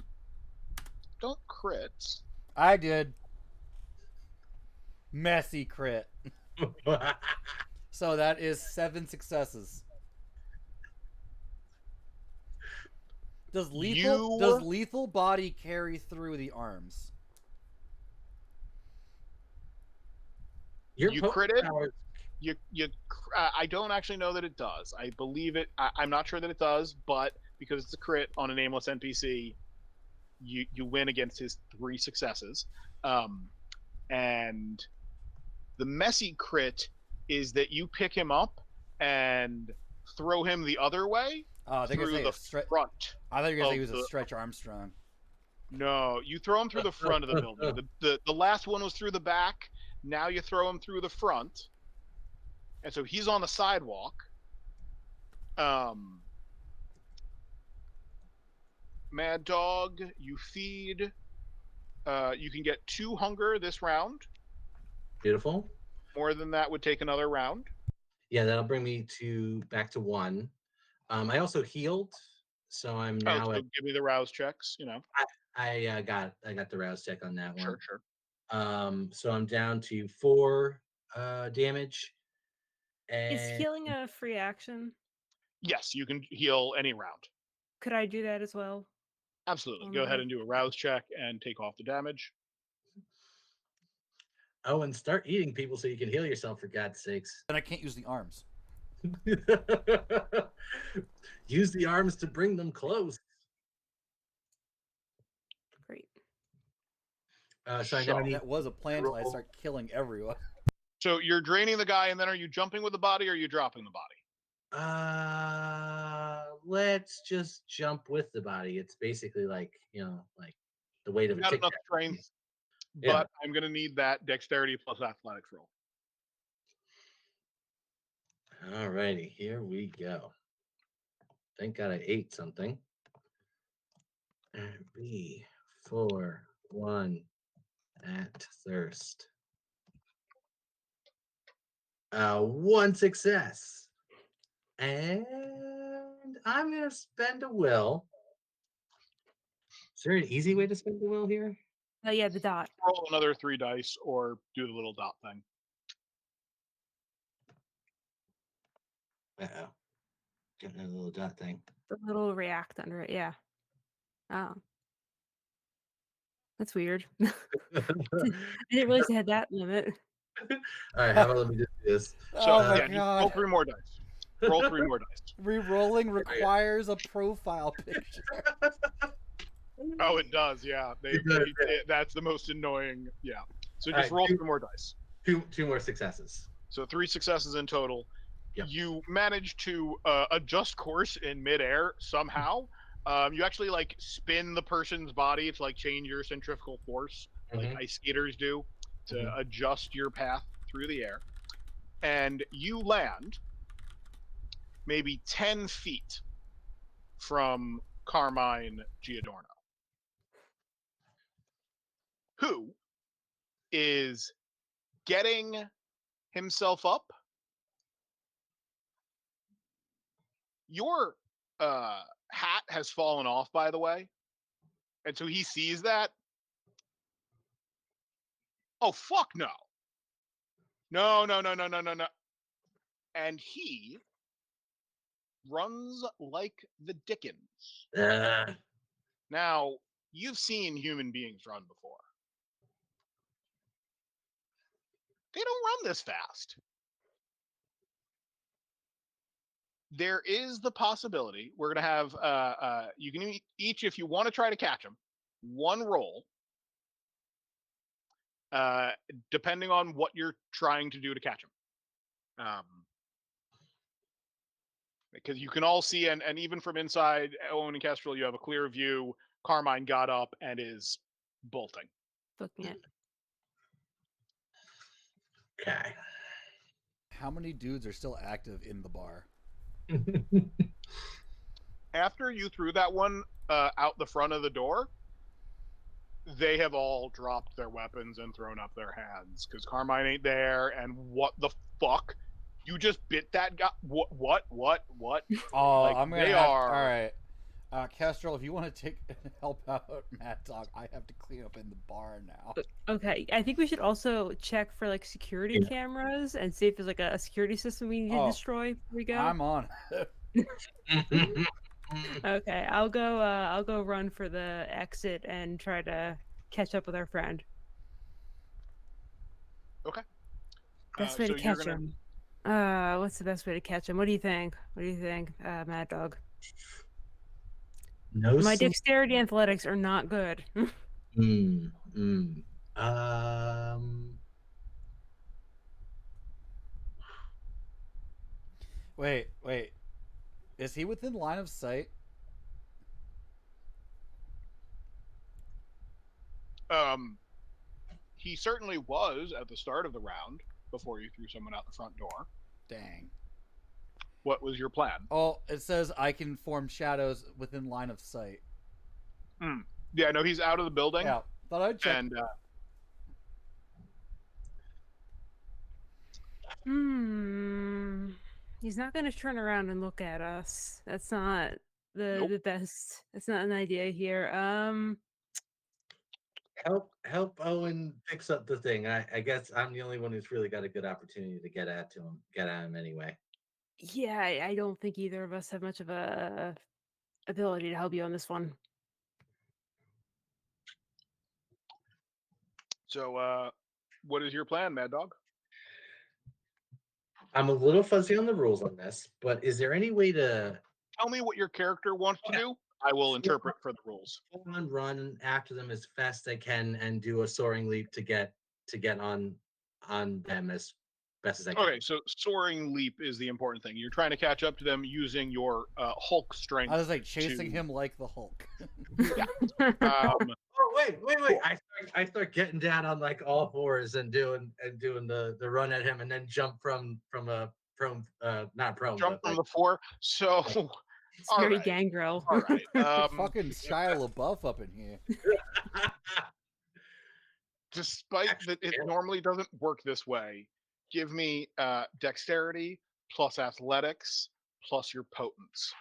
don't crit. I did. Messy crit. So that is 7 successes. Does lethal body carry through the arms? You critted. I don't actually know that it does. I believe it. I'm not sure that it does, but because it's a crit on a nameless NPC, you win against his 3 successes. And the messy crit is that you pick him up and throw him the other way through the front. I thought you were going to say he was a Stretch Armstrong. No, you throw him through the front of the building. The last one was through the back. Now you throw him through the front. And so he's on the sidewalk. Mad Dog, you feed. You can get 2 hunger this round. Beautiful. More than that would take another round. Yeah, that'll bring me back to 1. I also healed, so I'm now so give me the rouse checks. I got the rouse check on that one. Sure. So I'm down to 4 damage. Is And healing a free action? Yes, you can heal any round. Could I do that as well? Absolutely. Go ahead and do a rouse check and take off the damage. Oh, and start eating people so you can heal yourself, for God's sakes. Then I can't use the arms. Use the arms to bring them close. Great. So I need that was a plan until I start killing everyone. So you're draining the guy, and then are you jumping with the body, or are you dropping the body? Let's just jump with the body. It's basically like the weight of Not a enough tic-tac. strength, Yeah. but I'm going to need that dexterity plus athletics roll. Alrighty, here we go. Thank God I ate something. And B, 4, 1 at thirst. 1 success. And I'm going to spend a will. Is there an easy way to spend a will here? Oh yeah, the dot. Roll another 3 dice or do the little dot thing. Uh-oh. Getting a little dot thing. The little react under it. Yeah. Oh, that's weird. I didn't realize they had that limit. All right, how about let me just do this? So Oh my yeah, just roll God. 3 more dice. Roll 3 more dice. Re-rolling requires a profile picture. Oh, it does. Yeah, It does, yeah. that's the most annoying. Yeah. So All just right, roll 3 more dice. Two more successes. So 3 successes in total. Yep. You manage to adjust course in midair somehow. You actually like spin the person's body to like change your centrifugal force, like ice skaters do, to adjust your path through the air. And you land maybe 10 feet from Carmine Giordano, who is getting himself up. Your hat has fallen off, by the way. And so he sees that. Oh, fuck no. No. And he runs like the Dickens. Now, you've seen human beings run before. They don't run this fast. There is the possibility we're going to have, you can each, if you want to try to catch him, 1 roll, depending on what you're trying to do to catch him. Because you can all see, and even from inside Owen and Kestrel, you have a clear view. Carmine got up and is bolting. Looking at. Okay. How many dudes are still active in the bar? After you threw that one out the front of the door, they have all dropped their weapons and thrown up their hands because Carmine ain't there. And what the fuck? You just bit that guy? What? Oh, Like, I'm gonna they have. are- All right, Kestrel, if you want to help out Mad Dog, I have to clean up in the bar now. Okay, I think we should also check for like security cameras and see if there's like a security system we need to destroy before we go. I'm on. Okay, I'll go run for the exit and try to catch up with our friend. Okay. Best way so to you're catch gonna- him. What's the best way to catch him? What do you think? Mad Dog? No. My dexterity and athletics are not good. Wait. Is he within line of sight? He certainly was at the start of the round before you threw someone out the front door. Dang. What was your plan? Oh, it says I can form shadows within line of sight. Yeah, no, he's out of the building. Yeah, thought I'd check. And He's not going to turn around and look at us. That's not the best. That's not an idea here. Help Owen fix up the thing. I guess I'm the only one who's really got a good opportunity to get at him anyway. Yeah, I don't think either of us have much of a ability to help you on this one. so, what is your plan, Mad Dog? I'm a little fuzzy on the rules on this, but is there any way to Tell me what your character wants to do. I will interpret for the rules. run after them as fast as I can and do a soaring leap to get on them as best as I can? Okay, so soaring leap is the important thing. You're trying to catch up to them using your Hulk strength. I was like chasing him like the Hulk. Um, Oh wait! I start getting down on like all fours and doing the run at him, and then jump from a prone, not prone, Jump but from like, the floor. So, It's all very right, gangrel. all right. Fucking Shia LaBeouf up in here. Despite that, it normally doesn't work this way. Give me dexterity plus athletics plus your potence.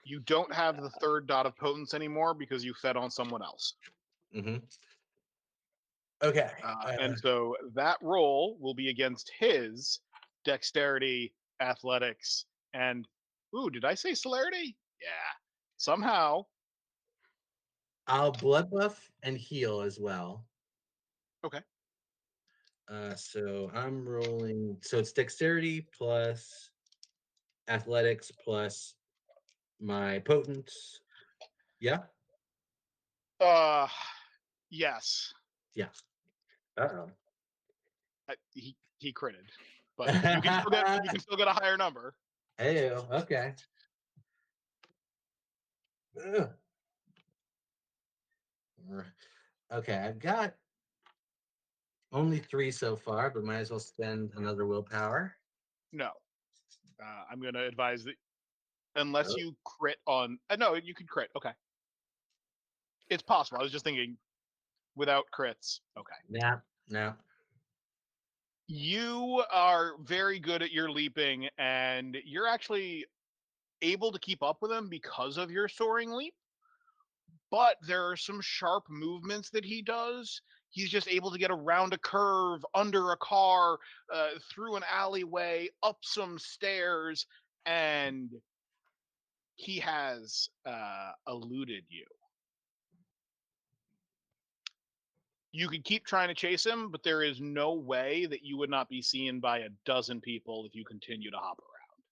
You don't have the third dot of potence anymore because you fed on someone else. Mm-hmm. Okay. And so that roll will be against his dexterity, athletics, and ooh, did I say celerity? Yeah. Somehow. I'll blood buff and heal as well. Okay. So I'm rolling. So it's dexterity plus athletics plus my potence. Yeah. Yes. Yeah. Uh-oh. He critted, but you can still get a higher number. Hey, okay. Ugh. Okay, I've got only 3 so far, but might as well spend another willpower. No, I'm going to advise that unless Oh. you crit on. No, you could crit. Okay, it's possible. I was just thinking without crits. Okay. No. You are very good at your leaping, and you're actually able to keep up with him because of your soaring leap. But there are some sharp movements that he does. He's just able to get around a curve, under a car, through an alleyway, up some stairs, and he has eluded you. You could keep trying to chase him, but there is no way that you would not be seen by a dozen people if you continue to hop around.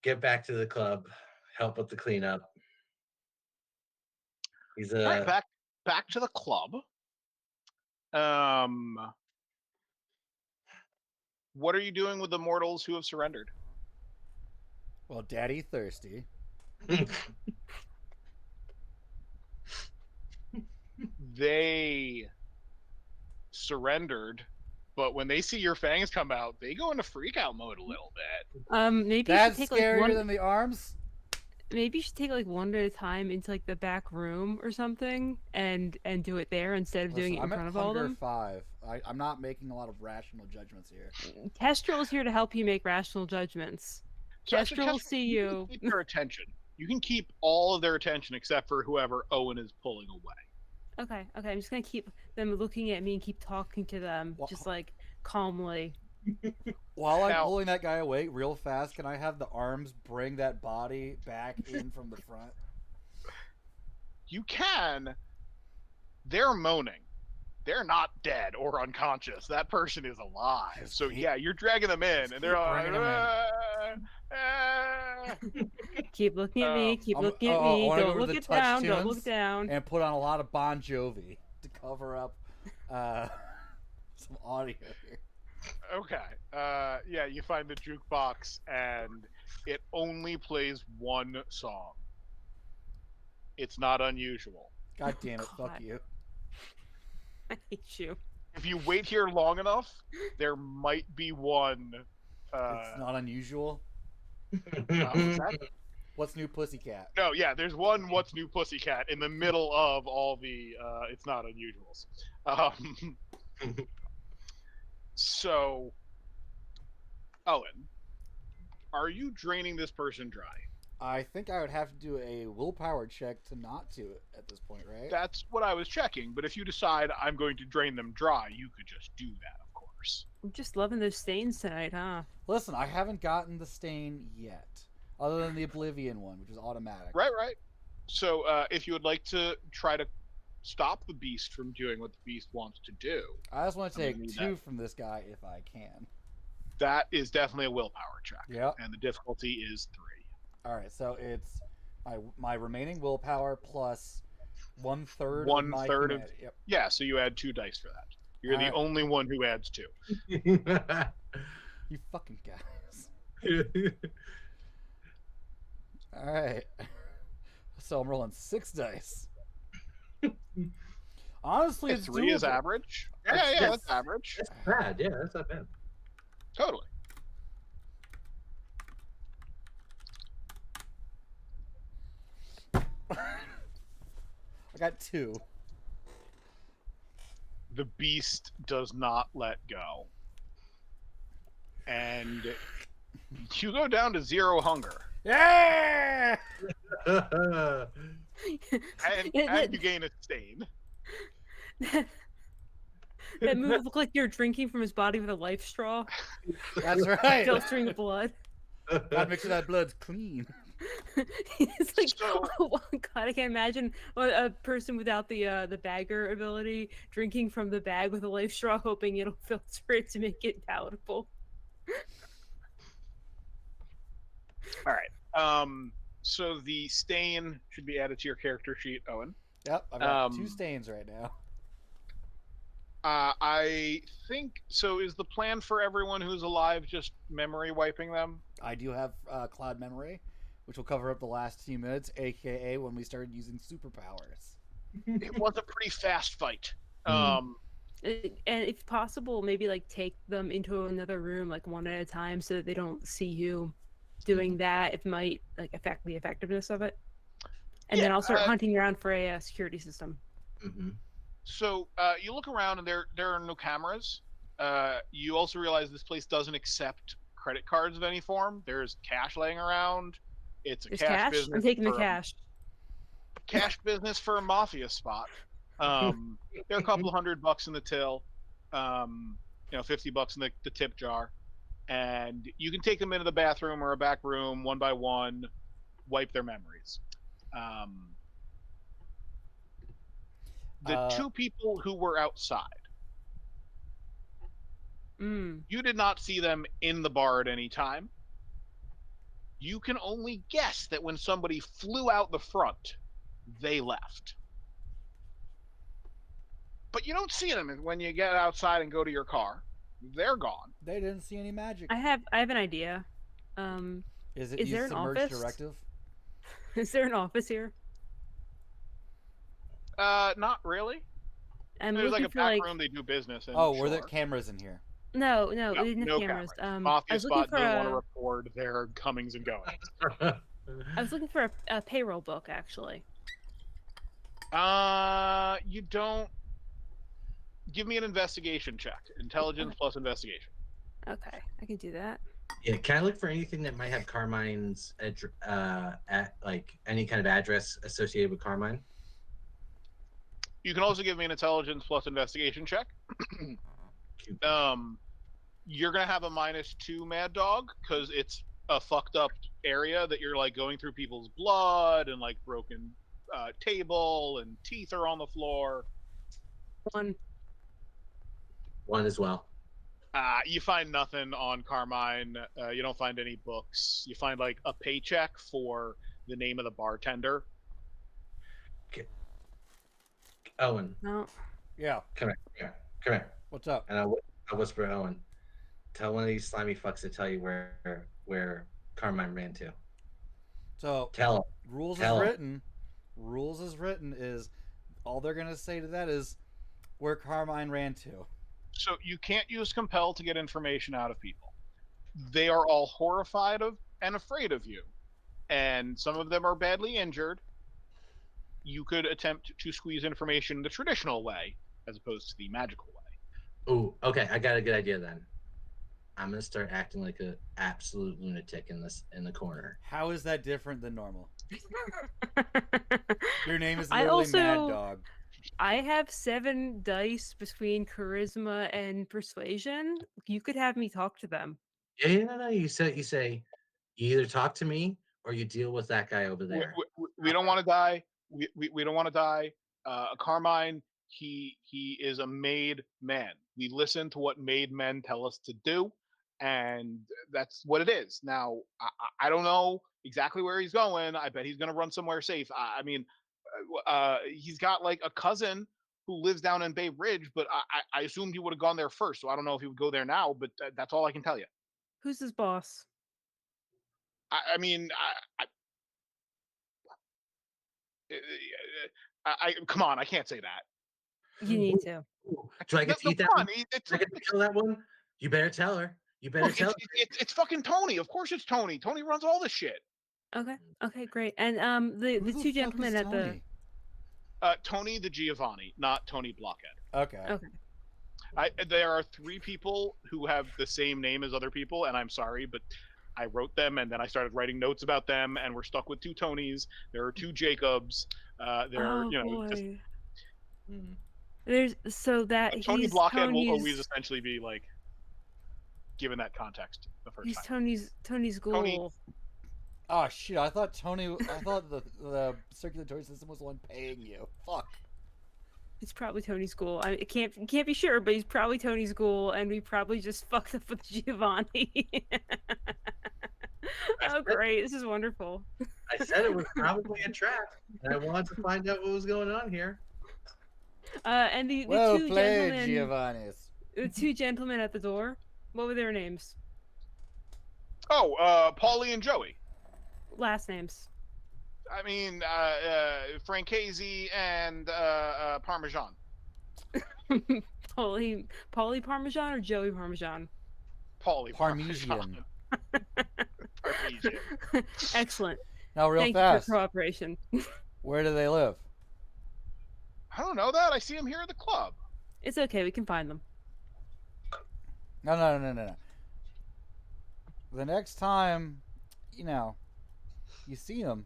Get back to the club. Help with the cleanup. He's All right, back to the club. What are you doing with the mortals who have surrendered? Well, Daddy thirsty. They surrendered, but when they see your fangs come out, they go into freak out mode a little bit. Maybe you should That's take like scarier one. than the arms. Maybe you should take like one at a time into like the back room or something, and do it there instead of doing it in I'm front at of all of hunger them. 5. I'm not making a lot of rational judgments here. Kestrel is here to help you make rational judgments. So actually, Kestrel will see you. Keep their attention. You can keep all of their attention except for whoever Owen is pulling away. Okay. I'm just gonna keep them looking at me and keep talking to them, just like calmly. While I'm pulling that guy away real fast, can I have the arms bring that body back in from the front? You can. They're moaning. They're not dead or unconscious. That person is alive. So yeah, you're dragging them in, and they're like, keep looking at me. Keep looking at me. Don't look it down. Don't look down. And put on a lot of Bon Jovi to cover up some audio here. Okay. Yeah, you find the jukebox, and it only plays one song. It's not unusual. God damn it! Fuck you. I hate you. If you wait here long enough, there might be one. It's not unusual. What's New Pussycat? No, yeah, there's one What's New Pussycat in the middle of all the It's Not Unusuals. So, Owen, are you draining this person dry? I think I would have to do a willpower check to not do it at this point, right? That's what I was checking, but if you decide I'm going to drain them dry, you could just do that, of course. I'm just loving those stains tonight, huh? Listen, I haven't gotten the stain yet, other than the Oblivion one, which is automatic. Right. So if you would like to try to stop the beast from doing what the beast wants to do. I just want to take 2 from this guy if I can. That is definitely a willpower check. Yeah. And the difficulty is 3. All right, so it's my remaining willpower plus 1/3 One of my third humanity. of. Yep. Yeah, so you add 2 dice for that. You're All the right. only one who adds 2. You fucking guys. All right. So I'm rolling 6 dice. Honestly, it's 3 is doable. average. That's- Yeah, that's- that's average. That's bad. Yeah, that's not bad. Totally. I got 2. The beast does not let go. And you go down to 0 hunger. Yeah! And you gain a stain. That move looked like you're drinking from his body with a life straw, That's right. filtering blood. Gotta make sure that blood's clean. It's like, So- oh God, I can't imagine a person without the bagger ability drinking from the bag with a life straw, hoping it'll filter it to make it palatable. All right. So the stain should be added to your character sheet, Owen. Yep, I've got 2 stains right now. I think so. Is the plan for everyone who's alive just memory wiping them? I do have cloud memory, which will cover up the last few minutes, aka when we started using superpowers. It was a pretty fast fight. Hmm. And if possible, maybe like take them into another room, like one at a time, so that they don't see you doing that. It might like affect the effectiveness of it. And then Yeah, I'll start hunting around for a security system. Hmm. So you look around and there are no cameras. You also realize this place doesn't accept credit cards of any form. There's cash laying around. It's a There's cash cash. business. I'm taking the for cash. cash business for a mafia spot. There are a couple $100 in the till. $50 in the tip jar, and you can take them into the bathroom or a back room one by one, wipe their memories. The 2 people who were outside, you did not see them in the bar at any time. You can only guess that when somebody flew out the front, they left. But you don't see them when you get outside and go to your car. They're gone. They didn't see any magic. I have an idea. Is it is there use an submerge office? directive? Is there an office here? Not really. I'm There's like looking a for back room they do business in. Were there sure. cameras in here? No, No, we didn't have no cameras. cameras. I Mafia was looking spot for doesn't want to a, record their comings and goings. I was looking for a payroll book actually. You don't. Give me an investigation check. Intelligence plus investigation. Okay, I can do that. Yeah, can I look for anything that might have Carmine's at like any kind of address associated with Carmine? You can also give me an intelligence plus investigation check. Cute. You're gonna have a -2 Mad Dog because it's a fucked up area that you're like going through people's blood and like broken table and teeth are on the floor. One. as well. You find nothing on Carmine. You don't find any books. You find like a paycheck for the name of the bartender. Owen, No. Yeah. come here. Come here. What's up? And I whisper, Owen, tell one of these slimy fucks to tell you where Carmine ran to. So Tell him. rules Tell is 'em. written. Rules is written is all they're gonna say to that is where Carmine ran to. So you can't use compel to get information out of people. They are all horrified of and afraid of you, and some of them are badly injured. You could attempt to squeeze information the traditional way as opposed to the magical way. Ooh, okay, I got a good idea then. I'm gonna start acting like an absolute lunatic in the corner. How is that different than normal? Your name is I literally Mad also- Dog. I have 7 dice between charisma and persuasion. You could have me talk to them. Yeah, no. You say you either talk to me or you deal with that guy over there. We don't want to die. We don't want to die. Carmine, he is a made man. We listen to what made men tell us to do, and that's what it is. Now, I don't know exactly where he's going. I bet he's going to run somewhere safe. I mean, he's got like a cousin who lives down in Bay Ridge, but I assumed he would have gone there first. So I don't know if he would go there now, but that's all I can tell you. Who's his boss? I mean, I come on, I can't say that. You need to. Ooh, do I No, get to no, eat that come one? on. Do I get to kill that one? You better tell her. You better Look, tell it's fucking Tony. Of course it's Tony. Tony runs all this shit. Okay. Okay, great. And Who the the two fuck is gentlemen at the Tony? Tony the Giovanni, not Tony Blockhead. Okay. Okay. There are 3 people who have the same name as other people, and I'm sorry, but I wrote them, and then I started writing notes about them, and we're stuck with 2 Tonys. There are 2 Jacobs. There are, Oh just boy. Mm. There's so that Tony Blockhead will always Tony's essentially be like given that context the first he's time. Tony's Tony- ghoul. Oh shit! I thought the circulatory system was the one paying you. Fuck. It's probably Tony's ghoul. It can't be sure, but he's probably Tony's ghoul, and we probably just fucked up with Giovanni. Oh, great! This is wonderful. I said it was probably a trap, and I wanted to find out what was going on here. And the Well two played, gentlemen, Giovannis. the 2 gentlemen at the door. What were their names? Oh, Paulie and Joey. Last names. I mean, Francesi and Parmesan. Paulie Parmesan or Joey Parmesan? Paulie Parmesan. Parmesan. Excellent. Now, real Thank fast. you for cooperation. Where do they live? I don't know that. I see him here at the club. It's okay. We can find them. No. The next time, you see them,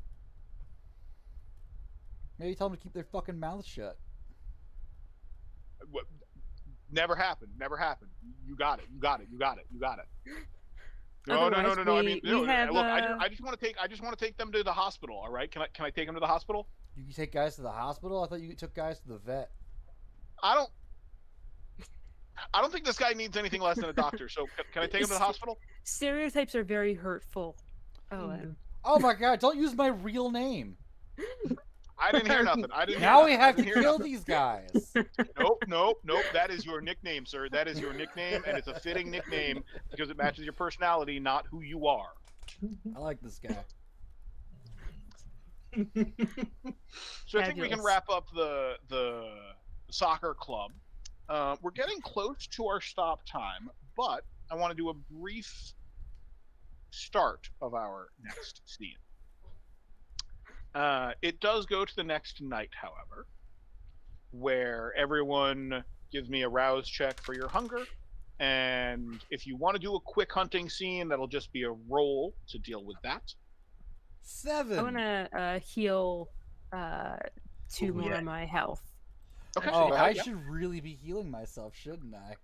maybe tell them to keep their fucking mouths shut. What? Never happened. Never happened. You got it. No. Otherwise, I mean, we have, look. I just want to take them to the hospital. All right. Can I take them to the hospital? You can take guys to the hospital? I thought you took guys to the vet. I don't think this guy needs anything less than a doctor. So can I take him to the hospital? Stereotypes are very hurtful. Owen. Oh my god, don't use my real name. I didn't hear nothing. Now we have to kill these guys. Nope. That is your nickname, sir. That is your nickname, and it's a fitting nickname because it matches your personality, not who you are. I like this guy. So I think we can wrap up the soccer club. We're getting close to our stop time, but I want to do a brief start of our next scene. It does go to the next night, however, where everyone gives me a rouse check for your hunger. And if you want to do a quick hunting scene, that'll just be a roll to deal with that. 7. I want to heal 2 more of my health. Okay. Oh, so go ahead, I yeah. should really be healing myself, shouldn't I?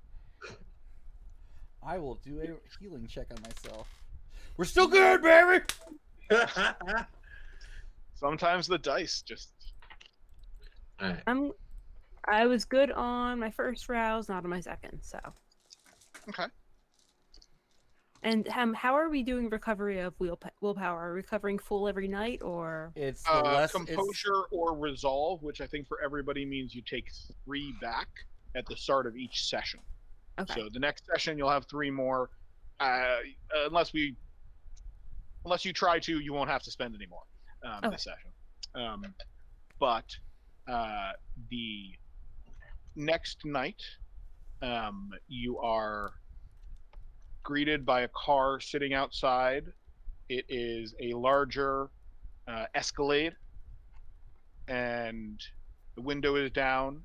I will do a healing check on myself. We're still good, baby! Sometimes the dice just. All right. I was good on my first rouse, not on my second. So. Okay. And how are we doing recovery of willpower? Are we recovering full every night, or It's the less composure or resolve, which I think for everybody means you take 3 back at the start of each session. okay? So the next session you'll have 3 more. Unless you try to, you won't have to spend any more this session. But the next night, you are greeted by a car sitting outside. It is a larger Escalade, and the window is down.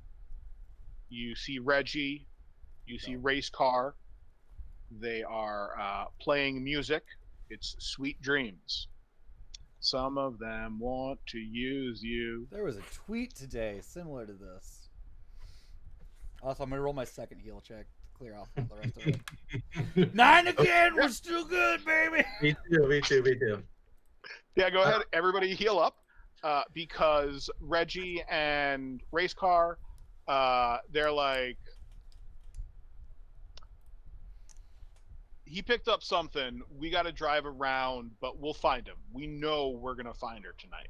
You see Reggie. You see Race Car. They are playing music. It's Sweet Dreams. Some of them want to use you. There was a tweet today similar to this. Also, I'm going to roll my second heal check to clear off the rest of it. 9 again! We're still good, baby! Me too. Yeah, go ahead. Everybody heal up. Because Reggie and Race Car, they're like, he picked up something. We got to drive around, but we'll find him. We know we're going to find her tonight.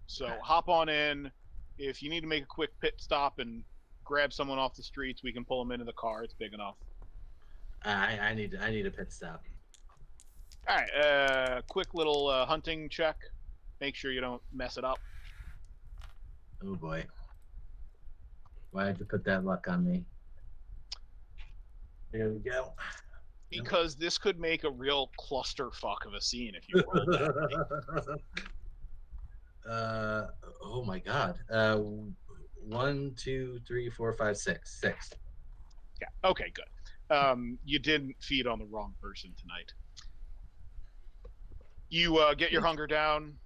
So hop on in. If you need to make a quick pit stop and grab someone off the streets, we can pull them into the car. It's big enough. I need a pit stop. All right. Quick little hunting check. Make sure you don't mess it up. Oh boy. Why'd you put that luck on me? There we go. Because this could make a real clusterfuck of a scene if you roll that. Oh my god. 1, 2, 3, 4, 5, 6. 6. Yeah. Okay, good. You didn't feed on the wrong person tonight. You get your hunger down.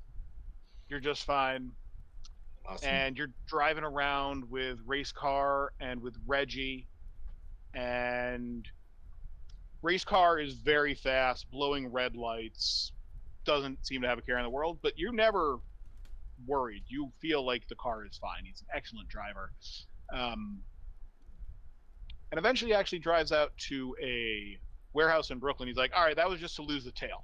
You're just fine. Awesome. And you're driving around with Race Car and with Reggie. And Race Car is very fast, blowing red lights, doesn't seem to have a care in the world, but you're never worried. You feel like the car is fine. He's an excellent driver. And eventually actually drives out to a warehouse in Brooklyn. He's like, all right, that was just to lose the tail.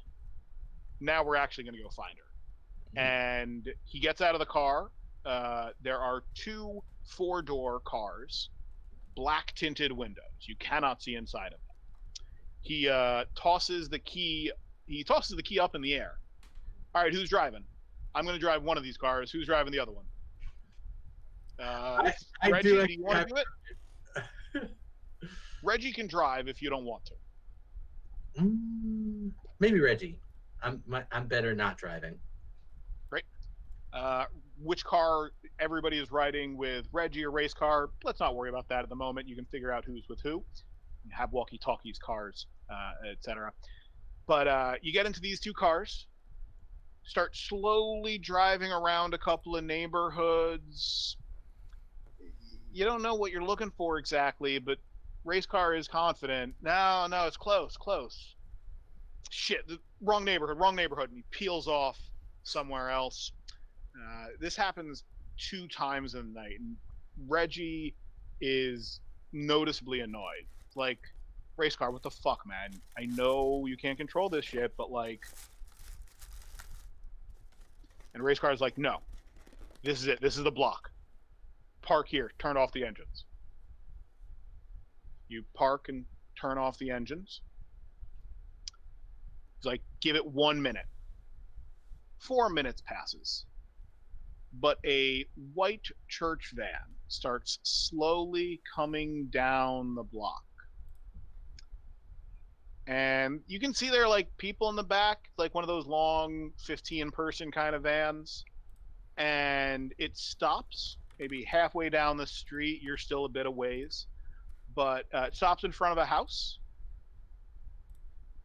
Now we're actually going to go find her. And he gets out of the car. There are 2 4-door cars, black tinted windows. You cannot see inside of them. He tosses the key. He tosses the key up in the air. All right, who's driving? I'm going to drive one of these cars. Who's driving the other one? Reggie, do you want to do it? Reggie can drive if you don't want to. Maybe Reggie. I'm better not driving. Great. Which car everybody is riding with, Reggie or Race Car? Let's not worry about that at the moment. You can figure out who's with who. You have walkie-talkies, cars, etc. But you get into these 2 cars, start slowly driving around a couple of neighborhoods. You don't know what you're looking for exactly, but Race Car is confident. No, it's close. Shit, the wrong neighborhood, and he peels off somewhere else. This happens 2 times in the night, and Reggie is noticeably annoyed. Like, Race Car, what the fuck, man? I know you can't control this shit, but like... And Race Car is like, no, this is it. This is the block. Park here. Turn off the engines. You park and turn off the engines. He's like, give it 1 minute. 4 minutes passes. But a white church van starts slowly coming down the block. And you can see there are like people in the back, like one of those long 15-person kind of vans. And it stops maybe halfway down the street. You're still a bit of ways. But it stops in front of a house.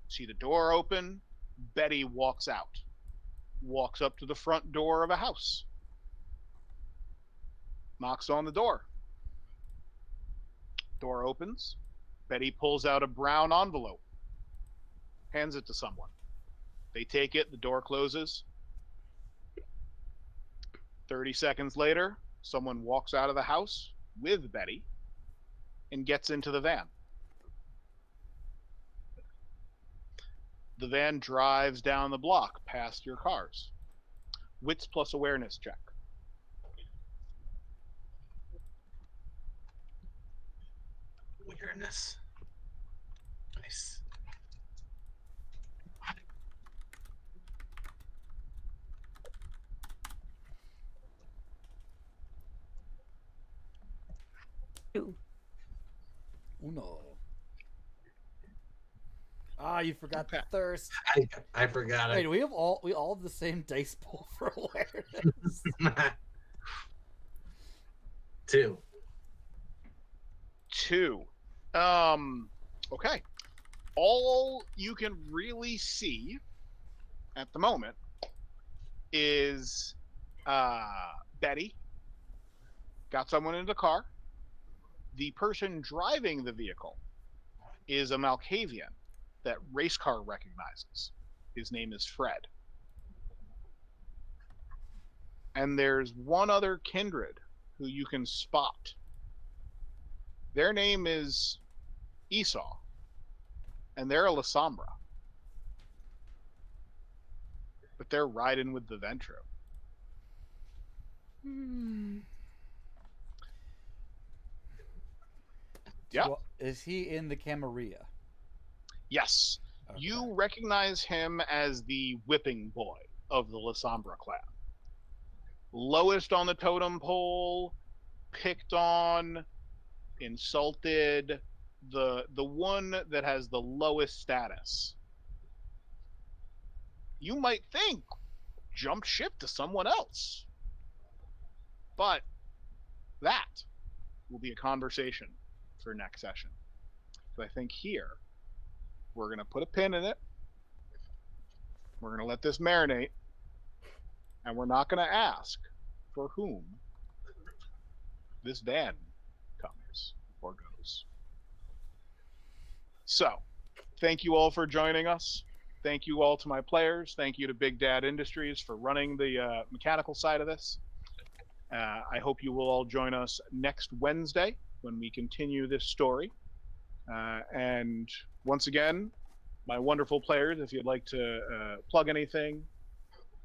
See the door open. Betty walks out. Walks up to the front door of a house. Knocks on the door. Door opens. Betty pulls out a brown envelope. Hands it to someone. They take it. The door closes. 30 seconds later, someone walks out of the house with Betty and gets into the van. The van drives down the block past your cars. Wits plus awareness check. Awareness. Nice. Uno. Ah, you forgot the thirst. I forgot Wait, it. we all have the same dice pool for awareness. 2. 2. Okay. All you can really see at the moment is Betty got someone in the car. The person driving the vehicle is a Malkavian that Race Car recognizes. His name is Fred. And there's one other kindred who you can spot. Their name is Esau, and they're a Lasombra. But they're riding with the Ventro. Yeah. So, is he in the Camarilla? Yes. Okay. You recognize him as the whipping boy of the Lasombra clan. Lowest on the totem pole, picked on, insulted, the one that has the lowest status, you might think jump ship to someone else. But that will be a conversation for next session. So I think here we're going to put a pin in it. We're going to let this marinate. And we're not going to ask for whom this van comes or goes. So, thank you all for joining us. Thank you all to my players. Thank you to Big Dad Industries for running the mechanical side of this. I hope you will all join us next Wednesday when we continue this story. And once again, my wonderful players, if you'd like to plug anything,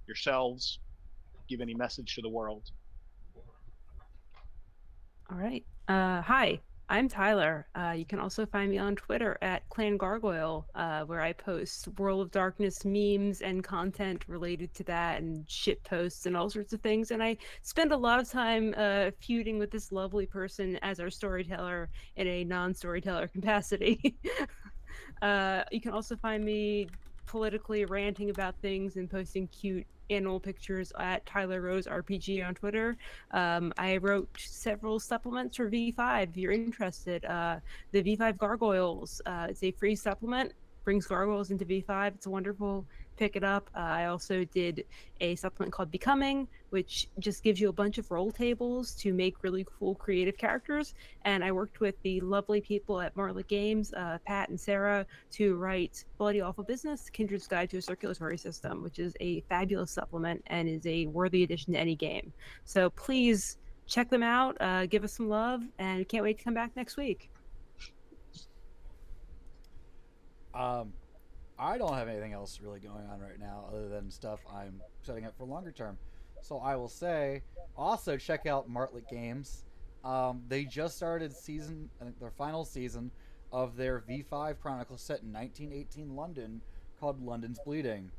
yourselves, give any message to the world. All right. Hi, I'm Tyler. You can also find me on Twitter at Clan Gargoyle, where I post World of Darkness memes and content related to that, and shit posts and all sorts of things. And I spend a lot of time feuding with this lovely person as our storyteller in a non-storyteller capacity. You can also find me politically ranting about things and posting cute animal pictures at Tyler Rose RPG on Twitter. I wrote several supplements for V5 if you're interested. The V5 Gargoyles, it's a free supplement, brings gargoyles into V5. It's wonderful. Pick it up. I also did a supplement called Becoming, which just gives you a bunch of roll tables to make really cool creative characters. And I worked with the lovely people at Marlet Games, Pat and Sarah, to write Bloody Awful Business, Kindred's Guide to a Circulatory System, which is a fabulous supplement and is a worthy addition to any game. So please check them out, give us some love, and can't wait to come back next week. I don't have anything else really going on right now other than stuff I'm setting up for longer term. So I will say, also check out Martlet Games. They just started I think their final season of their V5 Chronicle set in 1918 London called London's Bleeding.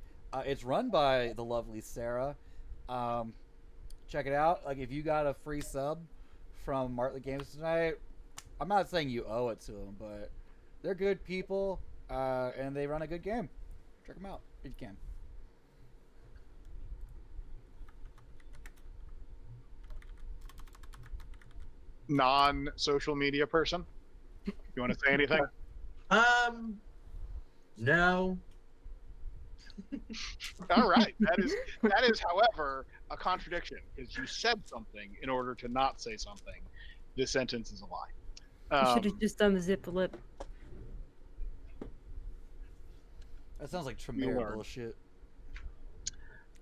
It's run by the lovely Sarah. Check it out. Like, if you got a free sub from Martlet Games tonight, I'm not saying you owe it to them, but they're good people, and they run a good game. Check them out if you can. Non-social media person, you want to say anything? No. All right, that is, however, a contradiction, because you said something in order to not say something. This sentence is a lie. You should have just done the zip lip. That sounds like You Tremere learn. bullshit.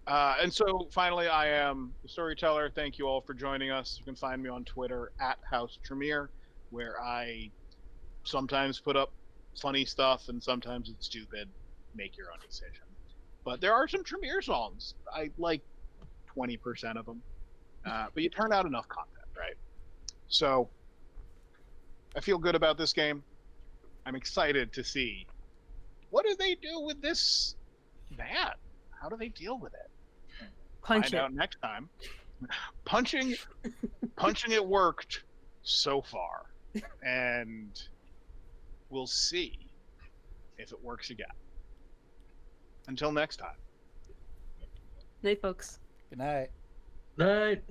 And so finally, I am the storyteller. Thank you all for joining us. You can find me on Twitter at House Tremere, where I sometimes put up funny stuff and sometimes it's stupid. Make your own decision. But there are some Tremere songs. I like 20% of them. But you turn out enough content, right? So I feel good about this game. I'm excited to see what do they do with this van? How do they deal with it? Punch Find it. out next time. Punching it worked so far, and we'll see if it works again. Until next time. Night, folks. Good night. Night.